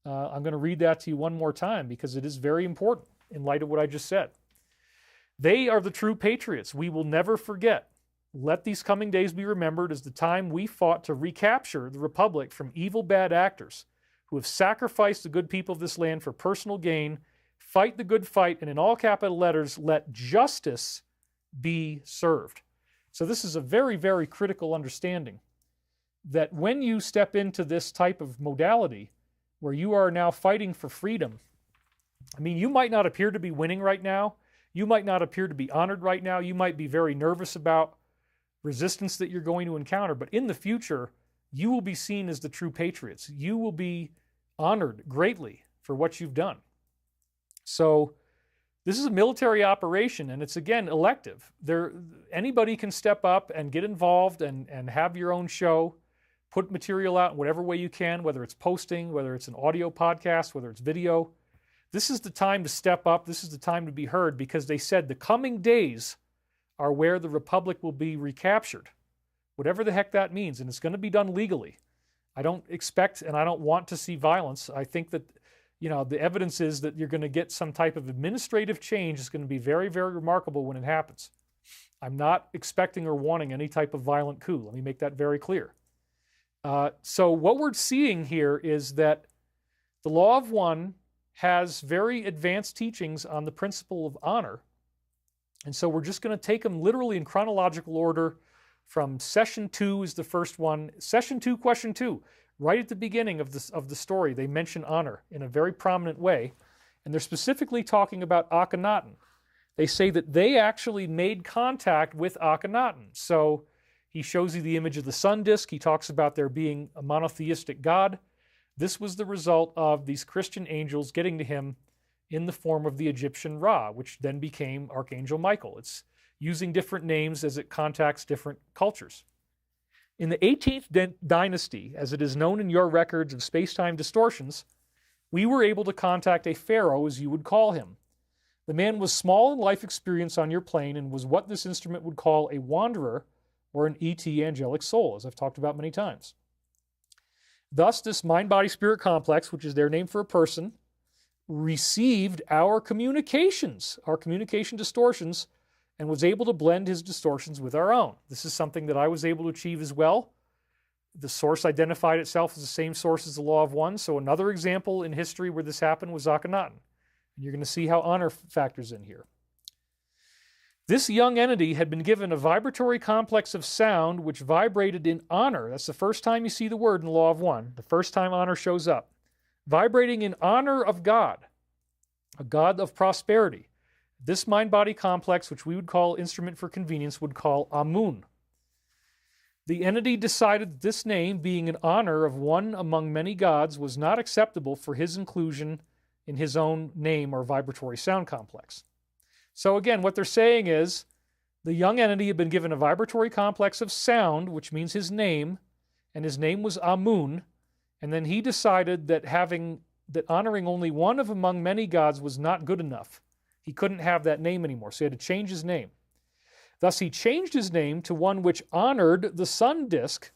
I'm going to read that to you one more time because it is very important in light of what I just said. They are the true patriots. We will never forget. Let these coming days be remembered as the time we fought to recapture the Republic from evil bad actors who have sacrificed the good people of this land for personal gain. Fight the good fight, and in all capital letters, let justice be served. So this is a very, very critical understanding that when you step into this type of modality where you are now fighting for freedom, I mean, you might not appear to be winning right now. You might not appear to be honored right now. You might be very nervous about resistance that you're going to encounter. But in the future, you will be seen as the true patriots. You will be honored greatly for what you've done. So this is a military operation, and it's, again, elective. Anybody can step up and get involved and have your own show. put material out in whatever way you can, whether it's posting, whether it's an audio podcast, whether it's video. This is the time to step up. This is the time to be heard, because they said the coming days are where the Republic will be recaptured, whatever the heck that means, and it's going to be done legally. I don't expect and I don't want to see violence. I think that, the evidence is that you're going to get some type of administrative change. It's going to be very, very remarkable when it happens. I'm not expecting or wanting any type of violent coup. Let me make that very clear. So what we're seeing here is that the Law of One has very advanced teachings on the principle of honor. And so we're just going to take them literally in chronological order. From Session 2 is the first one. Session 2, Question 2. Right at the beginning of the story, they mention honor in a very prominent way. And they're specifically talking about Akhenaten. They say that they actually made contact with Akhenaten. So he shows you the image of the sun disk. He talks about there being a monotheistic God. This was the result of these Christian angels getting to him in the form of the Egyptian Ra, which then became Archangel Michael. It's using different names as it contacts different cultures. In the 18th dynasty, as it is known in your records of space-time distortions, we were able to contact a pharaoh, as you would call him. The man was small in life experience on your plane and was what this instrument would call a wanderer or an ET, angelic soul, as I've talked about many times. Thus, this mind-body-spirit complex, which is their name for a person, received our communication distortions, and was able to blend his distortions with our own. This is something that I was able to achieve as well. The source identified itself as the same source as the Law of One. So another example in history where this happened was Akhenaten. And you're going to see how honor factors in here. This young entity had been given a vibratory complex of sound which vibrated in honor. That's the first time you see the word in the Law of One. The first time honor shows up. Vibrating in honor of God, a God of prosperity. This mind-body complex, which we would call instrument for convenience, would call Amun. The entity decided that this name, being in honor of one among many gods, was not acceptable for his inclusion in his own name or vibratory sound complex. So again, what they're saying is the young entity had been given a vibratory complex of sound, which means his name, and his name was Amun, and then he decided that honoring only one of among many gods was not good enough. He couldn't have that name anymore, so he had to change his name. Thus, he changed his name to one which honored the sun disk,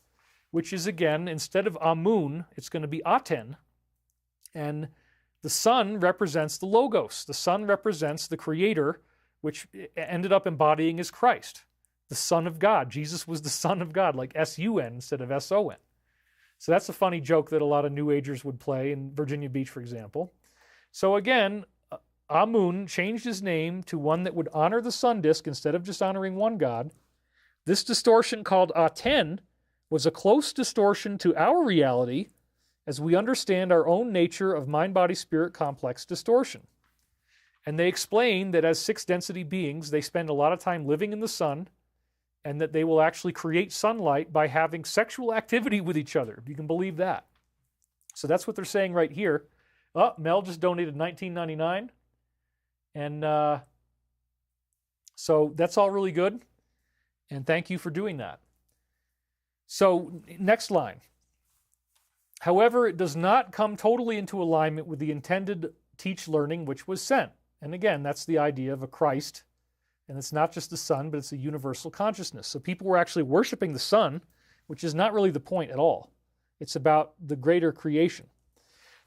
which is, again, instead of Amun, it's going to be Aten. And the sun represents the Logos. The sun represents the Creator, which ended up embodying as Christ, the Son of God. Jesus was the Son of God, like S-U-N instead of S-O-N. So that's a funny joke that a lot of New Agers would play in Virginia Beach, for example. So again, Amun changed his name to one that would honor the sun disk instead of just honoring one god. This distortion, called Aten, was a close distortion to our reality as we understand our own nature of mind-body-spirit complex distortion. And they explain that as sixth-density beings, they spend a lot of time living in the sun, and that they will actually create sunlight by having sexual activity with each other, if you can believe that. So that's what they're saying right here. Oh, Mel just donated $19.99. And so that's all really good. And thank you for doing that. So next line. However, it does not come totally into alignment with the intended teach learning which was sent. And again, that's the idea of a Christ. And it's not just the sun, but it's a universal consciousness. So people were actually worshiping the sun, which is not really the point at all. It's about the greater creation.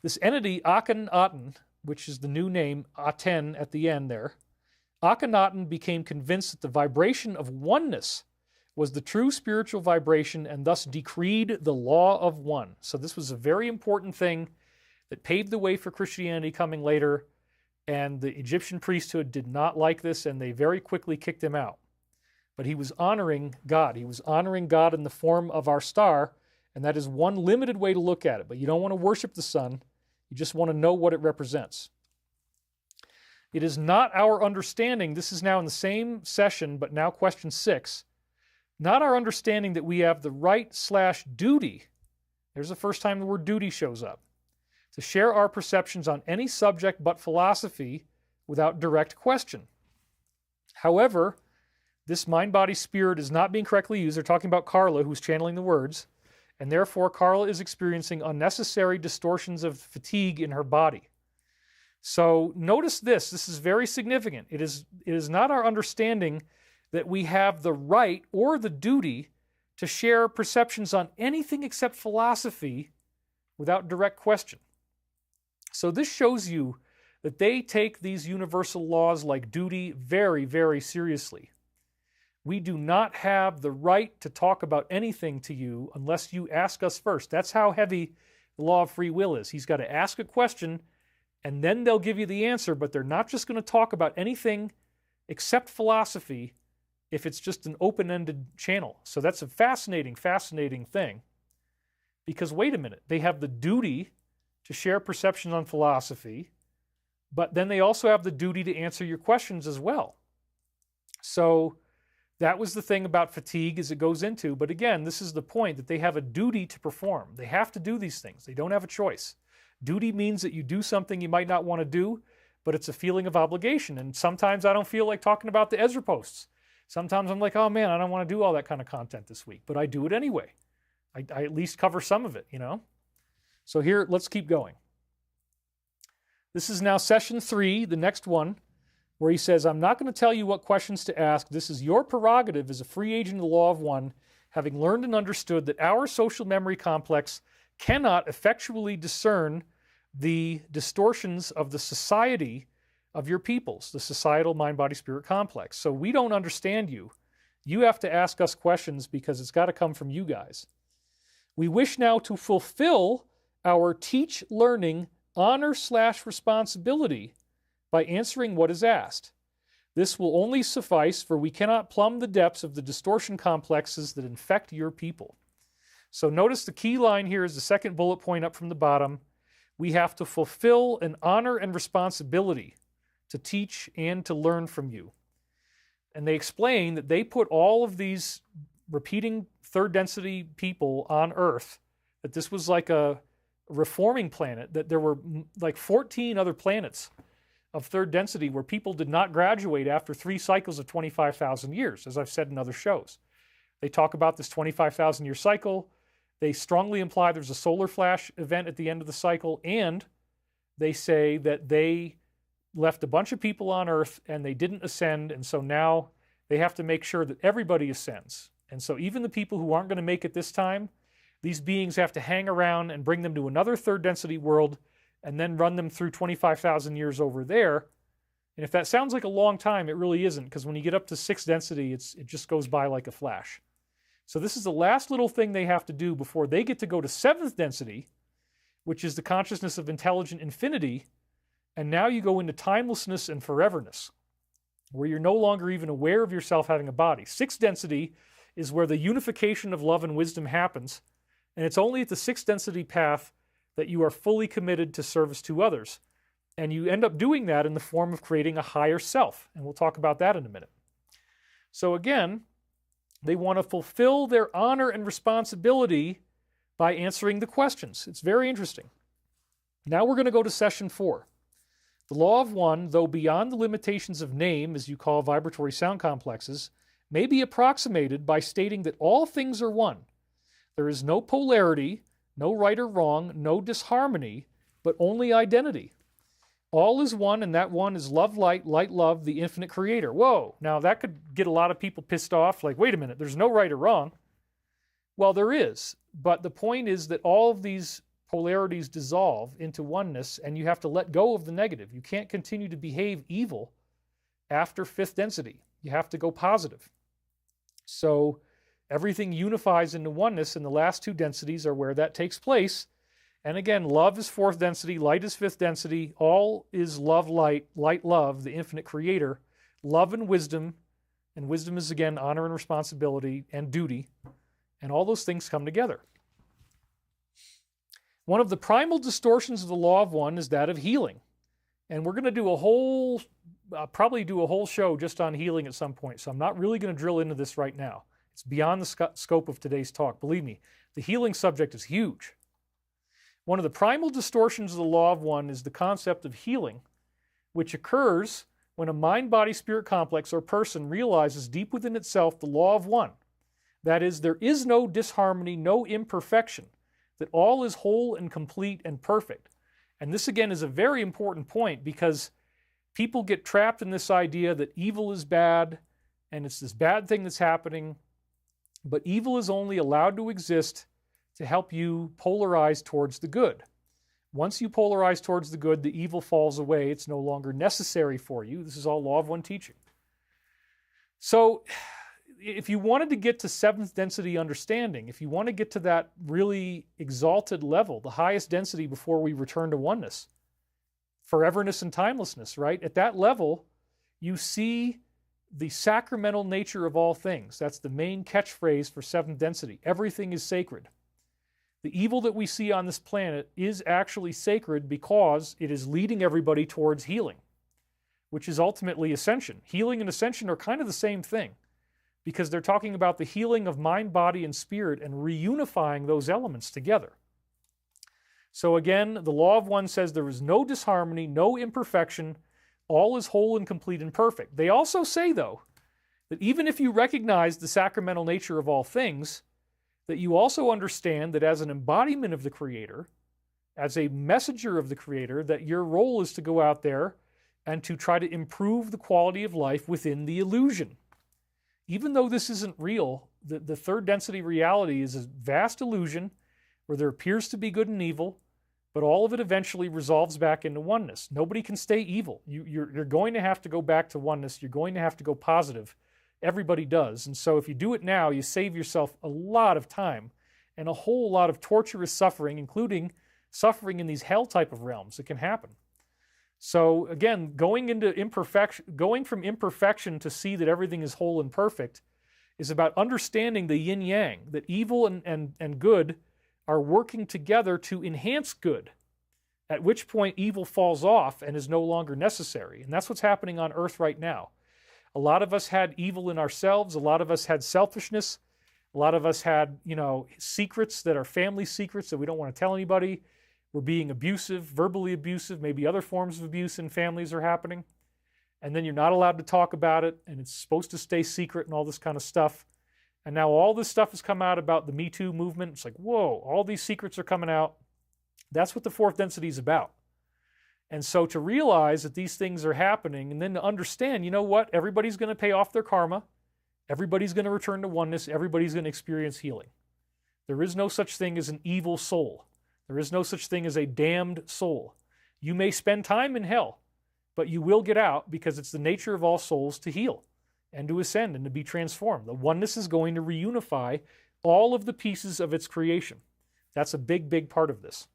This entity, Akhenaten, which is the new name, Aten at the end there, Akhenaten became convinced that the vibration of oneness was the true spiritual vibration and thus decreed the law of one. So this was a very important thing that paved the way for Christianity coming later, and the Egyptian priesthood did not like this, and they very quickly kicked him out. But he was honoring God. He was honoring God in the form of our star, and that is one limited way to look at it. But you don't want to worship the sun. You just want to know what it represents. It is not our understanding, this is now in the same session, but now question 6, not our understanding that we have the right/duty, there's the first time the word duty shows up, to share our perceptions on any subject but philosophy without direct question. However, this mind-body-spirit is not being correctly used. They're talking about Carla, who's channeling the words, and therefore Carla is experiencing unnecessary distortions of fatigue in her body. So notice this. This is very significant. It is not our understanding that we have the right or the duty to share perceptions on anything except philosophy without direct question. So this shows you that they take these universal laws like duty very, very seriously. We do not have the right to talk about anything to you unless you ask us first. That's how heavy the law of free will is. He's got to ask a question, and then they'll give you the answer, but they're not just going to talk about anything except philosophy if it's just an open-ended channel. So that's a fascinating, fascinating thing. Because wait a minute, they have the duty to share perception on philosophy, but then they also have the duty to answer your questions as well. So that was the thing about fatigue as it goes into. But again, this is the point, that they have a duty to perform. They have to do these things. They don't have a choice. Duty means that you do something you might not want to do, but it's a feeling of obligation. And sometimes I don't feel like talking about the Ezra posts. Sometimes I'm like, oh man, I don't want to do all that kind of content this week, but I do it anyway. I at least cover some of it, you know? So here, let's keep going. This is now session 3, the next one, where he says, I'm not going to tell you what questions to ask. This is your prerogative as a free agent of the law of one, having learned and understood that our social memory complex cannot effectually discern the distortions of the society of your peoples, the societal mind-body-spirit complex. So we don't understand you. You have to ask us questions because it's got to come from you guys. We wish now to fulfill our teach-learning honor/responsibility by answering what is asked. This will only suffice, for we cannot plumb the depths of the distortion complexes that infect your people. So notice the key line here is the second bullet point up from the bottom. We have to fulfill an honor and responsibility to teach and to learn from you. And they explain that they put all of these repeating third density people on Earth, that this was like a reforming planet, that there were like 14 other planets of third density where people did not graduate after 3 cycles of 25,000 years, as I've said in other shows. They talk about this 25,000 year cycle. They strongly imply there's a solar flash event at the end of the cycle, and they say that they left a bunch of people on Earth and they didn't ascend, and so now they have to make sure that everybody ascends. And so even the people who aren't going to make it this time, these beings have to hang around and bring them to another third density world and then run them through 25,000 years over there. And if that sounds like a long time, it really isn't, because when you get up to 6th density, it just goes by like a flash. So this is the last little thing they have to do before they get to go to 7th density, which is the consciousness of intelligent infinity. And now you go into timelessness and foreverness, where you're no longer even aware of yourself having a body. 6th density is where the unification of love and wisdom happens. And it's only at the 6th density path that you are fully committed to service to others. And you end up doing that in the form of creating a higher self. And we'll talk about that in a minute. So again, they want to fulfill their honor and responsibility by answering the questions. It's very interesting. Now we're going to go to session 4. The law of one, though beyond the limitations of name, as you call vibratory sound complexes, may be approximated by stating that all things are one. There is no polarity, no right or wrong, no disharmony, but only identity. All is one, and that one is love, light, love, the infinite creator. Whoa, now that could get a lot of people pissed off, like, wait a minute, there's no right or wrong. Well, there is, but the point is that all of these polarities dissolve into oneness, and you have to let go of the negative. You can't continue to behave evil after 5th density. You have to go positive. So everything unifies into oneness, and the last 2 densities are where that takes place. And again, love is 4th density, light is 5th density, all is love, light, love, the infinite creator, love and wisdom is again honor and responsibility and duty, and all those things come together. One of the primal distortions of the law of one is that of healing. And we're going to do a whole, probably do a whole show just on healing at some point, so I'm not really going to drill into this right now. It's beyond the scope of today's talk. Believe me, the healing subject is huge. One of the primal distortions of the law of one is the concept of healing, which occurs when a mind-body-spirit complex or person realizes deep within itself the law of one, That is, there is no disharmony, no imperfection, that all is whole and complete and perfect. And this, again, is a very important point because people get trapped in this idea that evil is bad and it's this bad thing that's happening, but evil is only allowed to exist to help you polarize towards the good. Once you polarize towards the good, the evil falls away. It's no longer necessary for you. This is all Law of One teaching. So if you wanted to get to seventh density understanding, if you want to get to that really exalted level, the highest density before we return to oneness, foreverness and timelessness, right? At that level, you see the sacramental nature of all things. That's the main catchphrase for seventh density. Everything is sacred. The evil that we see on this planet is actually sacred because it is leading everybody towards healing, which is ultimately ascension. Healing and ascension are kind of the same thing because they're talking about the healing of mind, body, and spirit and reunifying those elements together. So again, the Law of One says there is no disharmony, no imperfection, all is whole and complete and perfect. They also say, though, that even if you recognize the sacramental nature of all things, that you also understand that as an embodiment of the Creator, as a messenger of the Creator, that your role is to go out there and to try to improve the quality of life within the illusion. Even though this isn't real, the third density reality is a vast illusion where there appears to be good and evil, but all of it eventually resolves back into oneness. Nobody can stay evil. You're going to have to go back to oneness. You're going to have to go positive. Everybody does. And so if you do it now, you save yourself a lot of time and a whole lot of torturous suffering, including suffering in these hell type of realms that can happen. So again, going from imperfection to see that everything is whole and perfect is about understanding the yin-yang, that evil and good are working together to enhance good, at which point evil falls off and is no longer necessary. And that's what's happening on Earth right now. A lot of us had evil in ourselves. A lot of us had selfishness. A lot of us had, secrets that are family secrets that we don't want to tell anybody. We're being abusive, verbally abusive, maybe other forms of abuse in families are happening. And then you're not allowed to talk about it, and it's supposed to stay secret and all this kind of stuff. And now all this stuff has come out about the Me Too movement. It's like, whoa, all these secrets are coming out. That's what the fourth density is about. And so to realize that these things are happening and then to understand, you know what? Everybody's going to pay off their karma. Everybody's going to return to oneness. Everybody's going to experience healing. There is no such thing as an evil soul. There is no such thing as a damned soul. You may spend time in hell, but you will get out because it's the nature of all souls to heal and to ascend and to be transformed. The oneness is going to reunify all of the pieces of its creation. That's a big, big part of this.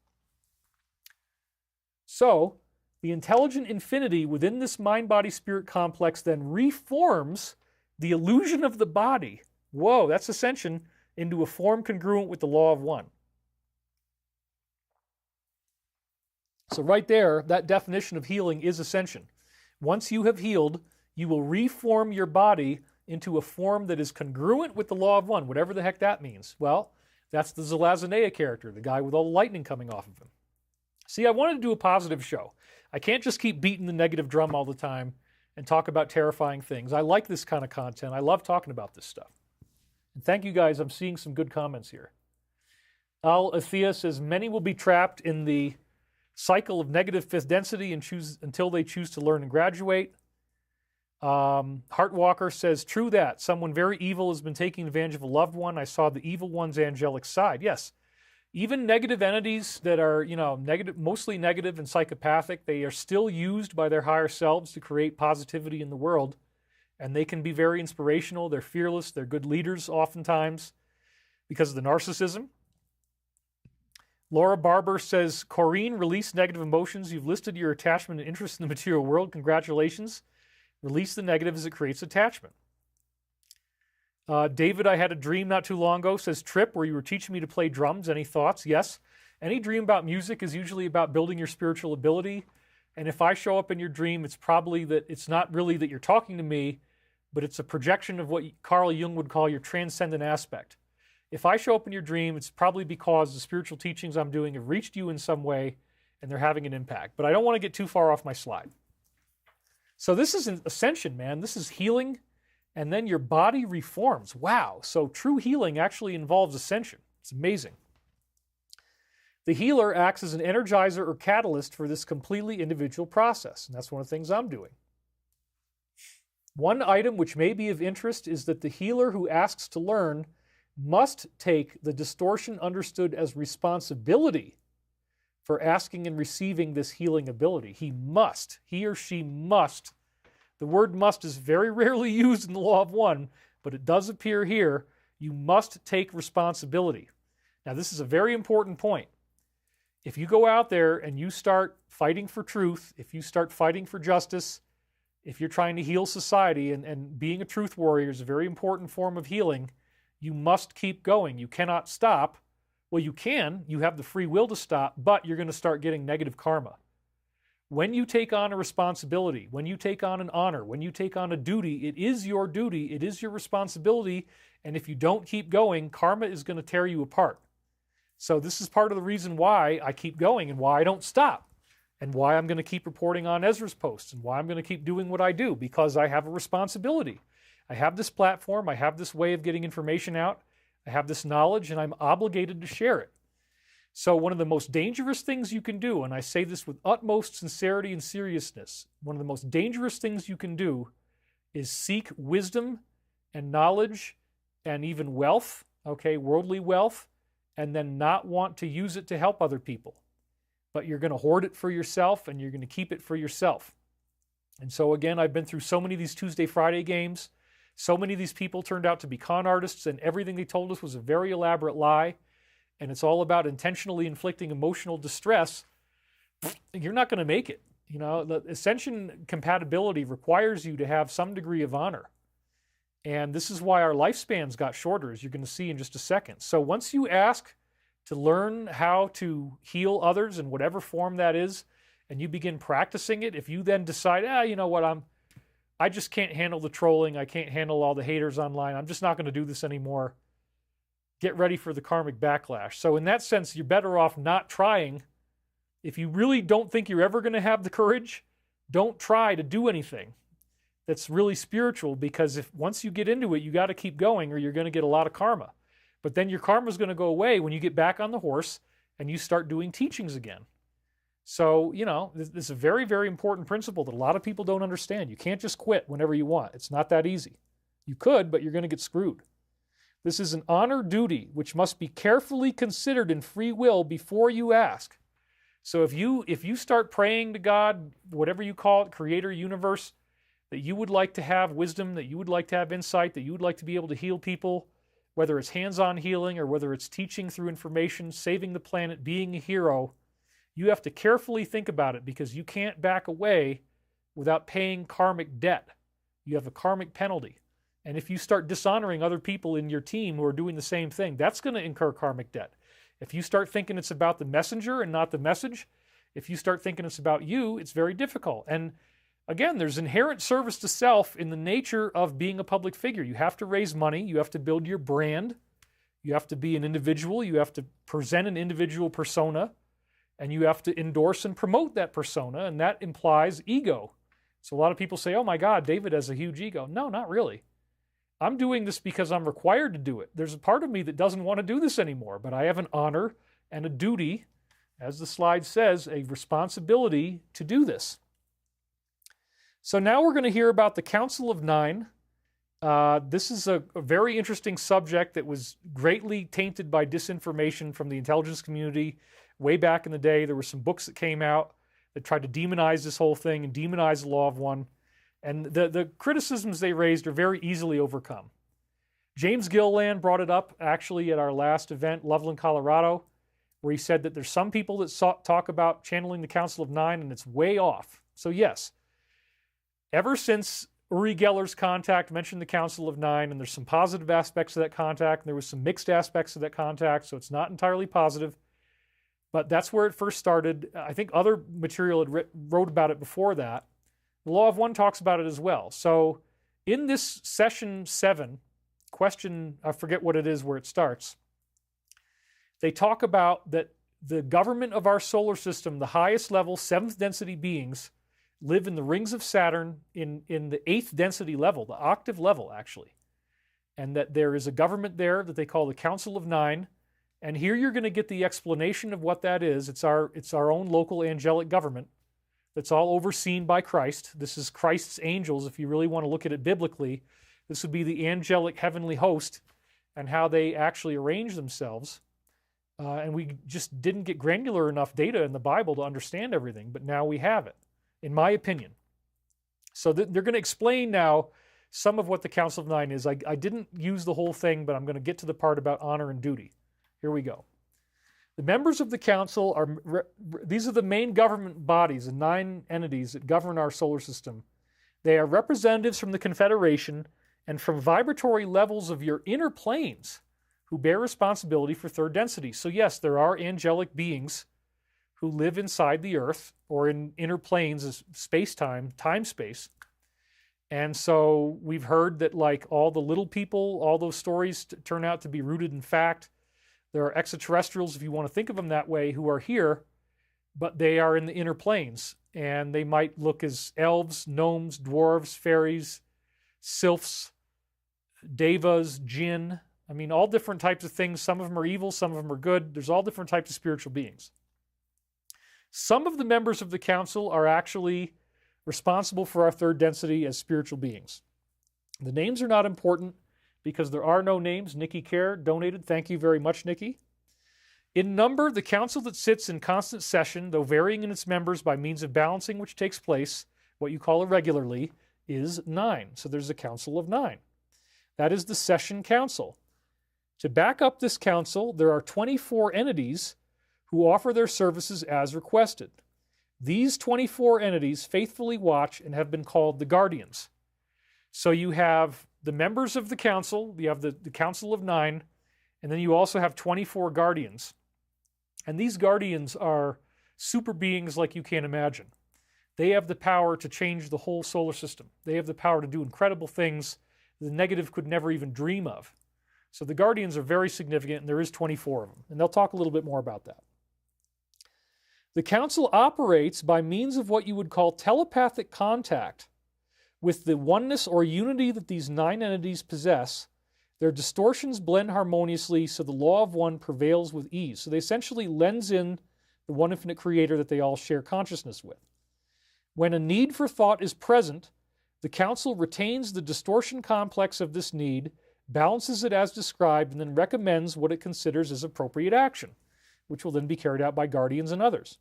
So, the intelligent infinity within this mind-body-spirit complex then reforms the illusion of the body. Whoa, that's ascension, into a form congruent with the Law of One. So right there, that definition of healing is ascension. Once you have healed, you will reform your body into a form that is congruent with the Law of One, whatever the heck that means. Well, that's the Zelazneya character, the guy with all the lightning coming off of him. See, I wanted to do a positive show. I can't just keep beating the negative drum all the time and talk about terrifying things. I like this kind of content. I love talking about this stuff. And thank you guys. I'm seeing some good comments here. Althea says, many will be trapped in the cycle of negative fifth density until they choose to learn and graduate. Heartwalker says, true that. Someone very evil has been taking advantage of a loved one. I saw the evil one's angelic side. Yes. Even negative entities that are, mostly negative and psychopathic, they are still used by their higher selves to create positivity in the world. And they can be very inspirational. They're fearless. They're good leaders oftentimes because of the narcissism. Laura Barber says, Corrine, release negative emotions. You've listed your attachment and interest in the material world. Congratulations. Release the negative as it creates attachment. David, I had a dream not too long ago, says, Trip, where you were teaching me to play drums. Any thoughts? Yes. Any dream about music is usually about building your spiritual ability. And if I show up in your dream, it's probably that it's not really that you're talking to me, but it's a projection of what Carl Jung would call your transcendent aspect. If I show up in your dream, it's probably because the spiritual teachings I'm doing have reached you in some way and they're having an impact. But I don't want to get too far off my slide. So this is an ascension, man. This is healing and then your body reforms. Wow. So true healing actually involves ascension. It's amazing. The healer acts as an energizer or catalyst for this completely individual process, and that's one of the things I'm doing. One item which may be of interest is that the healer who asks to learn must take the distortion understood as responsibility for asking and receiving this healing ability. He must. He or she must. The word must is very rarely used in the Law of One, but it does appear here. You must take responsibility. Now, this is a very important point. If you go out there and you start fighting for truth, if you start fighting for justice, if you're trying to heal society, and being a truth warrior is a very important form of healing, you must keep going. You cannot stop. Well, you can. You have the free will to stop, but you're going to start getting negative karma. When you take on a responsibility, when you take on an honor, when you take on a duty, it is your duty, it is your responsibility, and if you don't keep going, karma is going to tear you apart. So this is part of the reason why I keep going and why I don't stop, and why I'm going to keep reporting on Ezra's posts, and why I'm going to keep doing what I do, because I have a responsibility. I have this platform, I have this way of getting information out, I have this knowledge, and I'm obligated to share it. So one of the most dangerous things you can do, and I say this with utmost sincerity and seriousness, one of the most dangerous things you can do is seek wisdom and knowledge and even wealth, okay, worldly wealth, and then not want to use it to help other people. But you're going to hoard it for yourself, and you're going to keep it for yourself. And so again, I've been through so many of these Tuesday, Friday games. So many of these people turned out to be con artists, and everything they told us was a very elaborate lie. And it's all about intentionally inflicting emotional distress. You're not going to make it. You know, the ascension compatibility requires you to have some degree of honor. And this is why our lifespans got shorter, as you're going to see in just a second. So once you ask to learn how to heal others in whatever form that is, and you begin practicing it, if you then decide, you know what, I just can't handle the trolling, I can't handle all the haters online, I'm just not going to do this anymore, get ready for the karmic backlash. So in that sense, you're better off not trying. If you really don't think you're ever going to have the courage, don't try to do anything that's really spiritual, because if once you get into it, you got to keep going or you're going to get a lot of karma. But then your karma is going to go away when you get back on the horse and you start doing teachings again. So, you know, this is a very, very important principle that a lot of people don't understand. You can't just quit whenever you want. It's not that easy. You could, but you're going to get screwed. This is an honor duty which must be carefully considered in free will before you ask. So if you start praying to God, whatever you call it, creator, universe, that you would like to have wisdom, that you would like to have insight, that you would like to be able to heal people, whether it's hands-on healing or whether it's teaching through information, saving the planet, being a hero, you have to carefully think about it, because you can't back away without paying karmic debt. You have a karmic penalty. And if you start dishonoring other people in your team who are doing the same thing, that's going to incur karmic debt. If you start thinking it's about the messenger and not the message, if you start thinking it's about you, it's very difficult. And again, there's inherent service to self in the nature of being a public figure. You have to raise money. You have to build your brand. You have to be an individual. You have to present an individual persona. And you have to endorse and promote that persona. And that implies ego. So a lot of people say, oh my God, David has a huge ego. No, not really. I'm doing this because I'm required to do it. There's a part of me that doesn't want to do this anymore, but I have an honor and a duty, as the slide says, a responsibility to do this. So now we're going to hear about the Council of Nine. This is a very interesting subject that was greatly tainted by disinformation from the intelligence community. Way back in the day, there were some books that came out that tried to demonize this whole thing and demonize the Law of One. And the criticisms they raised are very easily overcome. James Gilliland brought it up actually at our last event, Loveland, Colorado, where he said that there's some people that talk about channeling the Council of Nine and it's way off. So yes, ever since Uri Geller's contact mentioned the Council of Nine, and there's some positive aspects of that contact, and there was some mixed aspects of that contact, so it's not entirely positive, but that's where it first started. I think other material had wrote about it before that. The Law of One talks about it as well. So in this session 7, question, I forget what it is where it starts, they talk about that the government of our solar system, the highest level, 7th density beings, live in the rings of Saturn in the 8th density level, the octave level, actually. And that there is a government there that they call the Council of Nine. And here you're going to get the explanation of what that is. It's our own local angelic government that's all overseen by Christ. This is Christ's angels. If you really want to look at it biblically, this would be the angelic heavenly host and how they actually arrange themselves. And we just didn't get granular enough data in the Bible to understand everything, but now we have it, in my opinion. So they're going to explain now some of what the Council of Nine is. I didn't use the whole thing, but I'm going to get to the part about honor and duty. Here we go. The members of the council these are the main government bodies, the 9 entities that govern our solar system. They are representatives from the Confederation and from vibratory levels of your inner planes who bear responsibility for third density. So yes, there are angelic beings who live inside the earth or in inner planes as space-time, time-space. And so we've heard that like all the little people, all those stories turn out to be rooted in fact. There are extraterrestrials, if you want to think of them that way, who are here, but they are in the inner planes. And they might look as elves, gnomes, dwarves, fairies, sylphs, devas, jinn. I mean, all different types of things. Some of them are evil, some of them are good. There's all different types of spiritual beings. Some of the members of the council are actually responsible for our third density as spiritual beings. The names are not important because there are no names. Nikki Kerr donated. Thank you very much, Nikki. In number, the council that sits in constant session, though varying in its members by means of balancing which takes place, what you call irregularly, is 9. So there's a council of 9. That is the session council. To back up this council, there are 24 entities who offer their services as requested. These 24 entities faithfully watch and have been called the guardians. So you have the members of the council, you have the council of 9, and then you also have 24 guardians. And these guardians are super beings like you can't imagine. They have the power to change the whole solar system. They have the power to do incredible things the negative could never even dream of. So the guardians are very significant, and there is 24 of them. And they'll talk a little bit more about that. The council operates by means of what you would call telepathic contact with the oneness or unity that these 9 entities possess. Their distortions blend harmoniously, so the law of one prevails with ease. So they essentially lens in the one infinite creator that they all share consciousness with. When a need for thought is present, the council retains the distortion complex of this need, balances it as described, and then recommends what it considers as appropriate action, which will then be carried out by guardians and others.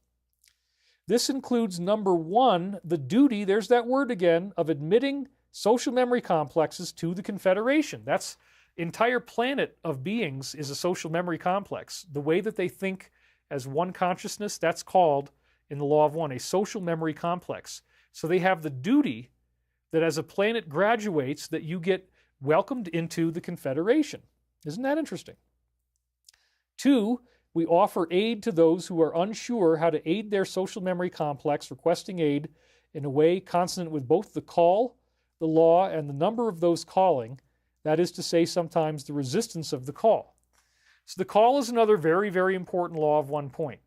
This includes number 1, the duty, there's that word again, of admitting social memory complexes to the Confederation. That's entire planet of beings is a social memory complex. The way that they think as one consciousness, that's called, in the law of one, a social memory complex. So they have the duty that as a planet graduates, that you get welcomed into the Confederation. Isn't that interesting? 2, we offer aid to those who are unsure how to aid their social memory complex, requesting aid in a way consonant with both the call, the law, and the number of those calling. That is to say, sometimes the resistance of the call. So the call is another very, very important law of one point.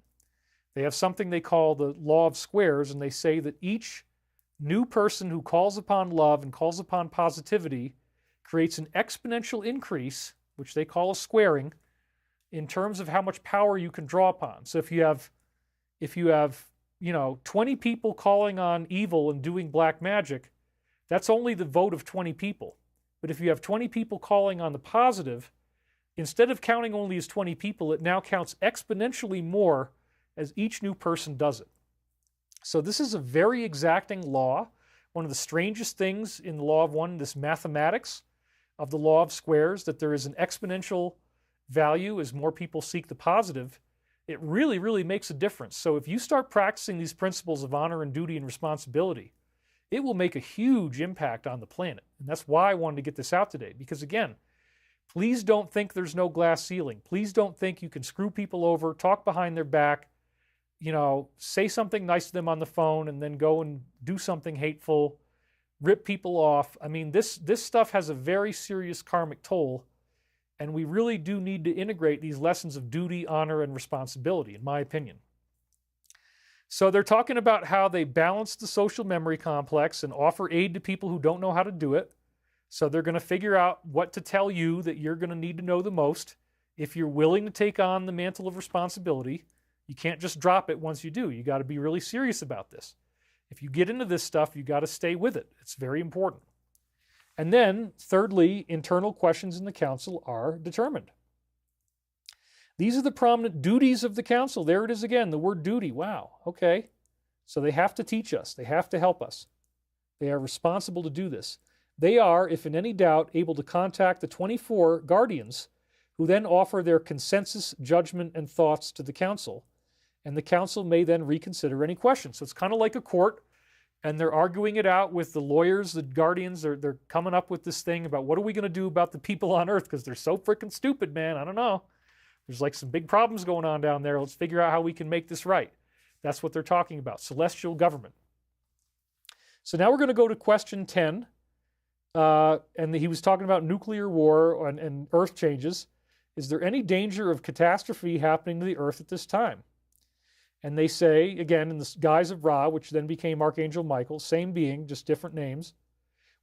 They have something they call the law of squares, and they say that each new person who calls upon love and calls upon positivity creates an exponential increase, which they call a squaring, in terms of how much power you can draw upon. So if you have 20 people calling on evil and doing black magic, that's only the vote of 20 people. But if you have 20 people calling on the positive, instead of counting only as 20 people, it now counts exponentially more as each new person does it. So this is a very exacting law. One of the strangest things in the law of one, this mathematics of the law of squares, that there is an exponential value as more people seek the positive. It really, really makes a difference. So if you start practicing these principles of honor and duty and responsibility, it will make a huge impact on the planet. And that's why I wanted to get this out today. Because again, please don't think there's no glass ceiling. Please don't think you can screw people over, talk behind their back, say something nice to them on the phone and then go and do something hateful, rip people off. I mean, this stuff has a very serious karmic toll. And we really do need to integrate these lessons of duty, honor, and responsibility, in my opinion. So they're talking about how they balance the social memory complex and offer aid to people who don't know how to do it. So they're going to figure out what to tell you that you're going to need to know the most. If you're willing to take on the mantle of responsibility, you can't just drop it once you do. You got to be really serious about this. If you get into this stuff, you got to stay with it. It's very important. And then, thirdly, internal questions in the council are determined. These are the prominent duties of the council. There it is again, the word duty. Wow, okay. So they have to teach us. They have to help us. They are responsible to do this. They are, if in any doubt, able to contact the 24 guardians who then offer their consensus, judgment, and thoughts to the council. And the council may then reconsider any questions. So it's kind of like a court, and they're arguing it out with the lawyers, the guardians. They're coming up with this thing about what are we going to do about the people on Earth because they're so freaking stupid, man. I don't know. There's like some big problems going on down there. Let's figure out how we can make this right. That's what they're talking about, celestial government. So now we're going to go to question 10. And he was talking about nuclear war and Earth changes. Is there any danger of catastrophe happening to the Earth at this time? And they say, again, in the guise of Ra, which then became Archangel Michael, same being, just different names,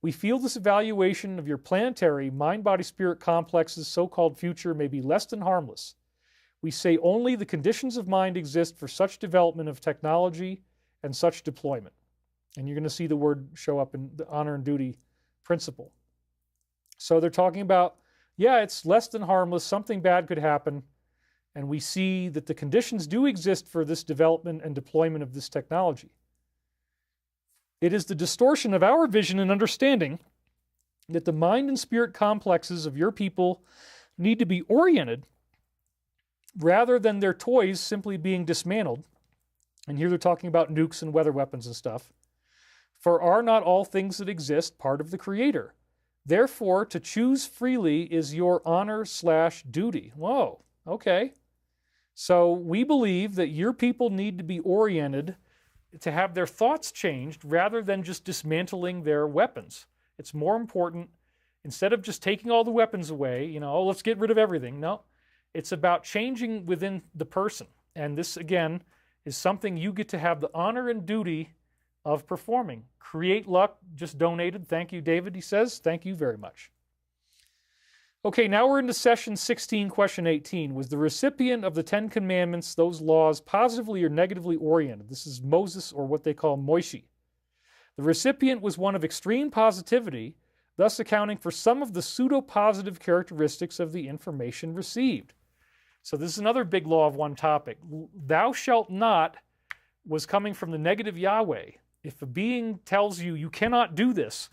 we feel this evaluation of your planetary mind-body-spirit complex's so-called future may be less than harmless. We say only the conditions of mind exist for such development of technology and such deployment. And you're going to see the word show up in the honor and duty principle. So they're talking about, yeah, it's less than harmless, something bad could happen, and we see that the conditions do exist for this development and deployment of this technology. It is the distortion of our vision and understanding that the mind and spirit complexes of your people need to be oriented rather than their toys simply being dismantled. And here they're talking about nukes and weather weapons and stuff. For are not all things that exist part of the Creator? Therefore, to choose freely is your honor/duty. Whoa, okay. So we believe that your people need to be oriented to have their thoughts changed rather than just dismantling their weapons. It's more important, instead of just taking all the weapons away, oh, let's get rid of everything. No, it's about changing within the person. And this, again, is something you get to have the honor and duty of performing. Create Luck just donated. Thank you, David, he says. Thank you very much. Okay, now we're into session 16, question 18. Was the recipient of the 10 Commandments, those laws, positively or negatively oriented? This is Moses, or what they call Moishi. The recipient was one of extreme positivity, thus accounting for some of the pseudo-positive characteristics of the information received. So this is another big law of one topic. Thou shalt not was coming from the negative Yahweh. If a being tells you you cannot do this,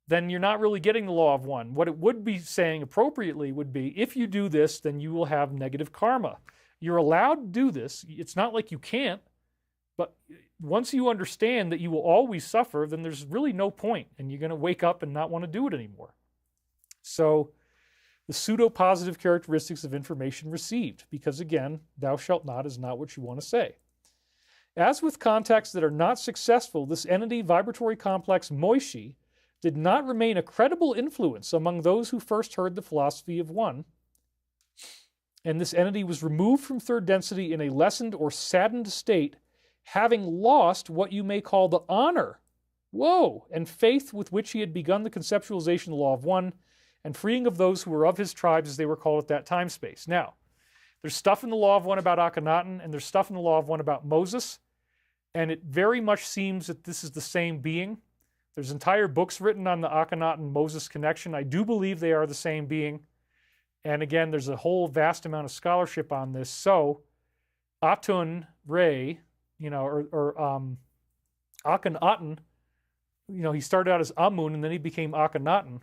then you're not really getting the law of one. What it would be saying appropriately would be, if you do this, then you will have negative karma. You're allowed to do this. It's not like you can't, but once you understand that you will always suffer, then there's really no point, and you're going to wake up and not want to do it anymore. So the pseudo-positive characteristics of information received, because again, thou shalt not is not what you want to say. As with contacts that are not successful, this entity vibratory complex Moishi did not remain a credible influence among those who first heard the philosophy of one, and this entity was removed from third density in a lessened or saddened state, having lost what you may call the honor, and faith with which he had begun the conceptualization of the law of one, and freeing of those who were of his tribes, as they were called at that time space. Now, there's stuff in the law of one about Akhenaten, and there's stuff in the law of one about Moses, and it very much seems that this is the same being. There's entire books written on the Akhenaten-Moses connection. I do believe they are the same being. And again, there's a whole vast amount of scholarship on this. So, Atun Re, or Akhenaten, he started out as Amun and then he became Akhenaten.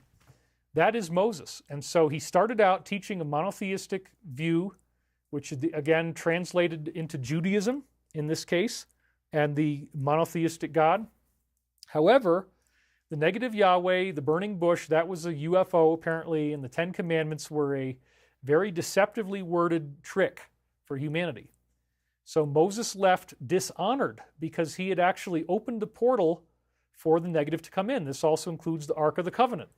That is Moses. And so he started out teaching a monotheistic view, which again translated into Judaism in this case, and the monotheistic God. However, the negative Yahweh, the burning bush, that was a UFO apparently, and the 10 Commandments were a very deceptively worded trick for humanity. So Moses left dishonored because he had actually opened the portal for the negative to come in. This also includes the Ark of the Covenant,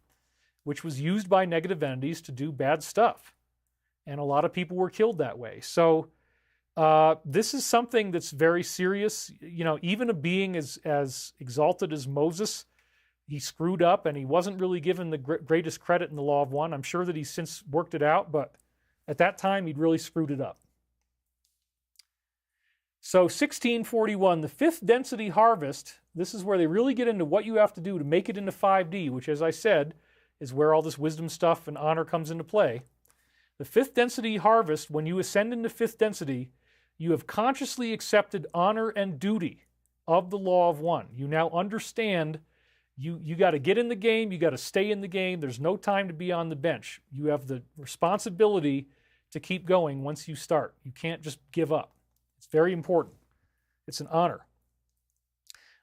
which was used by negative entities to do bad stuff. And a lot of people were killed that way. So This is something that's very serious. You know, even a being as exalted as Moses, he screwed up and he wasn't really given the greatest credit in the Law of One. I'm sure that he's since worked it out, but at that time, he'd really screwed it up. So 1641, the fifth density harvest, this is where they really get into what you have to do to make it into 5D, which, as I said, is where all this wisdom stuff and honor comes into play. The fifth density harvest, when you ascend into fifth density, you have consciously accepted honor and duty of the Law of One. You now understand you got to get in the game, you got to stay in the game. There's no time to be on the bench. You have the responsibility to keep going once you start. You can't just give up. It's very important. It's an honor.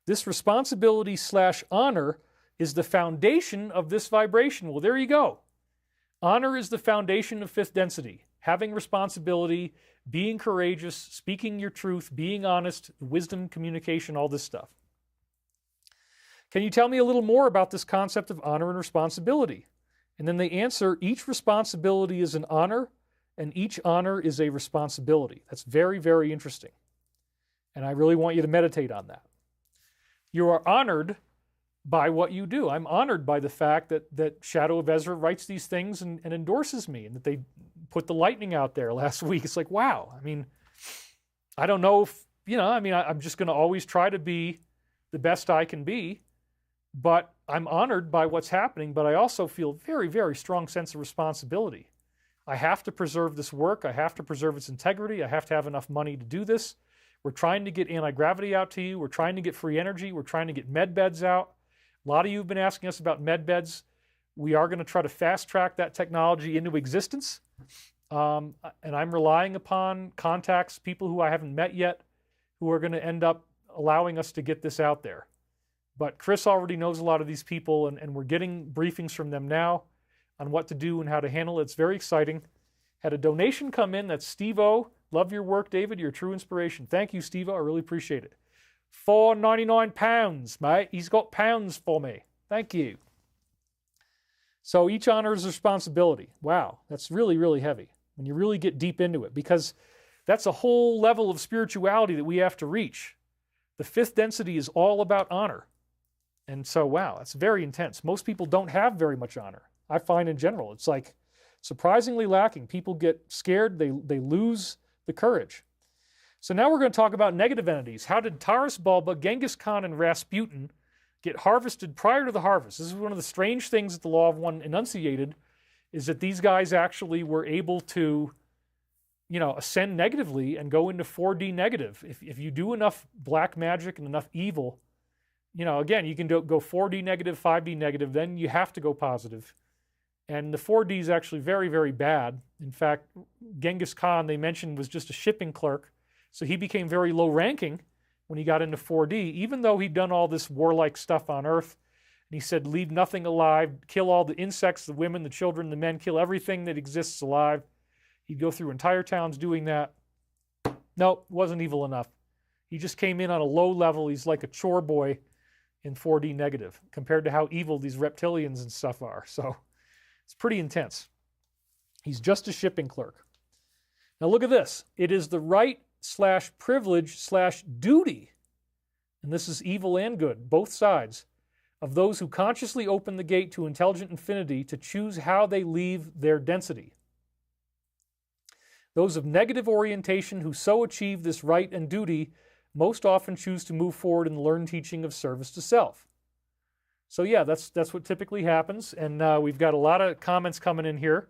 This responsibility / honor is the foundation of this vibration. Well, there you go. Honor is the foundation of fifth density. Having responsibility, being courageous, speaking your truth, being honest, wisdom, communication, all this stuff. Can you tell me a little more about this concept of honor and responsibility? And then they answer, each responsibility is an honor, and each honor is a responsibility. That's very, very interesting. And I really want you to meditate on that. You are honored by what you do. I'm honored by the fact that Shadow of Ezra writes these things and endorses me, and that they put the lightning out there last week. It's like, wow. I mean, I don't know if, I'm just going to always try to be the best I can be, but I'm honored by what's happening, but I also feel very, very strong sense of responsibility. I have to preserve this work. I have to preserve its integrity. I have to have enough money to do this. We're trying to get anti-gravity out to you. We're trying to get free energy. We're trying to get med beds out. A lot of you have been asking us about med beds. We are going to try to fast track that technology into existence. And I'm relying upon contacts, people who I haven't met yet, who are going to end up allowing us to get this out there. But Chris already knows a lot of these people, and we're getting briefings from them now on what to do and how to handle it. It's very exciting. Had a donation come in. That's Steve-O. Love your work, David. You're a true inspiration. Thank you, Steve-O. I really appreciate it. £4.99, mate. He's got pounds for me. Thank you. So each honor is a responsibility. Wow, that's really, really heavy when you really get deep into it, because that's a whole level of spirituality that we have to reach. The fifth density is all about honor. And so, wow, that's very intense. Most people don't have very much honor. I find in general, it's like surprisingly lacking. People get scared. They lose the courage. So now we're going to talk about negative entities. How did Taras Bulba, Genghis Khan, and Rasputin get harvested prior to the harvest? This is one of the strange things that the Law of One enunciated, is that these guys actually were able to, ascend negatively and go into 4D negative. If you do enough black magic and enough evil, again, you can go 4D negative, 5D negative, then you have to go positive. And the 4D is actually very, very bad. In fact, Genghis Khan, they mentioned, was just a shipping clerk. So he became very low ranking when he got into 4D, even though he'd done all this warlike stuff on Earth. And he said, leave nothing alive, kill all the insects, the women, the children, the men, kill everything that exists alive. He'd go through entire towns doing that. Nope, wasn't evil enough. He just came in on a low level. He's like a chore boy in 4D negative compared to how evil these reptilians and stuff are. So it's pretty intense. He's just a shipping clerk. Now look at this. It is the right / privilege / duty, and this is evil and good, both sides, of those who consciously open the gate to intelligent infinity to choose how they leave their density. Those of negative orientation who so achieve this right and duty most often choose to move forward in the learned teaching of service to self. So yeah, that's what typically happens, and we've got a lot of comments coming in here.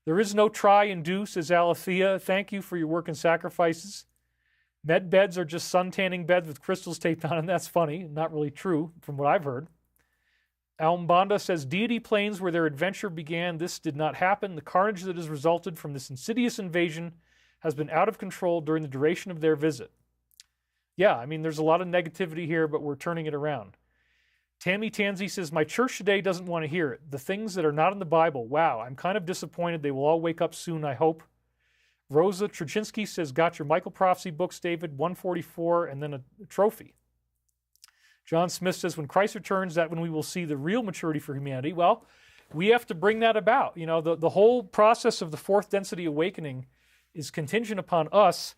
There is no try and do, says Alethea. Thank you for your work and sacrifices. Med beds are just sun-tanning beds with crystals taped on them. That's funny. Not really true from what I've heard. Almbanda says, deity planes where their adventure began. This did not happen. The carnage that has resulted from this insidious invasion has been out of control during the duration of their visit. Yeah, there's a lot of negativity here, but we're turning it around. Tammy Tansy says, my church today doesn't want to hear it. The things that are not in the Bible. Wow, I'm kind of disappointed. They will all wake up soon, I hope. Rosa Truchinsky says, got your Michael Prophecy books, David, 144, and then a trophy. John Smith says, when Christ returns, that when we will see the real maturity for humanity. Well, we have to bring that about. The whole process of the fourth density awakening is contingent upon us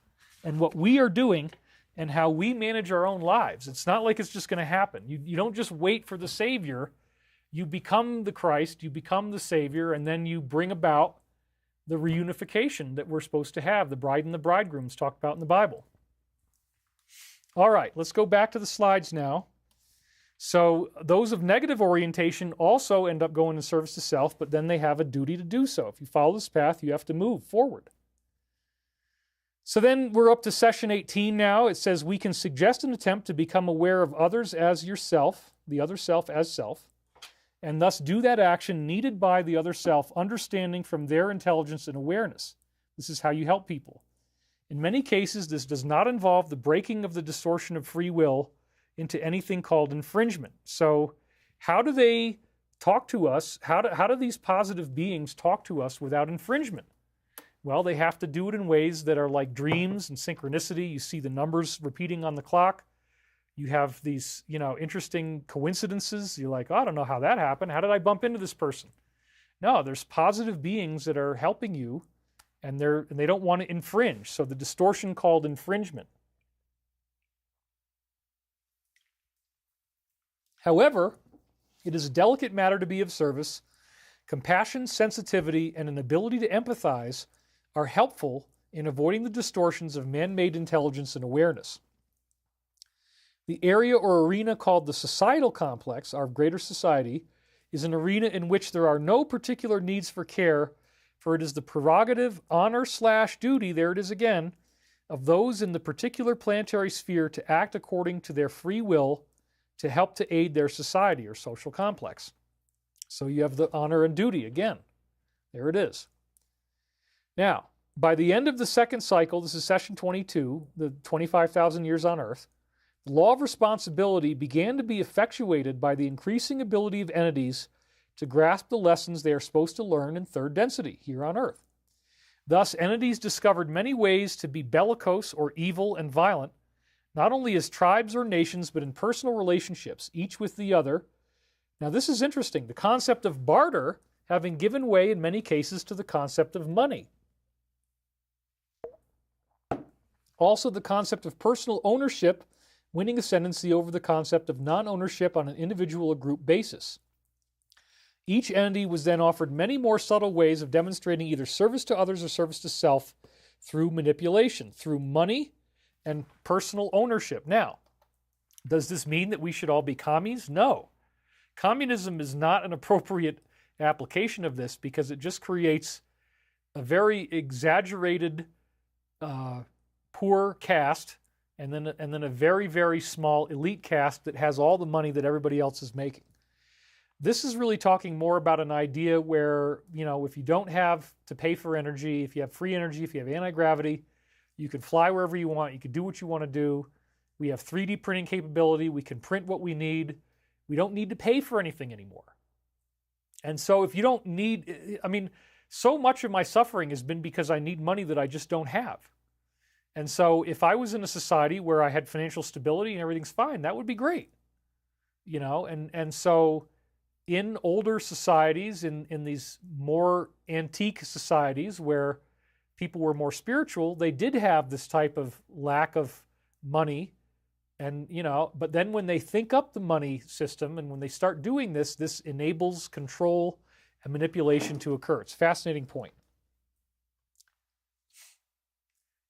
and what we are doing and how we manage our own lives. It's not like it's just going to happen. You don't just wait for the Savior. You become the Christ, you become the Savior, and then you bring about the reunification that we're supposed to have, the bride and the bridegroom is talked about in the Bible. All right, let's go back to the slides now. So those of negative orientation also end up going in service to self, but then they have a duty to do so. If you follow this path, you have to move forward. So then we're up to session 18 now. It says we can suggest an attempt to become aware of others as yourself, the other self as self, and thus do that action needed by the other self, understanding from their intelligence and awareness. This is how you help people. In many cases, this does not involve the breaking of the distortion of free will into anything called infringement. So how do they talk to us? How do these positive beings talk to us without infringement? Well, they have to do it in ways that are like dreams and synchronicity. You see the numbers repeating on the clock. You have these, interesting coincidences. You're like, oh, I don't know how that happened. How did I bump into this person? No, there's positive beings that are helping you, and they don't want to infringe. So the distortion called infringement. However, it is a delicate matter to be of service. Compassion, sensitivity, and an ability to empathize are helpful in avoiding the distortions of man-made intelligence and awareness. The area or arena called the societal complex, our greater society, is an arena in which there are no particular needs for care, for it is the prerogative, honor/duty, there it is again, of those in the particular planetary sphere to act according to their free will to help to aid their society or social complex. So you have the honor and duty again. There it is. Now, by the end of the second cycle, this is session 22, the 25,000 years on Earth, the law of responsibility began to be effectuated by the increasing ability of entities to grasp the lessons they are supposed to learn in third density here on Earth. Thus, entities discovered many ways to be bellicose or evil and violent, not only as tribes or nations, but in personal relationships, each with the other. Now, this is interesting. The concept of barter having given way in many cases to the concept of money. Also, the concept of personal ownership winning ascendancy over the concept of non-ownership on an individual or group basis. Each entity was then offered many more subtle ways of demonstrating either service to others or service to self through manipulation, through money and personal ownership. Now, does this mean that we should all be commies? No. Communism is not an appropriate application of this because it just creates a very exaggerated, poor caste and then a very, very small elite caste that has all the money that everybody else is making. This is really talking more about an idea where, if you don't have to pay for energy, if you have free energy, if you have anti-gravity, you can fly wherever you want, you can do what you want to do. We have 3D printing capability, we can print what we need. We don't need to pay for anything anymore. And so if you don't need, so much of my suffering has been because I need money that I just don't have. And so if I was in a society where I had financial stability and everything's fine, that would be great. And so in older societies, in these more antique societies where people were more spiritual, they did have this type of lack of money. And, but then when they think up the money system and when they start doing this, this enables control and manipulation to occur. It's a fascinating point.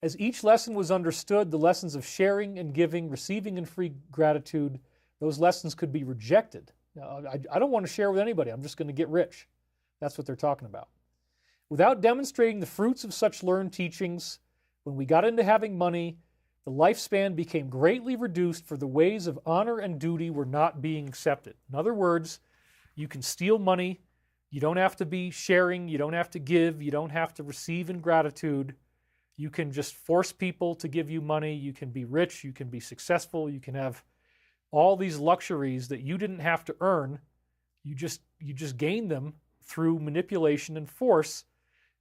As each lesson was understood, the lessons of sharing and giving, receiving and free gratitude, those lessons could be rejected. Now, I don't want to share with anybody. I'm just going to get rich. That's what they're talking about. Without demonstrating the fruits of such learned teachings, when we got into having money, the lifespan became greatly reduced, for the ways of honor and duty were not being accepted. In other words, you can steal money. You don't have to be sharing. You don't have to give. You don't have to receive in gratitude. You can just force people to give you money. You can be rich. You can be successful. You can have all these luxuries that you didn't have to earn. You just gain them through manipulation and force.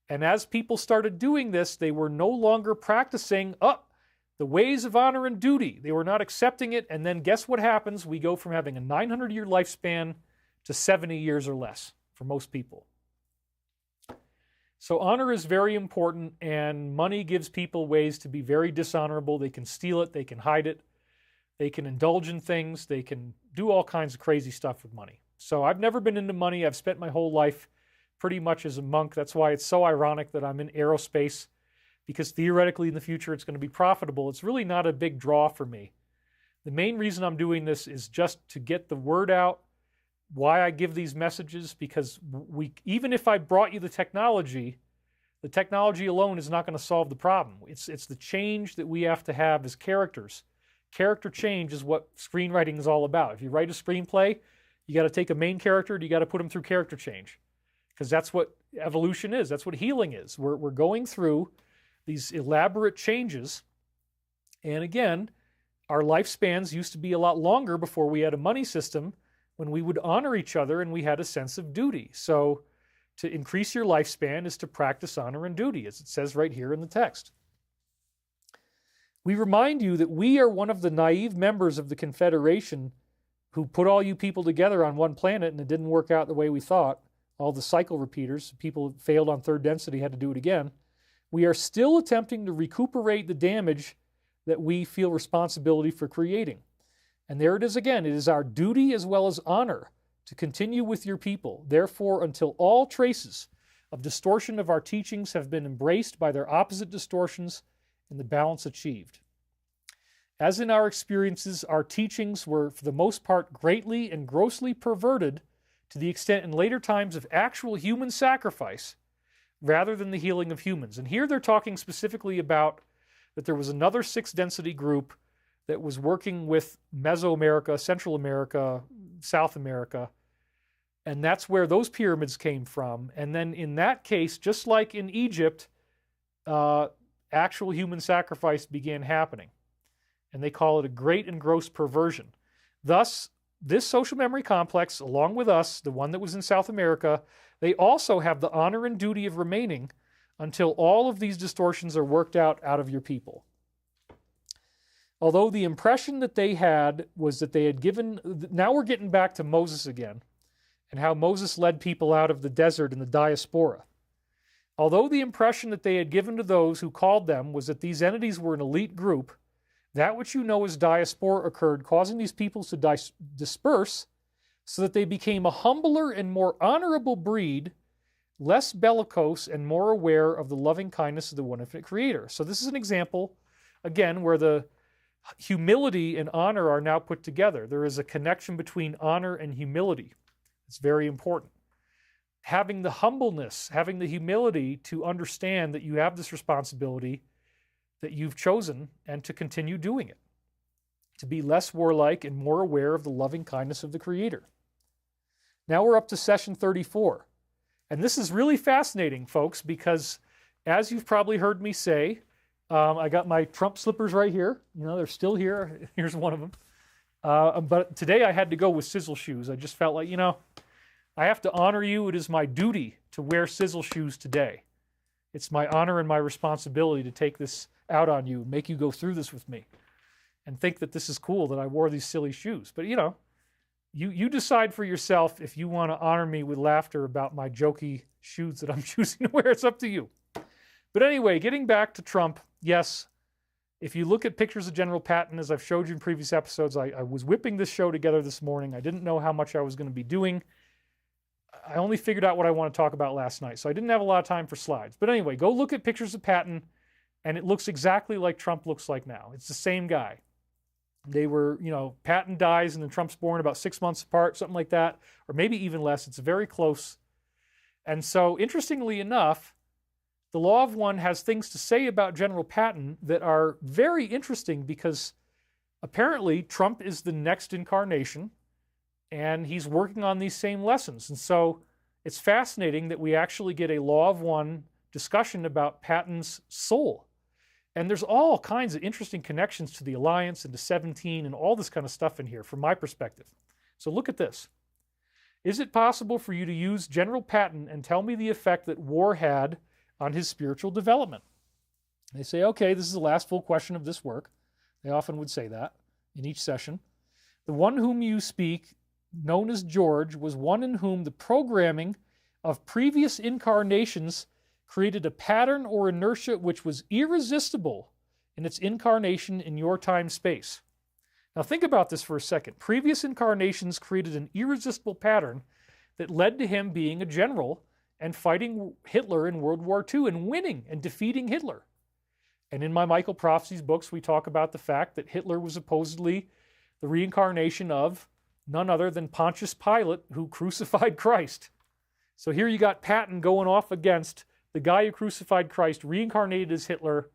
And as people started doing this, they were no longer practicing the ways of honor and duty. They were not accepting it. And then guess what happens? We go from having a 900-year lifespan to 70 years or less for most people. So honor is very important, and money gives people ways to be very dishonorable. They can steal it, they can hide it, they can indulge in things, they can do all kinds of crazy stuff with money. So I've never been into money. I've spent my whole life pretty much as a monk. That's why it's so ironic that I'm in aerospace, because theoretically in the future it's going to be profitable. It's really not a big draw for me. The main reason I'm doing this is just to get the word out, why I give these messages, because even if I brought you the technology alone is not going to solve the problem. It's the change that we have to have as characters. Character change is what screenwriting is all about. If you write a screenplay, you got to take a main character and you got to put him through character change, because that's what evolution is. That's what healing is. We're going through these elaborate changes. And again, our lifespans used to be a lot longer before we had a money system, when we would honor each other and we had a sense of duty. So to increase your lifespan is to practice honor and duty, as it says right here in the text. We remind you that we are one of the naive members of the Confederation who put all you people together on one planet, and it didn't work out the way we thought. All the cycle repeaters, people who failed on third density had to do it again. We are still attempting to recuperate the damage that we feel responsibility for creating. And there it is again. It is our duty as well as honor to continue with your people. Therefore, until all traces of distortion of our teachings have been embraced by their opposite distortions and the balance achieved. As in our experiences, our teachings were, for the most part, greatly and grossly perverted to the extent in later times of actual human sacrifice rather than the healing of humans. And here they're talking specifically about that there was another sixth density group that was working with Mesoamerica, Central America, South America, and that's where those pyramids came from. And then in that case, just like in Egypt, actual human sacrifice began happening. And they call it a great and gross perversion. Thus, this social memory complex, along with us, the one that was in South America, they also have the honor and duty of remaining until all of these distortions are worked out of your people. Although the impression that they had was that they had given, now we're getting back to Moses again, and how Moses led people out of the desert in the diaspora. Although the impression that they had given to those who called them was that these entities were an elite group, that which you know as diaspora occurred, causing these peoples to disperse so that they became a humbler and more honorable breed, less bellicose and more aware of the loving kindness of the one infinite creator. So this is an example, again, where the humility and honor are now put together. There is a connection between honor and humility. It's very important. Having the humbleness, having the humility to understand that you have this responsibility that you've chosen and to continue doing it. To be less warlike and more aware of the loving kindness of the Creator. Now we're up to session 34. And this is really fascinating, folks, because as you've probably heard me say, I got my Trump slippers right here. You know, they're still here. Here's one of them. But today I had to go with sizzle shoes. I just felt like, you know, I have to honor you. It is my duty to wear sizzle shoes today. It's my honor and my responsibility to take this out on you, make you go through this with me, and think that this is cool that I wore these silly shoes. But, you know, you decide for yourself if you want to honor me with laughter about my jokey shoes that I'm choosing to wear. It's up to you. But anyway, getting back to Trump, yes, if you look at pictures of General Patton, as I've showed you in previous episodes, I was whipping this show together this morning. I didn't know how much I was going to be doing. I only figured out what I want to talk about last night, so I didn't have a lot of time for slides. But anyway, go look at pictures of Patton, and it looks exactly like Trump looks like now. It's the same guy. They were, you know, Patton dies and then Trump's born about 6 months apart, something like that, or maybe even less. It's very close. And so, interestingly enough, the Law of One has things to say about General Patton that are very interesting, because apparently Trump is the next incarnation and he's working on these same lessons. And so it's fascinating that we actually get a Law of One discussion about Patton's soul. And there's all kinds of interesting connections to the Alliance and to 17 and all this kind of stuff in here from my perspective. So look at this. Is it possible for you to use General Patton and tell me the effect that war had on his spiritual development? They say, okay, this is the last full question of this work. They often would say that in each session. The one whom you speak, known as George, was one in whom the programming of previous incarnations created a pattern or inertia which was irresistible in its incarnation in your time-space. Now think about this for a second. Previous incarnations created an irresistible pattern that led to him being a general and fighting Hitler in World War II and winning and defeating Hitler. And in my Michael Prophecies books, we talk about the fact that Hitler was supposedly the reincarnation of none other than Pontius Pilate, who crucified Christ. So here you got Patton going off against the guy who crucified Christ, reincarnated as Hitler.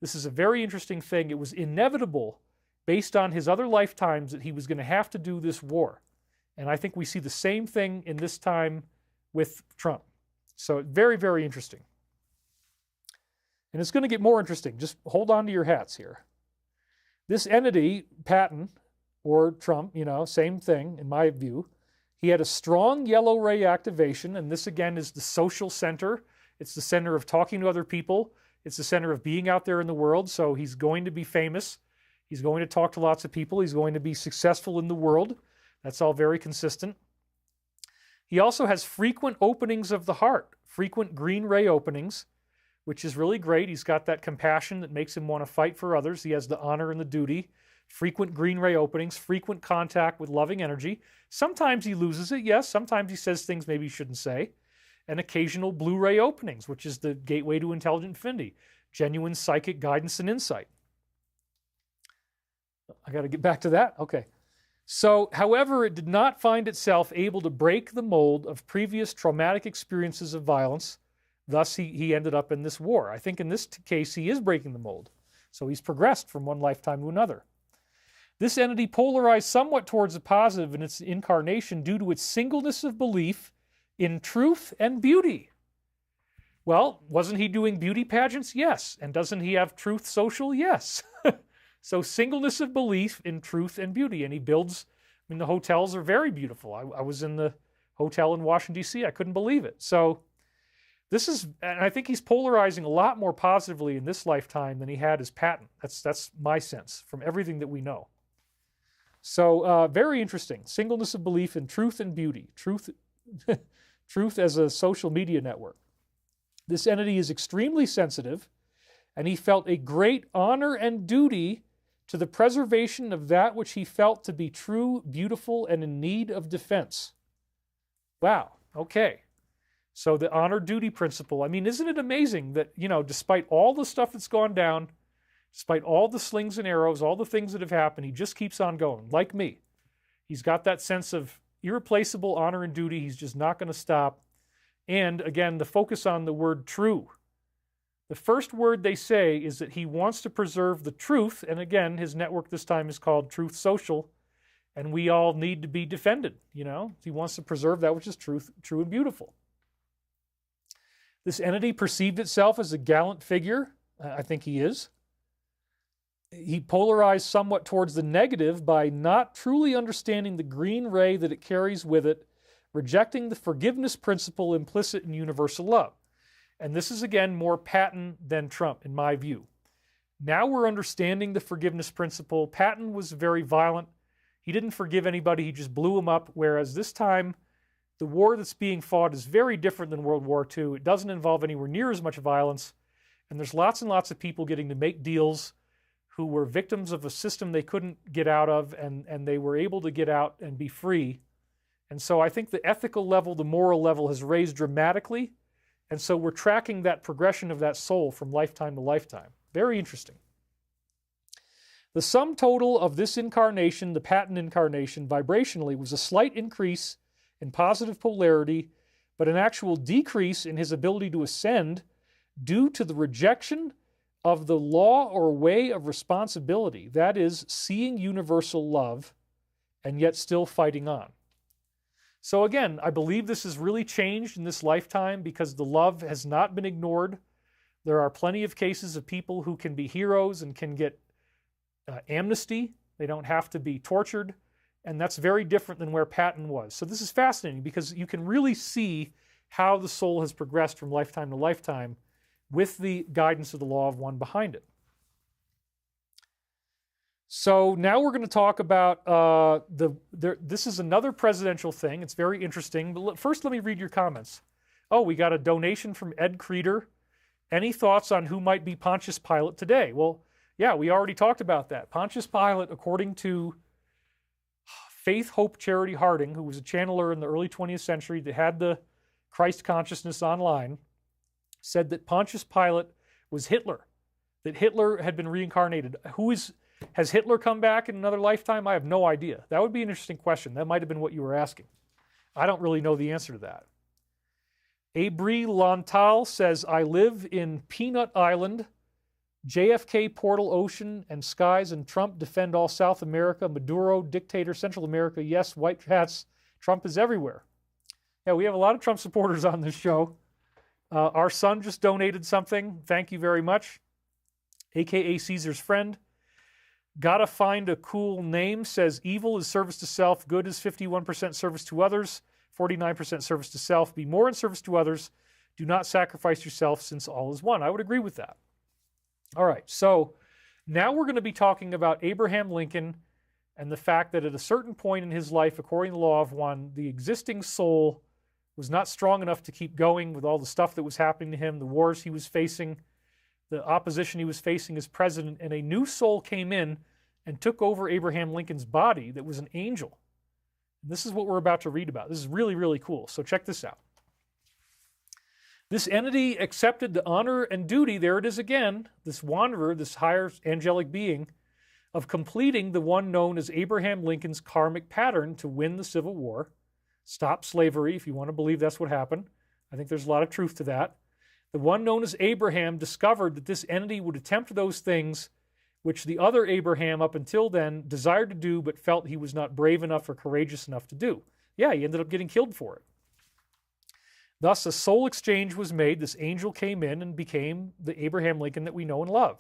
This is a very interesting thing. It was inevitable, based on his other lifetimes, that he was going to have to do this war. And I think we see the same thing in this time with Trump. So very, very interesting. And it's going to get more interesting. Just hold on to your hats here. This entity, Patton, or Trump, same thing in my view. He had a strong yellow ray activation, and this again is the social center. It's the center of talking to other people. It's the center of being out there in the world, so he's going to be famous. He's going to talk to lots of people. He's going to be successful in the world. That's all very consistent. He also has frequent openings of the heart, frequent green ray openings, which is really great. He's got that compassion that makes him want to fight for others. He has the honor and the duty. Frequent green ray openings, frequent contact with loving energy. Sometimes he loses it, yes. Sometimes he says things maybe he shouldn't say. And occasional blue ray openings, which is the gateway to intelligent infinity. Genuine psychic guidance and insight. I got to get back to that. Okay. So, however, it did not find itself able to break the mold of previous traumatic experiences of violence. Thus, he ended up in this war. I think in this case, he is breaking the mold. So he's progressed from one lifetime to another. This entity polarized somewhat towards the positive in its incarnation due to its singleness of belief in truth and beauty. Well, wasn't he doing beauty pageants? Yes. And doesn't he have Truth Social? Yes. So singleness of belief in truth and beauty. And he builds, the hotels are very beautiful. I was in the hotel in Washington, D.C. I couldn't believe it. So this is, and I think he's polarizing a lot more positively in this lifetime than he had as Patton. That's my sense from everything that we know. So very interesting. Singleness of belief in truth and beauty. Truth as a social media network. This entity is extremely sensitive, and he felt a great honor and duty to the preservation of that which he felt to be true, beautiful, and in need of defense. Wow. Okay. So the honor-duty principle. Isn't it amazing that, despite all the stuff that's gone down, despite all the slings and arrows, all the things that have happened, he just keeps on going, like me. He's got that sense of irreplaceable honor and duty. He's just not going to stop. And again, the focus on the word true. The first word they say is that he wants to preserve the truth. And again, his network this time is called Truth Social. And we all need to be defended, He wants to preserve that which is true and beautiful. This entity perceived itself as a gallant figure. I think he is. He polarized somewhat towards the negative by not truly understanding the green ray that it carries with it, rejecting the forgiveness principle implicit in universal love. And this is, again, more Patton than Trump, in my view. Now we're understanding the forgiveness principle. Patton was very violent. He didn't forgive anybody. He just blew them up, whereas this time, the war that's being fought is very different than World War II. It doesn't involve anywhere near as much violence. And there's lots and lots of people getting to make deals who were victims of a system they couldn't get out of, and they were able to get out and be free. And so I think the ethical level, the moral level has raised dramatically. And so we're tracking that progression of that soul from lifetime to lifetime. Very interesting. The sum total of this incarnation, the Patton incarnation, vibrationally, was a slight increase in positive polarity, but an actual decrease in his ability to ascend due to the rejection of the law or way of responsibility. That is, seeing universal love and yet still fighting on. So again, I believe this has really changed in this lifetime because the love has not been ignored. There are plenty of cases of people who can be heroes and can get amnesty. They don't have to be tortured. And that's very different than where Patton was. So this is fascinating because you can really see how the soul has progressed from lifetime to lifetime with the guidance of the law of one behind it. So now we're going to talk about this is another presidential thing. It's very interesting. But first, let me read your comments. Oh, we got a donation from Ed Creeder. Any thoughts on who might be Pontius Pilate today? Well, yeah, we already talked about that. Pontius Pilate, according to Faith, Hope, Charity Harding, who was a channeler in the early 20th century that had the Christ consciousness online, said that Pontius Pilate was Hitler, that Hitler had been reincarnated. Has Hitler come back in another lifetime? I have no idea. That would be an interesting question. That might have been what you were asking. I don't really know the answer to that. Abri Lantal says, I live in Peanut Island, JFK, Portal, Ocean, and Skies, and Trump defend all South America, Maduro, dictator, Central America, yes, white hats, Trump is everywhere. Yeah, we have a lot of Trump supporters on this show. Our son just donated something. Thank you very much. AKA Caesar's friend. Gotta find a cool name says, evil is service to self, good is 51% service to others, 49% service to self. Be more in service to others. Do not sacrifice yourself since all is one. I would agree with that. All right, so now we're going to be talking about Abraham Lincoln and the fact that at a certain point in his life, according to the law of one, the existing soul was not strong enough to keep going with all the stuff that was happening to him, the wars he was facing, the opposition he was facing as president, and a new soul came in and took over Abraham Lincoln's body that was an angel. And this is what we're about to read about. This is really, really cool. So check this out. This entity accepted the honor and duty, there it is again, this wanderer, this higher angelic being, of completing the one known as Abraham Lincoln's karmic pattern to win the Civil War, stop slavery, if you want to believe that's what happened. I think there's a lot of truth to that. The one known as Abraham discovered that this entity would attempt those things which the other Abraham up until then desired to do but felt he was not brave enough or courageous enough to do. Yeah, he ended up getting killed for it. Thus, a soul exchange was made. This angel came in and became the Abraham Lincoln that we know and love.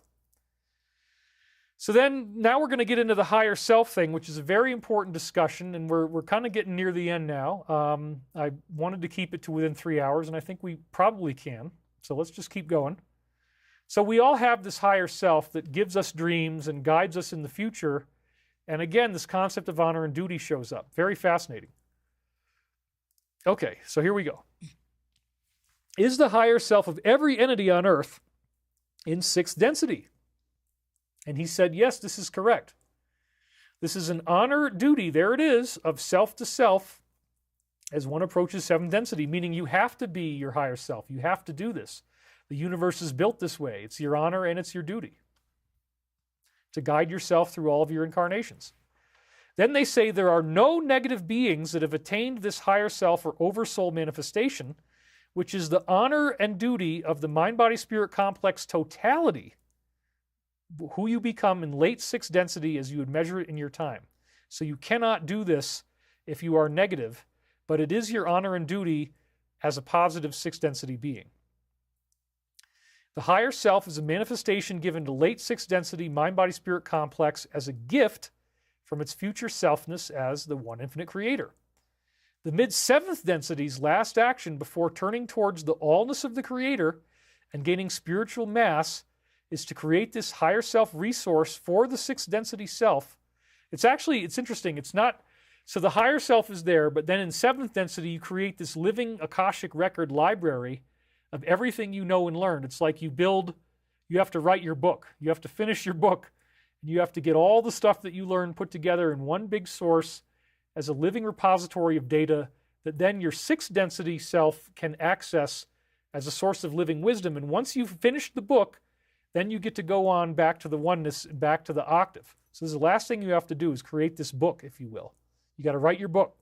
So then, now we're going to get into the higher self thing, which is a very important discussion, and we're kind of getting near the end now. I wanted to keep it to within 3 hours, and I think we probably can. So let's just keep going. So we all have this higher self that gives us dreams and guides us in the future. And again, this concept of honor and duty shows up. Very fascinating. Okay, so here we go. Is the higher self of every entity on earth in sixth density? And he said, yes, this is correct. This is an honor duty, there it is, of self to self as one approaches seventh density, meaning you have to be your higher self. You have to do this. The universe is built this way. It's your honor and it's your duty to guide yourself through all of your incarnations. Then they say there are no negative beings that have attained this higher self or oversoul manifestation, which is the honor and duty of the mind-body-spirit complex totality, who you become in late sixth density as you would measure it in your time. So you cannot do this if you are negative, but it is your honor and duty as a positive sixth density being. The higher self is a manifestation given to late sixth density mind-body-spirit complex as a gift from its future selfness as the one infinite creator. The mid-seventh density's last action before turning towards the allness of the creator and gaining spiritual mass is to create this higher self resource for the sixth density self. It's interesting. It's not, so the higher self is there, but then in seventh density, you create this living Akashic record library of everything you know and learned. It's like you have to write your book. You have to finish your book. And you have to get all the stuff that you learned put together in one big source as a living repository of data that then your sixth density self can access as a source of living wisdom. And once you've finished the book, then you get to go on back to the oneness, back to the octave. So this is the last thing you have to do is create this book, if you will. You got to write your book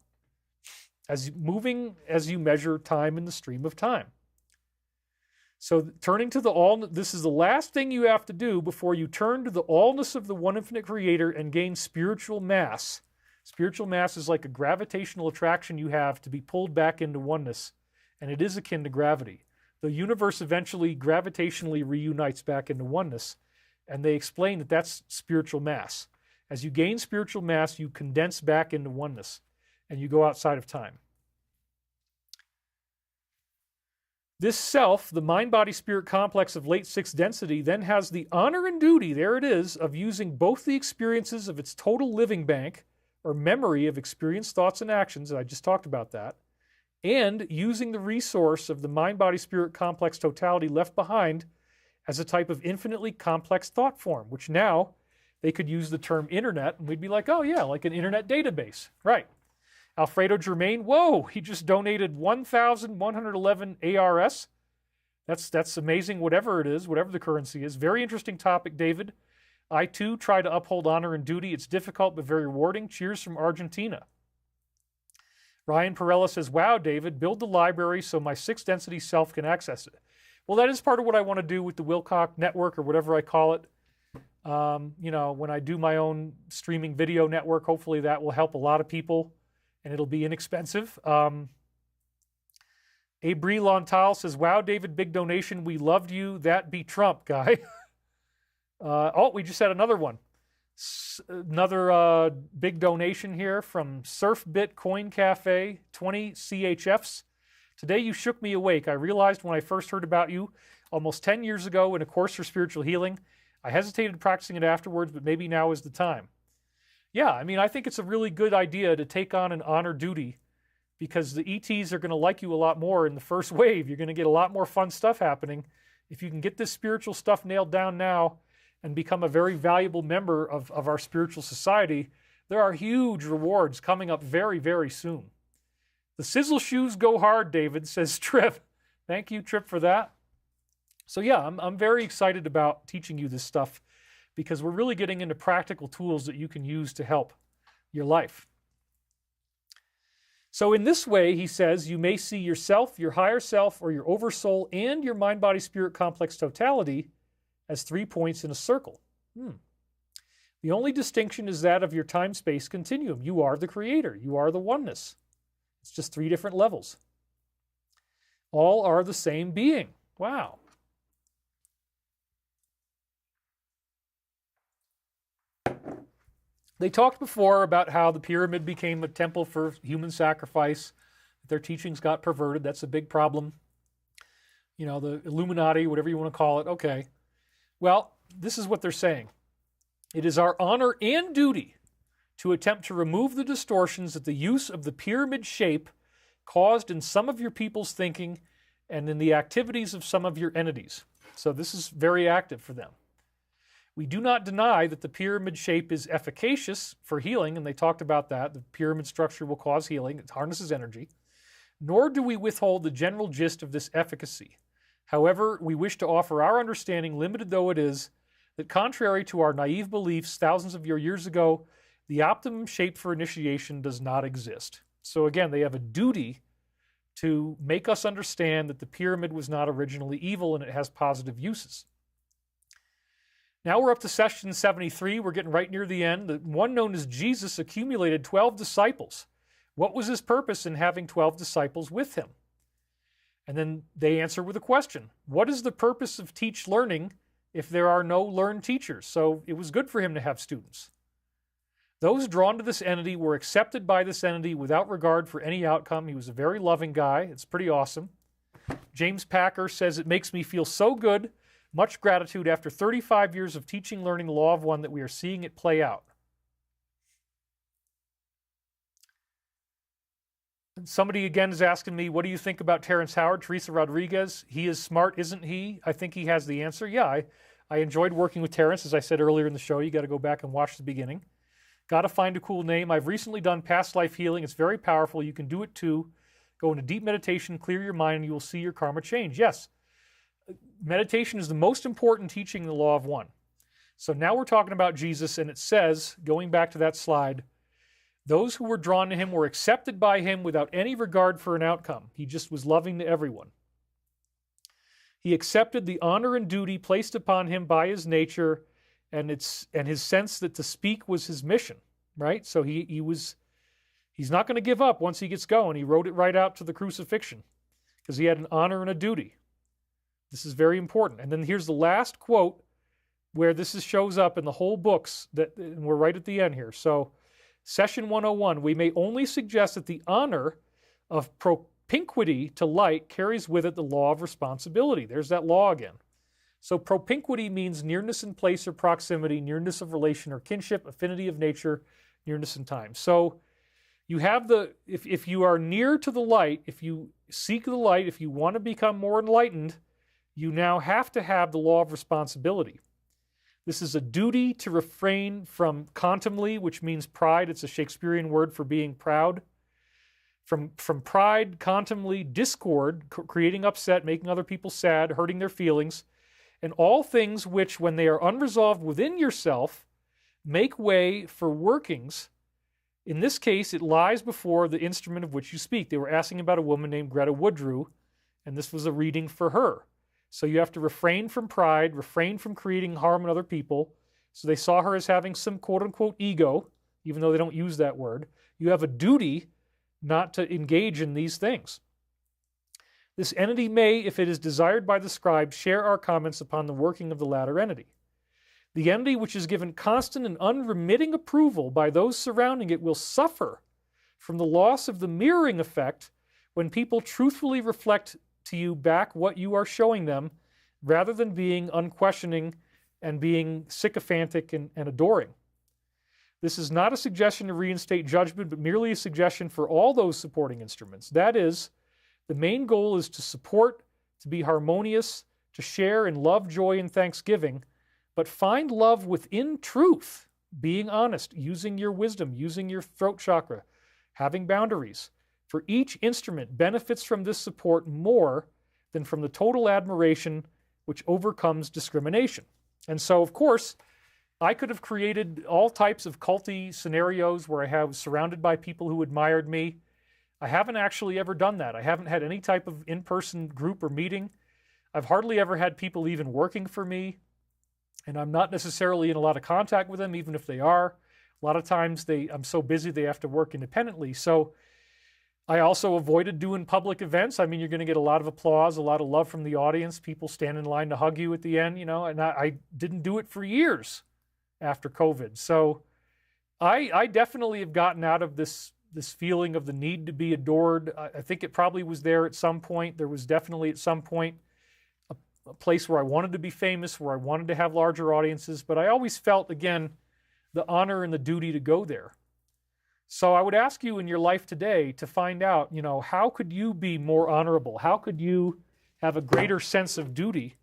as you measure time in the stream of time. So turning to the all, this is the last thing you have to do before you turn to the allness of the one infinite creator and gain spiritual mass. Spiritual mass is like a gravitational attraction you have to be pulled back into oneness, and it is akin to gravity. The universe eventually gravitationally reunites back into oneness, and they explain that that's spiritual mass. As you gain spiritual mass, you condense back into oneness, and you go outside of time. This self, the mind-body-spirit complex of late sixth density, then has the honor and duty, there it is, of using both the experiences of its total living bank, or memory of experienced thoughts and actions, I just talked about that, and using the resource of the mind-body-spirit complex totality left behind as a type of infinitely complex thought form, which now they could use the term internet, and we'd be like, oh yeah, like an internet database. Right. Alfredo Germain, whoa, he just donated 1,111 ARS. That's amazing, whatever it is, whatever the currency is. Very interesting topic, David. I, too, try to uphold honor and duty. It's difficult, but very rewarding. Cheers from Argentina. Ryan Perella says, wow, David, build the library so my sixth density self can access it. Well, that is part of what I want to do with the Wilcock network, or whatever I call it. You know, when I do my own streaming video network, hopefully that will help a lot of people, and it'll be inexpensive. Abri Lontal says, wow, David, big donation. We loved you. That be Trump, guy. Oh, we just had another one. Another big donation here from Surfbit Coin Cafe, 20 CHFs. Today you shook me awake. I realized when I first heard about you almost 10 years ago in a course for spiritual healing, I hesitated practicing it afterwards, but maybe now is the time. Yeah, I mean, I think it's a really good idea to take on an honor duty, because the ETs are going to like you a lot more in the first wave. You're going to get a lot more fun stuff happening. If you can get this spiritual stuff nailed down now and become a very valuable member of our spiritual society, there are huge rewards coming up very, very soon. The sizzle shoes go hard, David, says Trip. Thank you, Trip, for that. So yeah, I'm very excited about teaching you this stuff, because we're really getting into practical tools that you can use to help your life. So in this way, he says, you may see yourself, your higher self, or your oversoul, and your mind-body-spirit complex totality as 3 points in a circle. The only distinction is that of your time-space continuum. You are the creator. You are the oneness. It's just 3 different levels. All are the same being. Wow. They talked before about how the pyramid became a temple for human sacrifice. Their teachings got perverted. That's a big problem. You know, the Illuminati, whatever you want to call it. Okay. Well, this is what they're saying. It is our honor and duty to attempt to remove the distortions that the use of the pyramid shape caused in some of your people's thinking and in the activities of some of your entities. So this is very active for them. We do not deny that the pyramid shape is efficacious for healing, and they talked about that. The pyramid structure will cause healing. It harnesses energy. Nor do we withhold the general gist of this efficacy. However, we wish to offer our understanding, limited though it is, that contrary to our naive beliefs thousands of years ago, the optimum shape for initiation does not exist. So again, they have a duty to make us understand that the pyramid was not originally evil and it has positive uses. Now we're up to session 73. We're getting right near the end. The one known as Jesus accumulated 12 disciples. What was his purpose in having 12 disciples with him? And then they answer with a question. What is the purpose of teach learning if there are no learned teachers? So it was good for him to have students. Those drawn to this entity were accepted by this entity without regard for any outcome. He was a very loving guy. It's pretty awesome. James Packer says, it makes me feel so good. Much gratitude after 35 years of teaching, learning the law of one, that we are seeing it play out. And somebody again is asking me, what do you think about Terrence Howard, Teresa Rodriguez? He is smart, isn't he? I think he has the answer. Yeah, I enjoyed working with Terrence. As I said earlier in the show, you got to go back and watch the beginning. Got to find a cool name. I've recently done past life healing. It's very powerful. You can do it too. Go into deep meditation, clear your mind, and you will see your karma change. Yes, meditation is the most important teaching in the law of one. So now we're talking about Jesus, and it says, going back to that slide, those who were drawn to him were accepted by him without any regard for an outcome. He just was loving to everyone. He accepted the honor and duty placed upon him by his nature and his sense that to speak was his mission, right? So he's not going to give up once he gets going. He wrote it right out to the crucifixion because he had an honor and a duty. This is very important. And then here's the last quote where shows up in the whole books, and we're right at the end here. So Session 101, we may only suggest that the honor of propinquity to light carries with it the law of responsibility. There's that law again. So propinquity means nearness in place or proximity, nearness of relation or kinship, affinity of nature, nearness in time. So You have if you are near to the light, if you seek the light, if you want to become more enlightened, you now have to have the law of responsibility. This is a duty to refrain from contumely, which means pride. It's a Shakespearean word for being proud. From pride, contumely, discord, creating upset, making other people sad, hurting their feelings, and all things which, when they are unresolved within yourself, make way for workings. In this case, it lies before the instrument of which you speak. They were asking about a woman named Greta Woodrue, and this was a reading for her. So you have to refrain from pride, refrain from creating harm in other people. So they saw her as having some quote-unquote ego, even though they don't use that word. You have a duty not to engage in these things. This entity may, if it is desired by the scribe, share our comments upon the working of the latter entity. The entity which is given constant and unremitting approval by those surrounding it will suffer from the loss of the mirroring effect when people truthfully reflect to you back what you are showing them, rather than being unquestioning and being sycophantic and adoring. This is not a suggestion to reinstate judgment, but merely a suggestion for all those supporting instruments. That is, the main goal is to support, to be harmonious, to share in love, joy, and thanksgiving, but find love within truth, being honest, using your wisdom, using your throat chakra, having boundaries. For each instrument benefits from this support more than from the total admiration which overcomes discrimination. And so, of course, I could have created all types of culty scenarios where I was surrounded by people who admired me. I haven't actually ever done that. I haven't had any type of in-person group or meeting. I've hardly ever had people even working for me, and I'm not necessarily in a lot of contact with them, even if they are. A lot of times I'm so busy they have to work independently. So I also avoided doing public events. I mean, you're going to get a lot of applause, a lot of love from the audience, people stand in line to hug you at the end, and I didn't do it for years after COVID. So I definitely have gotten out of this feeling of the need to be adored. I think it probably was there at some point. There was definitely at some point a place where I wanted to be famous, where I wanted to have larger audiences, but I always felt, again, the honor and the duty to go there. So I would ask you in your life today to find out, how could you be more honorable? How could you have a greater sense of duty?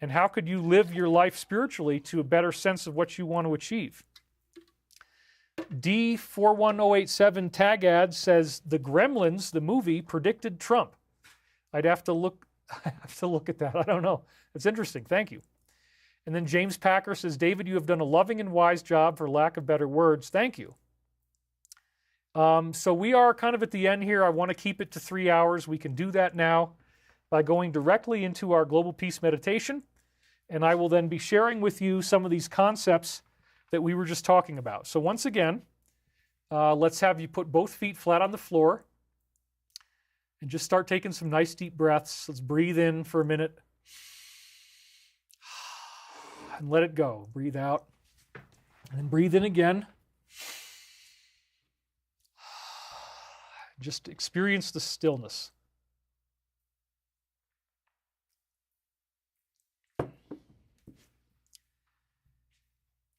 And how could you live your life spiritually to a better sense of what you want to achieve? D41087 tag ad says, The Gremlins, the movie, predicted Trump. I'd have to look at that. I don't know. It's interesting. Thank you. And then James Packer says, David, you have done a loving and wise job, for lack of better words. Thank you. So we are kind of at the end here. I want to keep it to 3 hours. We can do that now by going directly into our Global Peace Meditation. And I will then be sharing with you some of these concepts that we were just talking about. So once again, let's have you put both feet flat on the floor and just start taking some nice deep breaths. Let's breathe in for a minute and let it go. Breathe out and then breathe in again. Just experience the stillness.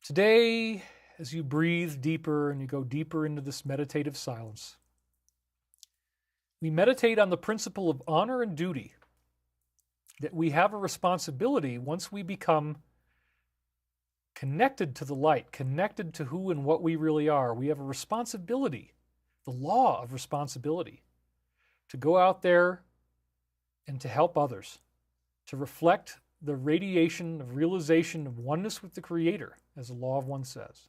Today, as you breathe deeper and you go deeper into this meditative silence, we meditate on the principle of honor and duty, that we have a responsibility once we become connected to the light, connected to who and what we really are. We have a responsibility, the law of responsibility, to go out there and to help others, to reflect the radiation of realization of oneness with the Creator, as the law of one says.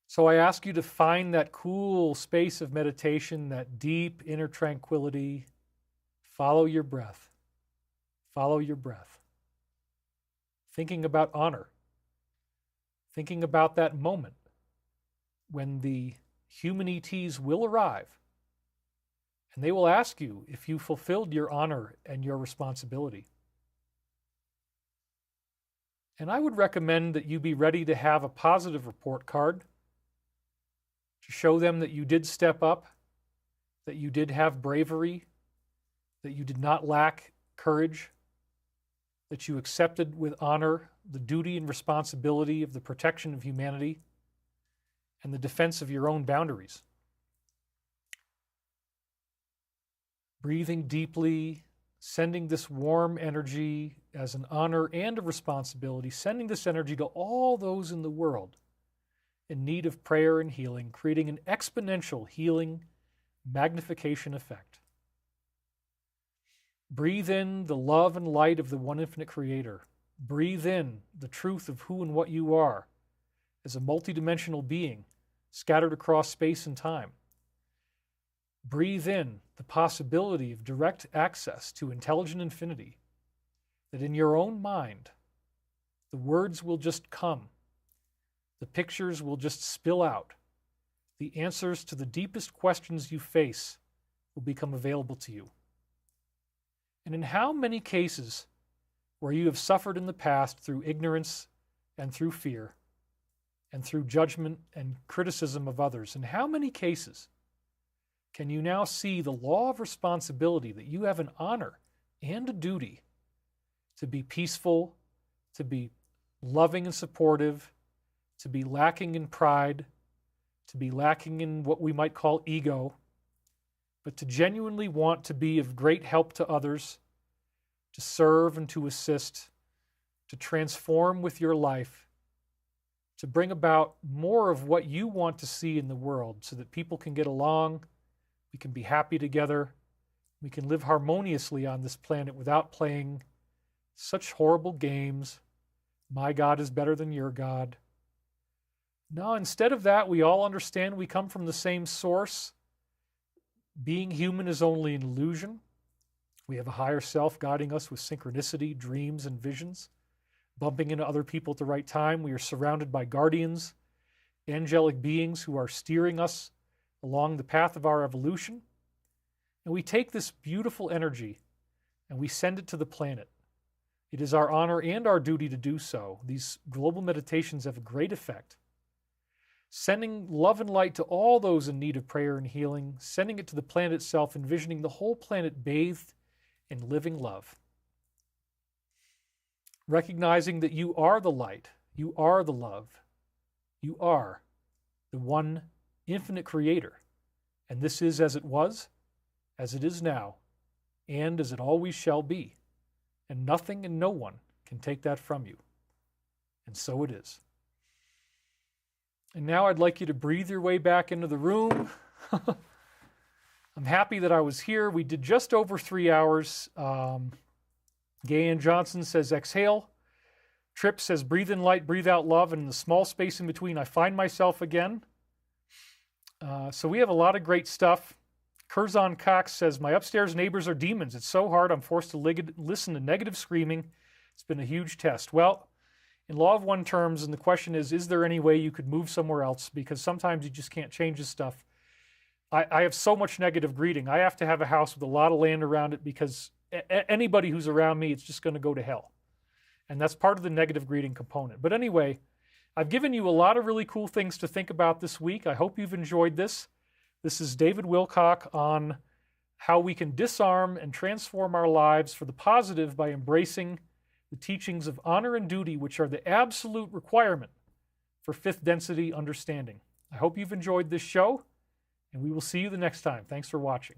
So I ask you to find that cool space of meditation, that deep inner tranquility. Follow your breath. Follow your breath. Thinking about honor. Thinking about that moment when the human ETs will arrive, and they will ask you if you fulfilled your honor and your responsibility. And I would recommend that you be ready to have a positive report card to show them that you did step up, that you did have bravery, that you did not lack courage, that you accepted with honor the duty and responsibility of the protection of humanity, and the defense of your own boundaries. Breathing deeply, sending this warm energy as an honor and a responsibility, sending this energy to all those in the world in need of prayer and healing, creating an exponential healing magnification effect. Breathe in the love and light of the one infinite creator. Breathe in the truth of who and what you are as a multidimensional being scattered across space and time. Breathe in the possibility of direct access to intelligent infinity, that in your own mind, the words will just come, the pictures will just spill out, the answers to the deepest questions you face will become available to you. And in how many cases where you have suffered in the past through ignorance and through fear and through judgment and criticism of others, in how many cases can you now see the law of responsibility that you have an honor and a duty to be peaceful, to be loving and supportive, to be lacking in pride, to be lacking in what we might call ego, but to genuinely want to be of great help to others, to serve and to assist, to transform with your life, to bring about more of what you want to see in the world so that people can get along, we can be happy together, we can live harmoniously on this planet without playing such horrible games. My God is better than your God. No, instead of that, we all understand we come from the same source. Being human is only an illusion. We have a higher self guiding us with synchronicity, dreams, and visions, bumping into other people at the right time. We are surrounded by guardians, angelic beings who are steering us along the path of our evolution. And we take this beautiful energy and we send it to the planet. It is our honor and our duty to do so. These global meditations have a great effect. Sending love and light to all those in need of prayer and healing, sending it to the planet itself, envisioning the whole planet bathed in living love. Recognizing that you are the light, you are the love, you are the one infinite creator. And this is as it was, as it is now, and as it always shall be. And nothing and no one can take that from you. And so it is. And now I'd like you to breathe your way back into the room. I'm happy that I was here. We did just over 3 hours. Gay Ann Johnson says, exhale. Tripp says, breathe in light, breathe out love. And in the small space in between, I find myself again. So we have a lot of great stuff. Curzon Cox says, my upstairs neighbors are demons. It's so hard. I'm forced to listen to negative screaming. It's been a huge test. Well, in law of one terms, and the question is there any way you could move somewhere else? Because sometimes you just can't change this stuff. I have so much negative greeting. I have to have a house with a lot of land around it because anybody who's around me, it's just going to go to hell. And that's part of the negative greeting component. But anyway, I've given you a lot of really cool things to think about this week. I hope you've enjoyed this. This is David Wilcock on how we can disarm and transform our lives for the positive by embracing the teachings of honor and duty, which are the absolute requirement for fifth density understanding. I hope you've enjoyed this show, and we will see you the next time. Thanks for watching.